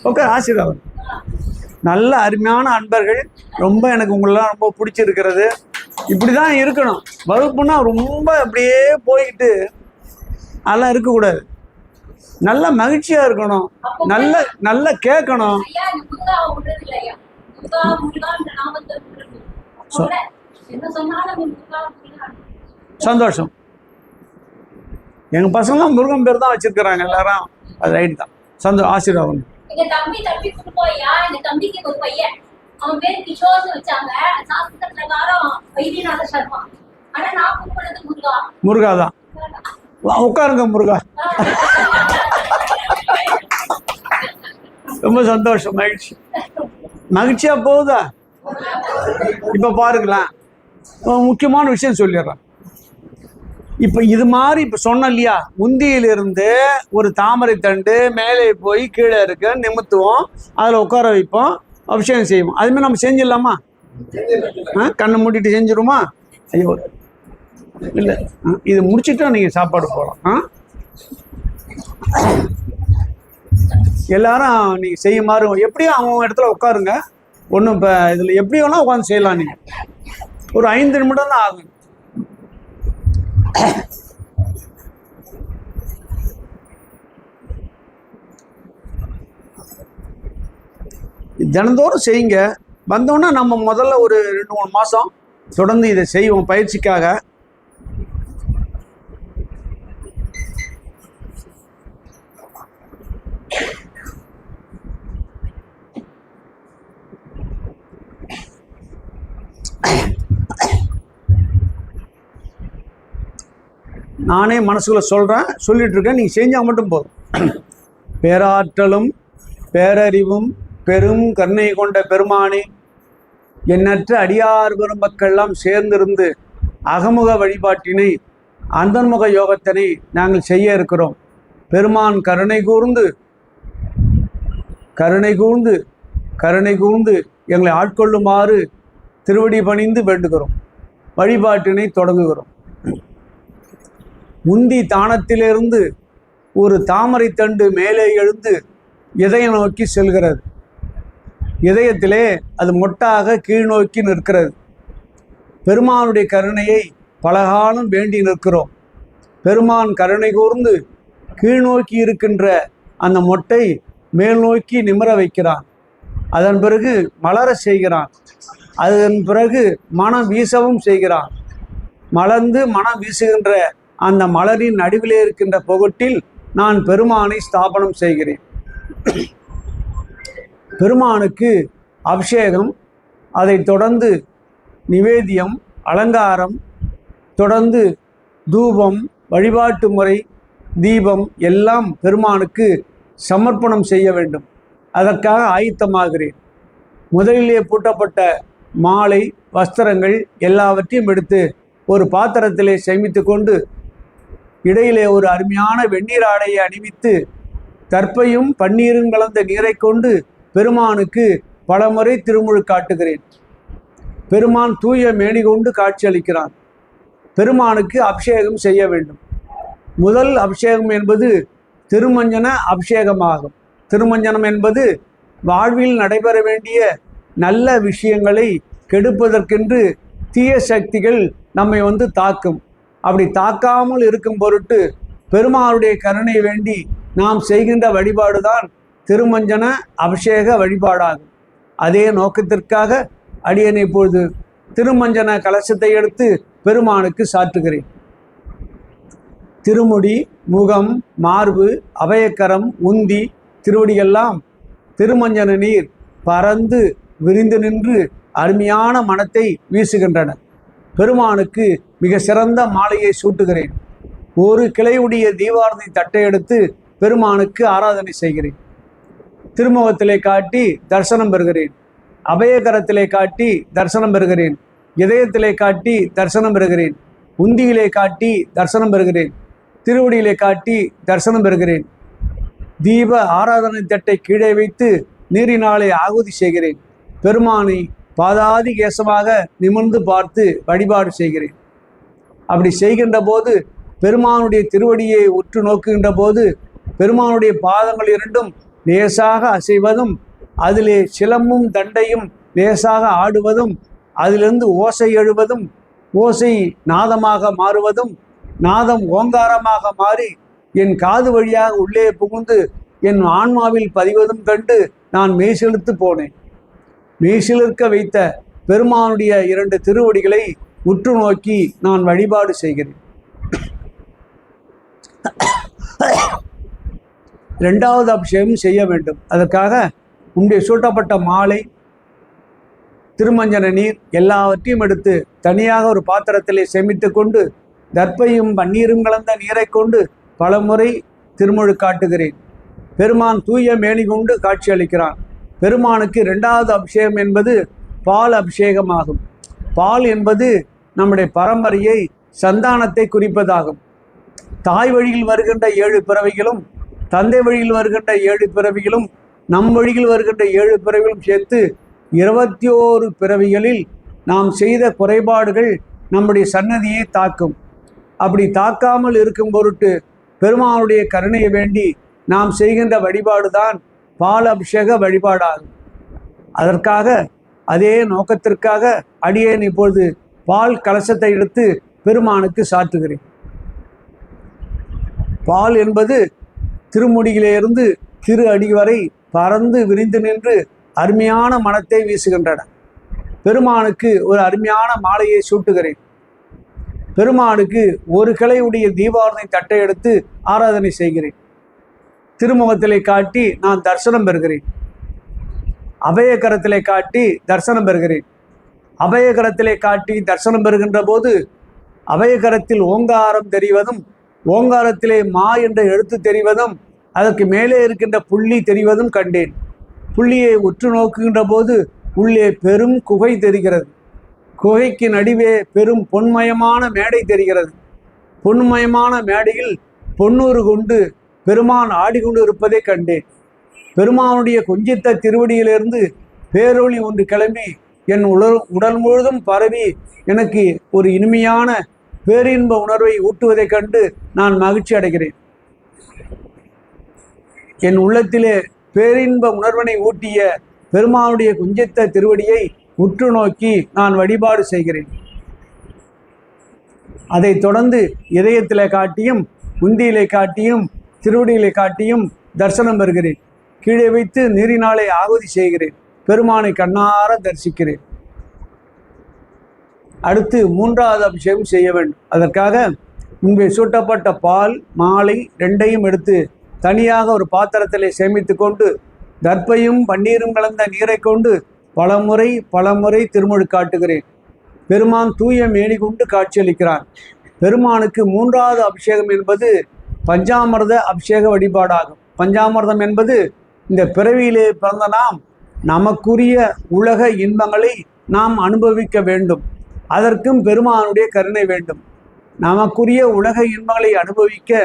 ஓகே, ஆசீர்வாதம். நல்ல அருமையான அன்பர்கள். ரொம்ப எனக்கு உங்களெல்லாம் ரொம்ப பிடிச்சிருக்கிறது. இப்படிதான் இருக்கணும். வகுப்புனா ரொம்ப அப்படியே போய்கிட்டு அதெல்லாம் இருக்கக்கூடாது. நல்ல மகிழ்ச்சியா இருக்கணும். நல்ல நல்ல கேட்கணும். சந்தோஷம். எங்க பசங்க முருகன் பேர் தான் வச்சிருக்கிறாங்க எல்லாரும். அது ரைட் தான். ஆசீர்வாதம். எங்க தம்பி குடுப்போய்யா. எங்க தம்பிக்கு ஒரு பையன், அவன் பேர் கிஷோர்னு வச்சாங்க. சாஸ்திர பிரகாரம் வைத்தியநாத சர்மா. ஆனா நான் கூப்பிடுறது முருகா. முருகா தான். உட்காருங்க முருகா. ரொம்ப சந்தோஷம், மகிழ்ச்சி. மகிழ்ச்சியா போகுதா? இப்ப பாருங்களேன், முக்கியமான விஷயம் சொல்லிடுறேன். இப்ப இது மாதிரி இப்ப சொன்ன இல்லையா, முந்தியிலிருந்து ஒரு தாமரை தண்டு மேலே போய் கீழே இருக்க நிமித்துவோம், அதுல உட்கார வைப்போம், அபிஷேகம் செய்வோம். அதுமாதிரி நம்ம செஞ்சிடலாமா? கண்ணை மூடிட்டு செஞ்சிருமா? ஐயோ இல்லை, இது முடிச்சுட்டா நீங்க சாப்பாடு போகலாம். எல்லாரும் நீங்க செய்யுமாறு எப்படியும் அவங்க இடத்துல உட்காருங்க. ஒன்றும் இப்போ இதில் எப்படி வேணா உட்காந்து செய்யலாம். நீங்க ஒரு 5 நிமிடம் தான் ஆகும். தினந்தோறும் செய்யுங்க. வந்தோன்னா நம்ம முதல்ல ஒரு 2-3 மாதம் தொடர்ந்து இதை செய்வோம் பயிற்சிக்காக. நானே மனசுக்குள்ள சொல்கிறேன், சொல்லிட்டு இருக்கேன், நீங்கள் செஞ்சால் மட்டும் போதும். பேராற்றலும் பேரறிவும் பெரும் கருணை கொண்ட பெருமானே, எண்ணற்ற அடியார் பெருமக்கள்லாம் சேர்ந்திருந்து அகமுக வழிபாட்டினை அந்தர்முக யோகத்தினை நாங்கள் செய்ய இருக்கிறோம். பெருமான் கருணை கூர்ந்து கருணை கூர்ந்து கருணை கூர்ந்து எங்களை ஆட்கொள்ளுமாறு திருவடி பணிந்து வேண்டுகிறோம். வழிபாட்டினை தொடங்குகிறோம். முந்தி தானத்திலிருந்து ஒரு தாமரை தண்டு மேலே எழுந்து இதயம் நோக்கி செல்கிறது. இதயத்திலே அது மொட்டாக கீழ் நோக்கி நிற்கிறது. பெருமானுடைய கருணையை பலகாலம் வேண்டி நிற்கிறோம். பெருமான் கருணை கூர்ந்து கீழ் நோக்கி இருக்கின்ற அந்த மொட்டை மேல் நோக்கி நிமிர வைக்கிறான். அதன் பிறகு மலர செய்கிறான். அதன் பிறகு மனம் வீசவும் செய்கிறான். மலர்ந்து மனம் வீசுகின்ற அந்த மலரின் நடுவிலே இருக்கின்ற பொகட்டில் நான் பெருமானை ஸ்தாபனம் செய்கிறேன். பெருமானுக்கு அபிஷேகம், அதை தொடர்ந்து நிவேத்தியம், அலங்காரம், தொடர்ந்து தூபம், வழிபாட்டு முறை, தீபம் எல்லாம் பெருமானுக்கு சமர்ப்பணம் செய்ய வேண்டும். அதற்காக ஆயத்தமாகிறேன். முதலிலே பூட்டப்பட்ட மாலை, வஸ்திரங்கள் எல்லாவற்றையும் எடுத்து ஒரு பாத்திரத்திலே சேமித்து கொண்டு இடையிலே ஒரு அருமையான வெந்நீர் ஆடையை அணிவித்து தர்ப்பையும் பன்னீரும் கலந்த நீரை கொண்டு பெருமானுக்கு பலமுறை திருமுழு காட்டுகிறேன். பெருமான் தூய மேனி கொண்டு காட்சியளிக்கிறான். பெருமானுக்கு அபிஷேகம் செய்ய வேண்டும். முதல் அபிஷேகம் என்பது திருமஞ்சன அபிஷேகமாகும். திருமஞ்சனம் என்பது வாழ்வில் நடைபெற வேண்டிய நல்ல விஷயங்களை கெடுப்பதற்கென்று தீய சக்திகள் நம்மை தாக்கும். அப்படி தாக்காமல் இருக்கும் பொருட்டு பெருமாளுடைய கருணை வேண்டி நாம் செய்கின்ற வழிபாடுதான் திருமஞ்சன அபிஷேக வழிபாடாகும். அதே நோக்கத்திற்காக அடியனை இப்பொழுது திருமஞ்சன கலசத்தை எடுத்து பெருமானுக்கு சாற்றுகிறேன். திருமுடி, முகம், மார்பு, அபயக்கரம், உந்தி, திருவடியெல்லாம் திருமஞ்சன நீர் பறந்து விரிந்து நின்று அருமையான மனத்தை வீசுகின்றன. பெருமானுக்கு மிக சிறந்த மாலையை சூட்டுகிறேன். ஒரு கிளையுடைய தீபாரதி தட்டை எடுத்து பெருமானுக்கு ஆராதனை செய்கிறேன். திருமுகத்திலே காட்டி தரிசனம் பெறுகிறேன். அபயகரத்திலே காட்டி தரிசனம் பெறுகிறேன். இதயத்திலே காட்டி தரிசனம் பெறுகிறேன். உந்தியிலே காட்டி தரிசனம் பெறுகிறேன். திருவடியிலே காட்டி தரிசனம் பெறுகிறேன். தீப ஆராதனை தட்டை கீழே வைத்து நீரினாலே ஆகுதி செய்கிறேன். பெருமானை பாதாதி கேசமாக நிமிர்ந்து பார்த்து வழிபாடு செய்கிறேன். அப்படி செய்கின்ற போது பெருமானுடைய திருவடியை உற்று நோக்குகின்ற போது பெருமானுடைய பாதங்கள் இரண்டும் லேசாக அசைவதும் அதிலே சிலம்பும் தண்டையும் லேசாக ஆடுவதும் அதிலிருந்து ஓசை எழுவதும் ஓசை நாதமாக மாறுவதும் நாதம் ஓங்காரமாக மாறி என் காது வழியாக உள்ளே புகுந்து என் ஆன்மாவில் பதிவதும் கண்டு நான் மெய்சிலிர்த்து போனேன். மெய்சிலிர்க்க வைத்த பெருமானுடைய 2 திருவடிகளை உற்று நோக்கி நான் வழிபாடு செய்கிறேன். 2வது அபிஷேகம் செய்ய வேண்டும். அதற்காக உன்னுடைய சூட்டப்பட்ட மாலை, திருமஞ்சன நீர் எல்லாவற்றையும் எடுத்து தனியாக ஒரு பாத்திரத்திலே சேமித்து கொண்டு தர்ப்பையும் பன்னீரும் கலந்த நீரை கொண்டு பலமுறை திருமுழு காட்டுகிறேன். பெருமான் தூய மேனி கொண்டு காட்சி அளிக்கிறான். பெருமானுக்கு 2வது அபிஷேகம் என்பது பால் அபிஷேகமாகும். பால் என்பது நம்முடைய பரம்பரையை, சந்தானத்தை குறிப்பதாகும். தாய் வழியில் வருகின்ற 7 பிறவிகளும் தந்தை வழியில் வருகின்ற 7 பிறவிகளும் நம் வழியில் வருகின்ற 7 பிறவிகளும் சேர்த்து 21 பிறவிகளில் நாம் செய்த குறைபாடுகள் நம்முடைய சன்னதியை தாக்கும். அப்படி தாக்காமல் இருக்கும் பொருட்டு பெருமானுடைய கருணையை வேண்டி நாம் செய்கின்ற வழிபாடுதான் பால் அபிஷேக வழிபாடாகும். அதற்காக அதே நோக்கத்திற்காக அடியேன் இப்பொழுது பால் கலசத்தை எடுத்து பெருமானுக்கு சாற்றுகிறேன். பால் என்பது திருமுடியிலிருந்து திரு அடி வரை பறந்து விரிந்து நின்று அருமையான மனத்தை வீசுகின்றன. பெருமானுக்கு ஒரு அருமையான மாலையை சூட்டுகிறேன். பெருமானுக்கு ஒரு கிளையுடைய தீபாவளி தட்டை எடுத்து ஆராதனை செய்கிறேன். திருமுகத்திலே காட்டி நான் தரிசனம் பெறுகிறேன். அபயகரத்திலே காட்டி தரிசனம் பெறுகிறேன். அபயகரத்திலே காட்டி தரிசனம் பெறுகின்ற போது அபயகரத்தில் ஓங்காரம் தெரிவதும் ஓங்காரத்திலே மா என்ற எழுத்து தெரிவதும் அதற்கு மேலே இருக்கின்ற புள்ளி தெரிவதும் கண்டேன். புள்ளியை உற்று நோக்குகின்ற போது உள்ளே பெரும் குகை தெரிகிறது. குகைக்கு நடுவே பெரும் பொன்மயமான மேடை தெரிகிறது. பொன்மயமான மேடையில் பொன்னூறு கொண்டு பெருமான் ஆடிக்கொண்டு இருப்பதை கண்டேன். பெருமானுடைய கொஞ்சித்த திருவடியிலிருந்து பேரொளி ஒன்று கிளம்பி என் உடல் முழுதும் பரவி எனக்கு ஒரு இனிமையான பேரின்ப உணர்வை ஊட்டுவதைக் கண்டு நான் மகிழ்ச்சி அடைகிறேன். என் உள்ளத்திலே பேரின்ப உணர்வினை ஊட்டிய பெருமானுடைய குஞ்சித்த திருவடியை உற்று நோக்கி நான் வழிபாடு செய்கிறேன். அதை தொடர்ந்து இதயத்திலே காட்டியும் உந்தியிலே காட்டியும் திருவடியிலே காட்டியும் தரிசனம் பெறுகிறேன். கீழே வைத்து நீரினாலே ஆகுதி செய்கிறேன். பெருமானை கண்ணார தரிசிக்கிறேன். அடுத்து 3வது அபிஷேகம் செய்ய வேண்டும். அதற்காக முன்பே சூட்டப்பட்ட பால் மாலை 2ஐயும் எடுத்து தனியாக ஒரு பாத்திரத்திலே சேமித்து கொண்டு தர்ப்பையும் பன்னீரும் கலந்த நீரை கொண்டு பலமுறை திருமுழு காட்டுகிறேன். பெருமான் தூய மேனி கொண்டு காட்சியளிக்கிறான். பெருமானுக்கு 3வது அபிஷேகம் என்பது பஞ்சாமிர்த அபிஷேக வழிபாடாகும். பஞ்சாமிர்தம் என்பது இந்த பிறவியிலே பிறந்த நாம் நமக்குரிய உலக இன்பங்களை நாம் அனுபவிக்க வேண்டும். அதற்கும் பெருமானுடைய கருணை வேண்டும். நமக்குரிய உலக இன்பங்களை அனுபவிக்க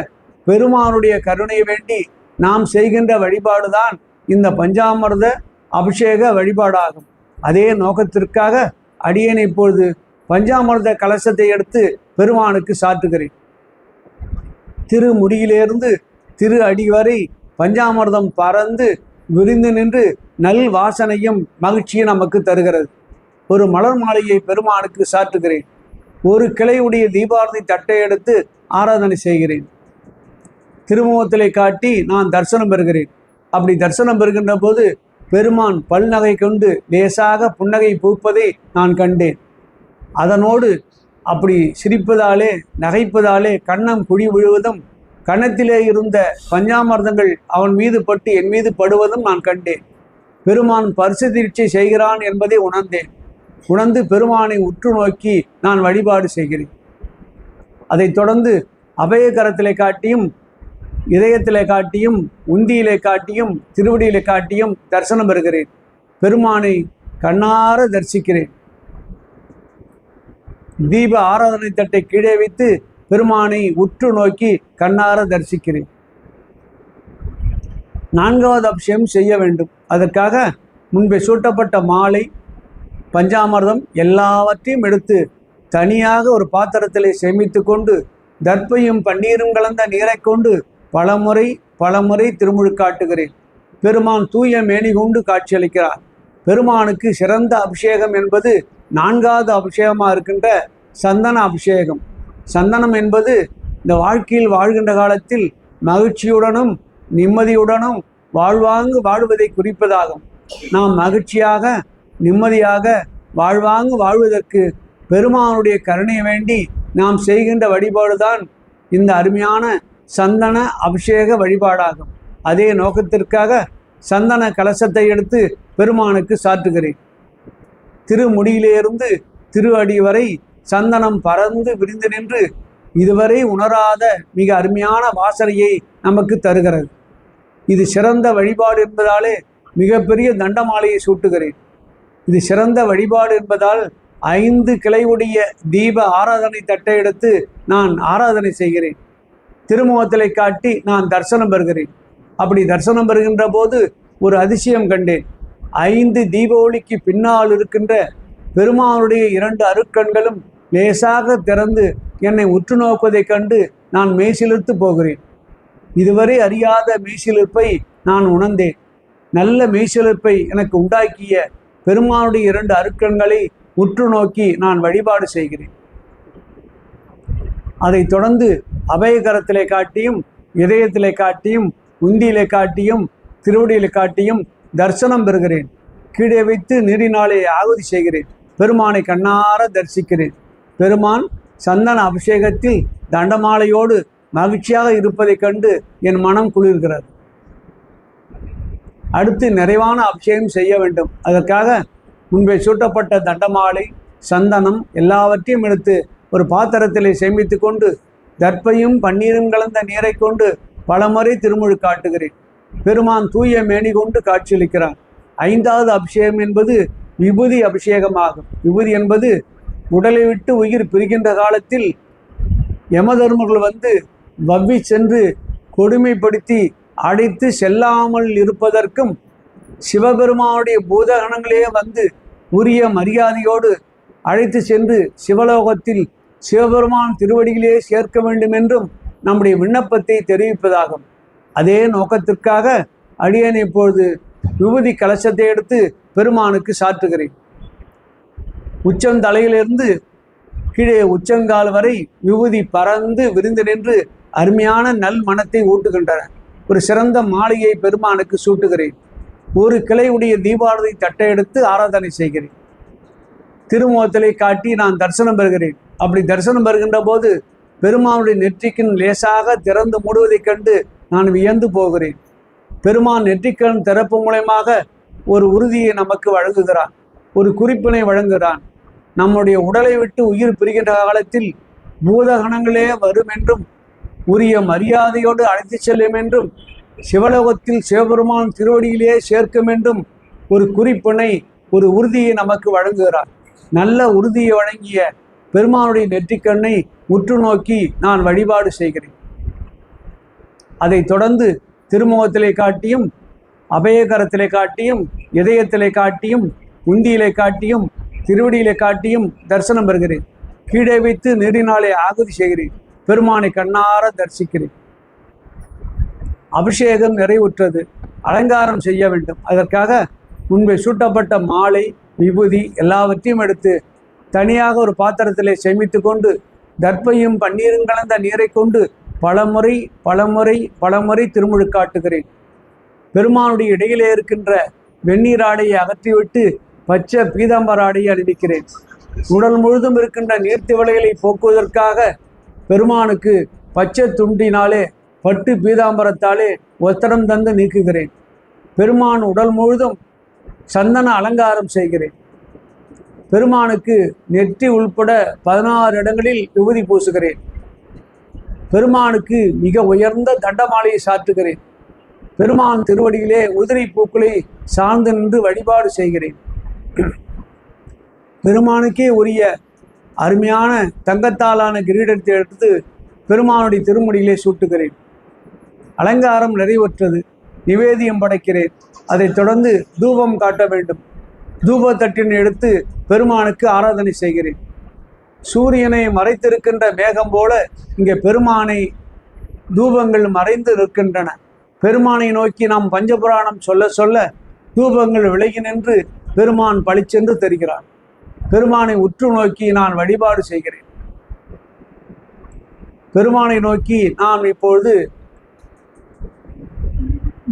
பெருமானுடைய கருணை வேண்டி நாம் செய்கின்ற வழிபாடுதான் இந்த பஞ்சாமிர்த அபிஷேக வழிபாடாகும். அதே நோக்கத்திற்காக அடியேன் இப்பொழுது பஞ்சாமிர்த கலசத்தை எடுத்து பெருமானுக்கு சாற்றுகிறேன். திருமுடியிலிருந்து திரு அடி வரை பஞ்சாமிர்தம் பறந்து விரிந்து நின்று நல் வாசனையும் மகிழ்ச்சியும் நமக்கு தருகிறது. ஒரு மலர் மாலையை பெருமானுக்கு சாற்றுகிறேன். ஒரு கிளையுடைய தீபாரதி தட்டை எடுத்து ஆராதனை செய்கிறேன். திருமுகத்திலே காட்டி நான் தரிசனம் பெறுகிறேன். அப்படி தரிசனம் பெறுகின்ற போது பெருமான் பல்நகை கொண்டு லேசாக புன்னகை பூப்பதை நான் கண்டேன். அதனோடு அப்படி சிரிப்பதாலே நகைப்பதாலே கன்னம் குழி விழுவதும் கன்னத்திலே இருந்த பஞ்சாமிர்தங்கள் அவன் மீது பட்டு என் மீது படுவதும் நான் கண்டேன். பெருமான் பரிசு தீட்சை செய்கிறான் என்பதை உணர்ந்தேன். உணர்ந்து பெருமானை உற்று நோக்கி நான் வழிபாடு செய்கிறேன். அதைத் தொடர்ந்து அபயகரத்திலே காட்டியும் இதயத்திலே காட்டியும் உந்தியிலே காட்டியும் திருவடியிலே காட்டியும் தரிசனம் பெறுகிறேன். பெருமானை கண்ணார தரிசிக்கிறேன். தீப ஆராதனை தட்டை கீழே வைத்து பெருமானை உற்று நோக்கி கண்ணார தரிசிக்கிறேன். 4வது அபிஷேகம் செய்ய வேண்டும். அதற்காக முன்பே சூட்டப்பட்ட மாலை, பஞ்சாமிர்தம் எல்லாவற்றையும் எடுத்து தனியாக ஒரு பாத்திரத்திலே சேமித்து கொண்டு தர்ப்பையும் பன்னீரும் கலந்த நீரை கொண்டு பலமுறை திருமுழுக்காட்டுகிறேன். பெருமான் தூய மேனி கொண்டு காட்சியளிக்கிறார். பெருமானுக்கு சிறந்த அபிஷேகம் என்பது 4வது அபிஷேகமாக இருக்கின்ற சந்தன அபிஷேகம். சந்தனம் என்பது இந்த வாழ்க்கையில் வாழ்கின்ற காலத்தில் மகிழ்ச்சியுடனும் நிம்மதியுடனும் வாழ்வதை குறிப்பதாகும். நாம் மகிழ்ச்சியாக நிம்மதியாக வாழ்வதற்கு பெருமானுடைய கருணை வேண்டி நாம் செய்கின்ற வழிபாடுதான் இந்த அருமையான சந்தன அபிஷேக வழிபாடாகும். அதே நோக்கத்திற்காக சந்தன கலசத்தை எடுத்து பெருமானுக்கு சாற்றுகிறேன். திருமுடியிலிருந்து திரு அடி வரை சந்தனம் பறந்து விரிந்து நின்று இதுவரை உணராத மிக அருமையான வாசனையை நமக்கு தருகிறது. இது சிறந்த வழிபாடு என்பதாலே மிகப்பெரிய தண்டமாலையை சூட்டுகிறேன். இது சிறந்த வழிபாடு என்பதால் 5 கிளையுடைய தீப ஆராதனை தட்டை எடுத்து நான் ஆராதனை செய்கிறேன். திருமுகத்திலே காட்டி நான் தரிசனம் பெறுகிறேன். அப்படி தரிசனம் பெறுகின்ற போது ஒரு அதிசயம் கண்டேன். 5 தீப ஒளிக்கு பின்னால் இருக்கின்ற பெருமானுடைய 2 அருட்கண்களும் லேசாக திறந்து என்னை உற்று நோக்குவதைக் கண்டு நான் மெய்சிலிர்த்து போகிறேன். இதுவரை அறியாத மெய்சிலிர்ப்பை நான் உணர்ந்தேன். நல்ல மெய்சிலிர்ப்பை எனக்கு உண்டாக்கிய பெருமானுடைய 2 அருட்கண்களை உற்று நோக்கி நான் வழிபாடு செய்கிறேன். அதைத் தொடர்ந்து அபயகரத்திலே காட்டியும் இதயத்திலே காட்டியும் உந்தியிலே காட்டியும் திருவடியிலே காட்டியும் தரிசனம் பெறுகிறேன். கீழே வைத்து நீரினாலே ஆகுதி செய்கிறேன். பெருமானை கண்ணார தரிசிக்கிறேன். பெருமான் சந்தன அபிஷேகத்தில் தண்டமாலையோடு மகிழ்ச்சியாக இருப்பதைக் கண்டு என் மனம் குளிர்கிறது. அடுத்து நிறைவான அபிஷேகம் செய்ய வேண்டும். அதற்காக முன்பே சூட்டப்பட்ட தண்டமாலை, சந்தனம் எல்லாவற்றையும் எடுத்து ஒரு பாத்திரத்திலே சேமித்து கொண்டு தர்ப்பையும் பன்னீரும் கலந்த நீரை கொண்டு பலமுறை திருமுழுக்காட்டுகிறேன். பெருமான் தூய மேனி கொண்டு காட்சியளிக்கிறார். 5வது அபிஷேகம் என்பது விபூதி அபிஷேகமாகும். விபூதி என்பது உடலை விட்டு உயிர் பிரிகின்ற காலத்தில் யமதர்மர்கள் வந்து வவ்வி சென்று கொடுமைப்படுத்தி அடைத்து செல்லாமல் இருப்பதற்கும் சிவபெருமானுடைய பூதகணங்களே வந்து உரிய மரியாதையோடு அழைத்து சென்று சிவலோகத்தில் சிவபெருமான் திருவடியிலே சேர்க்க வேண்டும் என்றும் நம்முடைய விண்ணப்பத்தை தெரிவிப்பதாகும். அதே நோக்கத்திற்காக அடியேன் இப்பொழுது விபூதி கலசத்தை எடுத்து பெருமானுக்கு சாற்றுகிறேன். உச்சந்தலையிலிருந்து கீழே உச்சங்கால் வரை விபூதி பறந்து விரிந்து நின்று அருமையான நல் மனத்தை ஊட்டுகின்றன. ஒரு சிறந்த மாலையை பெருமானுக்கு சூட்டுகிறேன். ஒரு கிளையுடைய தீபாவளி தட்டை எடுத்து ஆராதனை செய்கிறேன். திருமுகத்திலே காட்டி நான் தரிசனம் பெறுகிறேன். அப்படி தரிசனம் பெறுகின்ற போது பெருமானுடைய நெற்றிக்கண் லேசாக திறந்து மூடுவதைக் கண்டு நான் வியந்து போகிறேன். பெருமான் நெற்றிக்கண் திறப்பு மூலமாக ஒரு உறுதியை நமக்கு வழங்குகிறான், ஒரு குறிப்பினை வழங்குகிறான். நம்முடைய உடலை விட்டு உயிர் பிரிகின்ற காலத்தில் பூதகணங்களே வரும் என்றும் உரிய மரியாதையோடு அழைத்து செல்லும் என்றும் சிவலோகத்தில் சிவபெருமான் திருவடியிலே சேர்க்கும் என்றும் ஒரு குறிப்பினை, ஒரு உறுதியை நமக்கு வழங்குகிறார். நல்ல உறுதியை வழங்கிய பெருமானுடைய நெற்றிக்கண்ணை உற்று நோக்கி நான் வழிபாடு செய்கிறேன். அதைத் தொடர்ந்து திருமுகத்திலே காட்டியும் அபயகரத்திலே காட்டியும் இதயத்திலே காட்டியும் உந்தியிலே காட்டியும் திருவடியிலே காட்டியும் தரிசனம் பெறுகிறேன். கீழே வைத்து நீரினாலே ஆகுதி செய்கிறேன். பெருமானை கண்ணார தரிசிக்கிறேன். அபிஷேகம் நிறைவுற்றது. அலங்காரம் செய்ய வேண்டும். அதற்காக முன்பே சூட்டப்பட்ட மாலை, விபூதி எல்லாவற்றையும் எடுத்து தனியாக ஒரு பாத்திரத்திலே சேமித்து கொண்டு தர்ப்பையும் பன்னீரும் கலந்த நீரை கொண்டு பலமுறை திருமுழுக்காட்டுகிறேன். பெருமானுடைய இடையிலே இருக்கின்ற வெந்நீர் ஆடையை அகற்றிவிட்டு பச்சை பீதாம்பர ஆடையை அணிவிக்கிறேன். உடல் முழுதும் இருக்கின்ற நீர்த்திவளைகளை போக்குவதற்காக பெருமானுக்கு பச்சை துண்டினாலே பட்டு பீதாம்பரத்தாலே ஒத்தரம் தந்து நீக்குகிறேன். பெருமான் உடல் முழுதும் சந்தன அலங்காரம் செய்கிறேன். பெருமானுக்கு நெற்றி உள்பட 16 இடங்களில் விபூதி பூசுகிறேன். பெருமானுக்கு மிக உயர்ந்த தண்டமாலையை சாற்றுகிறேன். பெருமான் திருவடியிலே உதிரி பூக்களை சார்ந்து நின்று வழிபாடு செய்கிறேன். பெருமானுக்கே உரிய அருமையான தங்கத்தாலான கிரீடத்தை எடுத்து பெருமானுடைய திருமுடியிலே சூட்டுகிறேன். அலங்காரம் நிறைவுற்றது. நிவேதியம் படைக்கிறேன். அதைத் தொடர்ந்து தூபம் காட்ட வேண்டும். தூபத்தட்டினை எடுத்து பெருமானுக்கு ஆராதனை செய்கிறேன். சூரியனை மறைத்திருக்கின்ற மேகம் போல இங்கே பெருமானை தூபங்கள் மறைந்து இருக்கின்றன. பெருமானை நோக்கி நாம் பஞ்சபுராணம் சொல்ல சொல்ல தூபங்கள் விலகி நின்று பெருமான் பளிச்சென்று தெரிகிறார். பெருமானை உற்று நோக்கி நான் வழிபாடு செய்கிறேன். பெருமானை நோக்கி நான் இப்பொழுது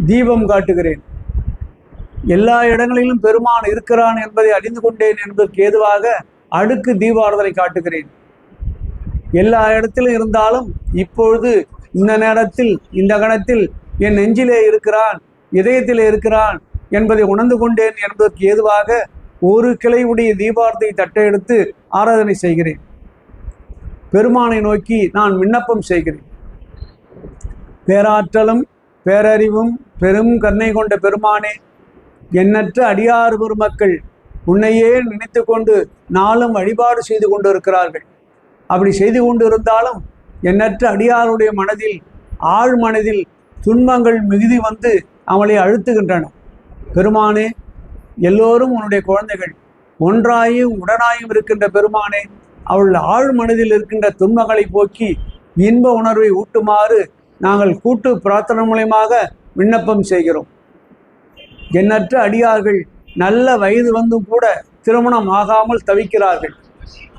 தீபம் காட்டுகிறேன். எல்லா இடங்களிலும் பெருமான் இருக்கிறான் என்பதை அறிந்து கொண்டேன் என்பதற்கு ஏதுவாக அடுக்கு தீபாரதனை காட்டுகிறேன். எல்லா இடத்திலும் இருந்தாலும் இப்பொழுது இந்த நேரத்தில் இந்த கணத்தில் என் நெஞ்சிலே இருக்கிறான், இதயத்திலே இருக்கிறான் என்பதை உணர்ந்து கொண்டேன் என்பதற்கு ஏதுவாக ஒரு கிளையுடைய தீபாரத்தை தட்டை எடுத்து ஆராதனை செய்கிறேன். பெருமானை நோக்கி நான் விண்ணப்பம் செய்கிறேன். பேராற்றலும் பேரறிவும் பெரும் கருணை கொண்ட பெருமானே, எண்ணற்ற அடியார் பெருமக்கள் உன்னையே நினைத்து கொண்டு நாளும் வழிபாடு செய்து கொண்டு இருக்கிறார்கள். அப்படி செய்து கொண்டு இருந்தாலும் எண்ணற்ற அடியாருடைய மனதில் ஆழ் மனதில் துன்பங்கள் மிகுதி வந்து அவளை அழுத்துகின்றன. பெருமானே, எல்லோரும் உன்னுடைய குழந்தைகள், ஒன்றாயும் உடனாயும் இருக்கின்ற பெருமானே, அவள் ஆழ் மனதில் இருக்கின்ற துன்பங்களை போக்கி இன்ப உணர்வை ஊட்டுமாறு நாங்கள் கூட்டு பிரார்த்தனை மூலமாக விண்ணப்பம் செய்கிறோம். எண்ணற்ற அடியார்கள் நல்ல வயது வந்தும் கூட திருமணம் ஆகாமல் தவிக்கிறார்கள்.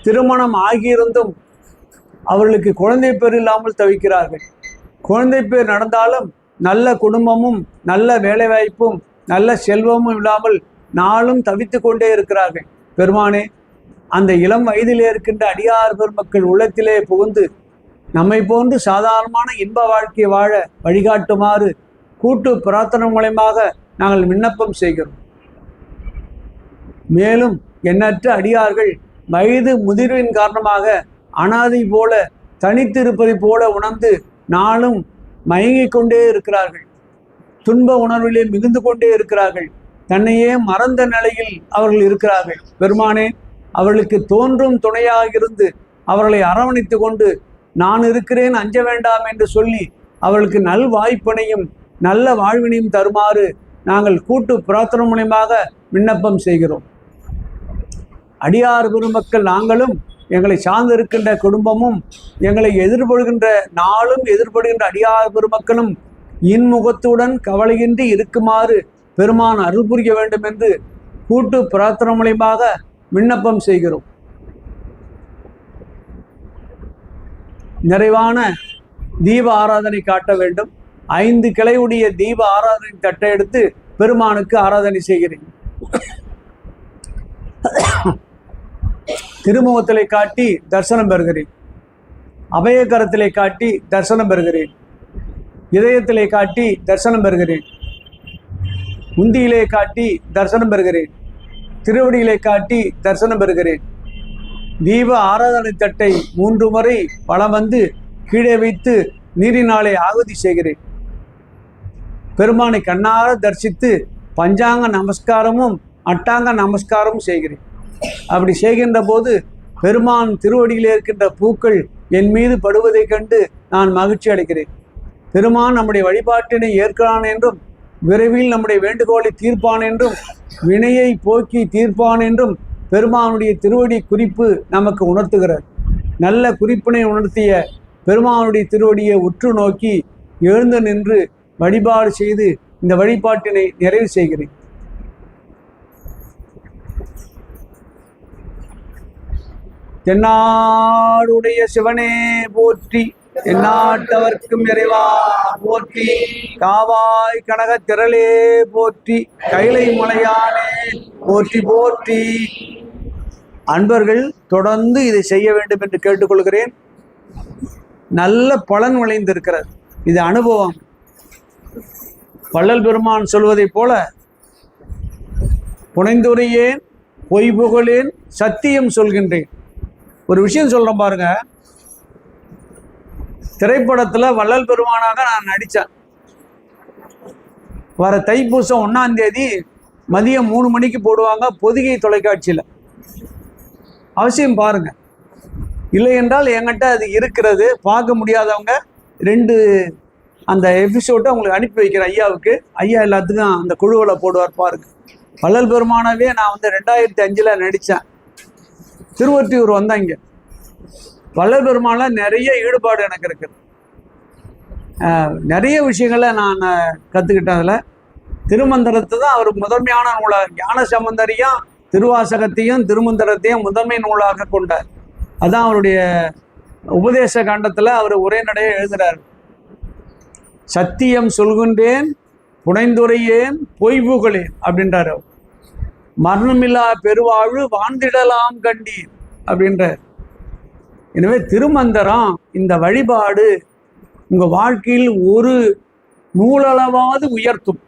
திருமணம் ஆகியிருந்தும் அவர்களுக்கு குழந்தை பேர் இல்லாமல் தவிக்கிறார்கள். குழந்தை பேர் நடந்தாலும் நல்ல குடும்பமும் நல்ல வேலைவாய்ப்பும் நல்ல செல்வமும் இல்லாமல் நாளும் தவித்து கொண்டே இருக்கிறார்கள். பெருமானே, அந்த இளம் வயதிலே இருக்கின்ற அடியார் பெருமக்கள் உள்ளத்திலே புகுந்து நம்மை போன்று சாதாரணமான இன்ப வாழ்க்கையை வாழ வழிகாட்டுமாறு கூட்டு பிரார்த்தனை மூலமாக நாங்கள் விண்ணப்பம் செய்கிறோம். மேலும் எண்ணற்ற அடியார்கள் வயது முதிர்வின் காரணமாக அனாதை போல தனித்திருப்பதை போல உணர்ந்து நாளும் மயங்கிக் கொண்டே இருக்கிறார்கள். துன்ப உணர்விலே மிகுந்து கொண்டே இருக்கிறார்கள். தன்னையே மறந்த நிலையில் அவர்கள் இருக்கிறார்கள். பெருமானே, அவர்களுக்கு தோன்றும் துணையாக இருந்து அவர்களை அரவணைத்து கொண்டு நான் இருக்கிறேன், அஞ்ச வேண்டாம் என்று சொல்லி அவர்களுக்கு நல் வாய்ப்பினையும் நல்ல வாழ்வினையும் தருமாறு நாங்கள் கூட்டு பிரார்த்தனை மூலமாக விண்ணப்பம் செய்கிறோம். அடியார் பெருமக்கள் நாங்களும் எங்களை சார்ந்திருக்கின்ற குடும்பமும் எங்களை எதிர்படுகின்ற நாளும் எதிர்படுகின்ற அடியார் பெருமக்களும் இன்முகத்துடன் கவலையின்றி இருக்குமாறு பெருமான் அருள் புரிய வேண்டும் என்று கூட்டு பிரார்த்தனை மூலமாக விண்ணப்பம் செய்கிறோம். நிறைவான தீப ஆராதனை காட்ட வேண்டும். 5 கிளையுடைய தீப ஆராதனை தட்டை எடுத்து பெருமானுக்கு ஆராதனை செய்கிறேன். திருமுகத்திலே காட்டி தரிசனம் பெறுகிறேன். அபயகரத்திலே காட்டி தரிசனம் பெறுகிறேன். இதயத்திலே காட்டி தரிசனம் பெறுகிறேன். உந்தியிலே காட்டி தரிசனம் பெறுகிறேன். திருவடியிலே காட்டி தரிசனம் பெறுகிறேன். தீப ஆராதனை தட்டை 3 முறை வலம் வந்து கீழே வைத்து நீரினாலே ஆகுதி செய்கிறேன். பெருமானை கண்ணார தரிசித்து பஞ்சாங்க நமஸ்காரமும் அட்டாங்க நமஸ்காரமும் செய்கிறேன். அப்படி செய்கின்ற போது பெருமான் திருவடியிலே இருக்கின்ற பூக்கள் என் மீது படுவதை கண்டு நான் மகிழ்ச்சி அடைகிறேன். பெருமான் நம்முடைய வழிபாட்டினை ஏற்கிறான் என்றும் விரைவில் நம்முடைய வேண்டுகோளை தீர்ப்பான் என்றும் வினையை போக்கி தீர்ப்பான் என்றும் பெருமானுடைய திருவடி குறிப்பு நமக்கு உணர்த்துகிறது. நல்ல குறிப்பினை உணர்த்திய பெருமானுடைய திருவடியை உற்று நோக்கி எழுந்து நின்று வழிபாடு செய்து இந்த வழிபாட்டினை நிறைவு செய்கிறேன். தென்னாடுடைய சிவனே போற்றி, எந்நாட்டவர்க்கும் இறைவா போற்றி, காவாய் கனக திரளே போற்றி, கைலை மலையானே போற்றி போற்றி. அன்பர்கள் தொடர்ந்து இதை செய்ய வேண்டும் என்று கேட்டுக்கொள்கிறேன். நல்ல பலன் விளைந்திருக்கிறது. இது அனுபவம். வள்ளல் பெருமான் சொல்வதைப் போல புனைந்துரையேன், பொய் புகழேன், சத்தியம் சொல்கின்றேன். ஒரு விஷயம் சொல்றேன் பாருங்க. திரைப்படத்துல வள்ளல் பெருமானாக நான் நடித்தேன். வர தைப்பூசம் 1ஆம் தேதி மதியம் 3 மணிக்கு போடுவாங்க பொதிகை தொலைக்காட்சியில். அவசியம் பாருங்க. இல்லை என்றால் என்கிட்ட அது இருக்கிறது, பார்க்க முடியாதவங்க 2 அந்த எபிசோட்டை உங்களுக்கு அனுப்பி வைக்கிறேன் ஐயாவுக்கு. ஐயா எல்லாத்துக்கும் அந்த குழுவில் போடுவார் பாருங்க. வள்ளல் பெருமானவே நான் வந்து 2005 நடித்தேன். திருவொற்றியூர் வந்தாங்க. வள்ளல் பெருமானில் நிறைய ஈடுபாடு எனக்கு இருக்குது. நிறைய விஷயங்களை நான் கற்றுக்கிட்டேன். அதில் திருமந்திரத்தை தான் அவர் முதன்மையான நூலாக, ஞான சம்பந்தரையும் திருவாசகத்தையும் திருமந்திரத்தையும் முதன்மை நூலாக கொண்டார். அதான் அவருடைய உபதேச காண்டத்தில் அவர் உரைநடையை எழுதுகிறார். சத்தியம் சொல்கின்றேன் புனைந்துரையேன் பொய்புகளேன் அப்படின்றார். மரணமில்லா பெருவாழ்வு வாழ்ந்திடலாம் கண்டீர் அப்படின்றார். எனவே திருமந்திரம், இந்த வழிபாடு உங்கள் வாழ்க்கையில் ஒரு நூலளவாவது உயர்த்தும்.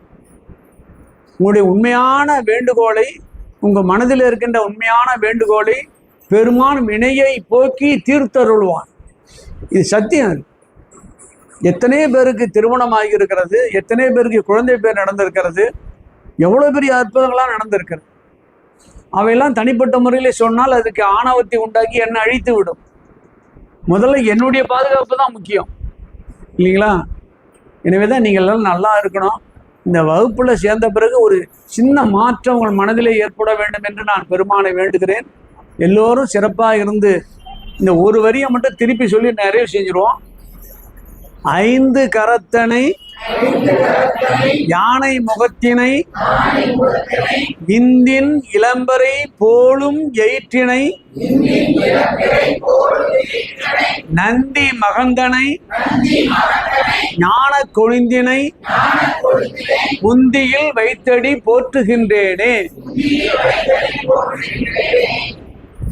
உங்களுடைய உண்மையான வேண்டுகோளை, உங்கள் மனதில் இருக்கின்ற உண்மையான வேண்டுகோளை பெருமான் வினையை போக்கி தீர்த்தருள்வான். இது சத்தியம். எத்தனை பேருக்கு திருமணம் ஆகியிருக்கிறது, எத்தனை பேருக்கு குழந்தை பேர் நடந்திருக்கிறது, எவ்வளோ பெரிய அற்புதங்களாக நடந்திருக்கிறது. அவையெல்லாம் தனிப்பட்ட முறையில் சொன்னால் அதுக்கு ஆணவத்தை உண்டாக்கி என்னை அழித்து விடும். முதல்ல என்னுடைய பாதுகாப்பு தான் முக்கியம், இல்லைங்களா? எனவே தான் நீங்கள் எல்லாம் நல்லா இருக்கணும். இந்த வகுப்பில் சேர்ந்த பிறகு ஒரு சின்ன மாற்றம் உங்கள் மனதிலே ஏற்பட வேண்டும் என்று நான் பெருமானை வேண்டுகிறேன். எல்லோரும் சிறப்பாக இருந்து இந்த ஒரு வரியை மட்டும் திருப்பி சொல்லி நிறைவு செஞ்சிருவோம். 5 கரத்தனை யானை முகத்தினை இந்தின் இளம்பரை போலும் எயிற்றினை நந்தி மகந்தனை ஞான கொழுந்தினை முந்தியில் வைத்தடி போற்றுகின்றேனே.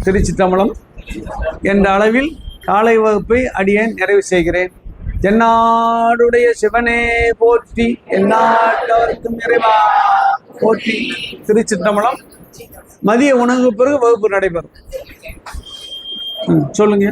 திருச்சிற்றம்பலம் என்ற அளவில் காலை வகுப்பை அடியேன் நிறைவு செய்கிறேன். தென்னாடுடைய சிவனே போற்றி, எந்நாட்டவர்க்கும் இறைவா போற்றி. திருச்சிற்றம்பலம். மதிய உணவுக்கு பிறகு வகுப்பு நடைபெறும். சொல்லுங்க.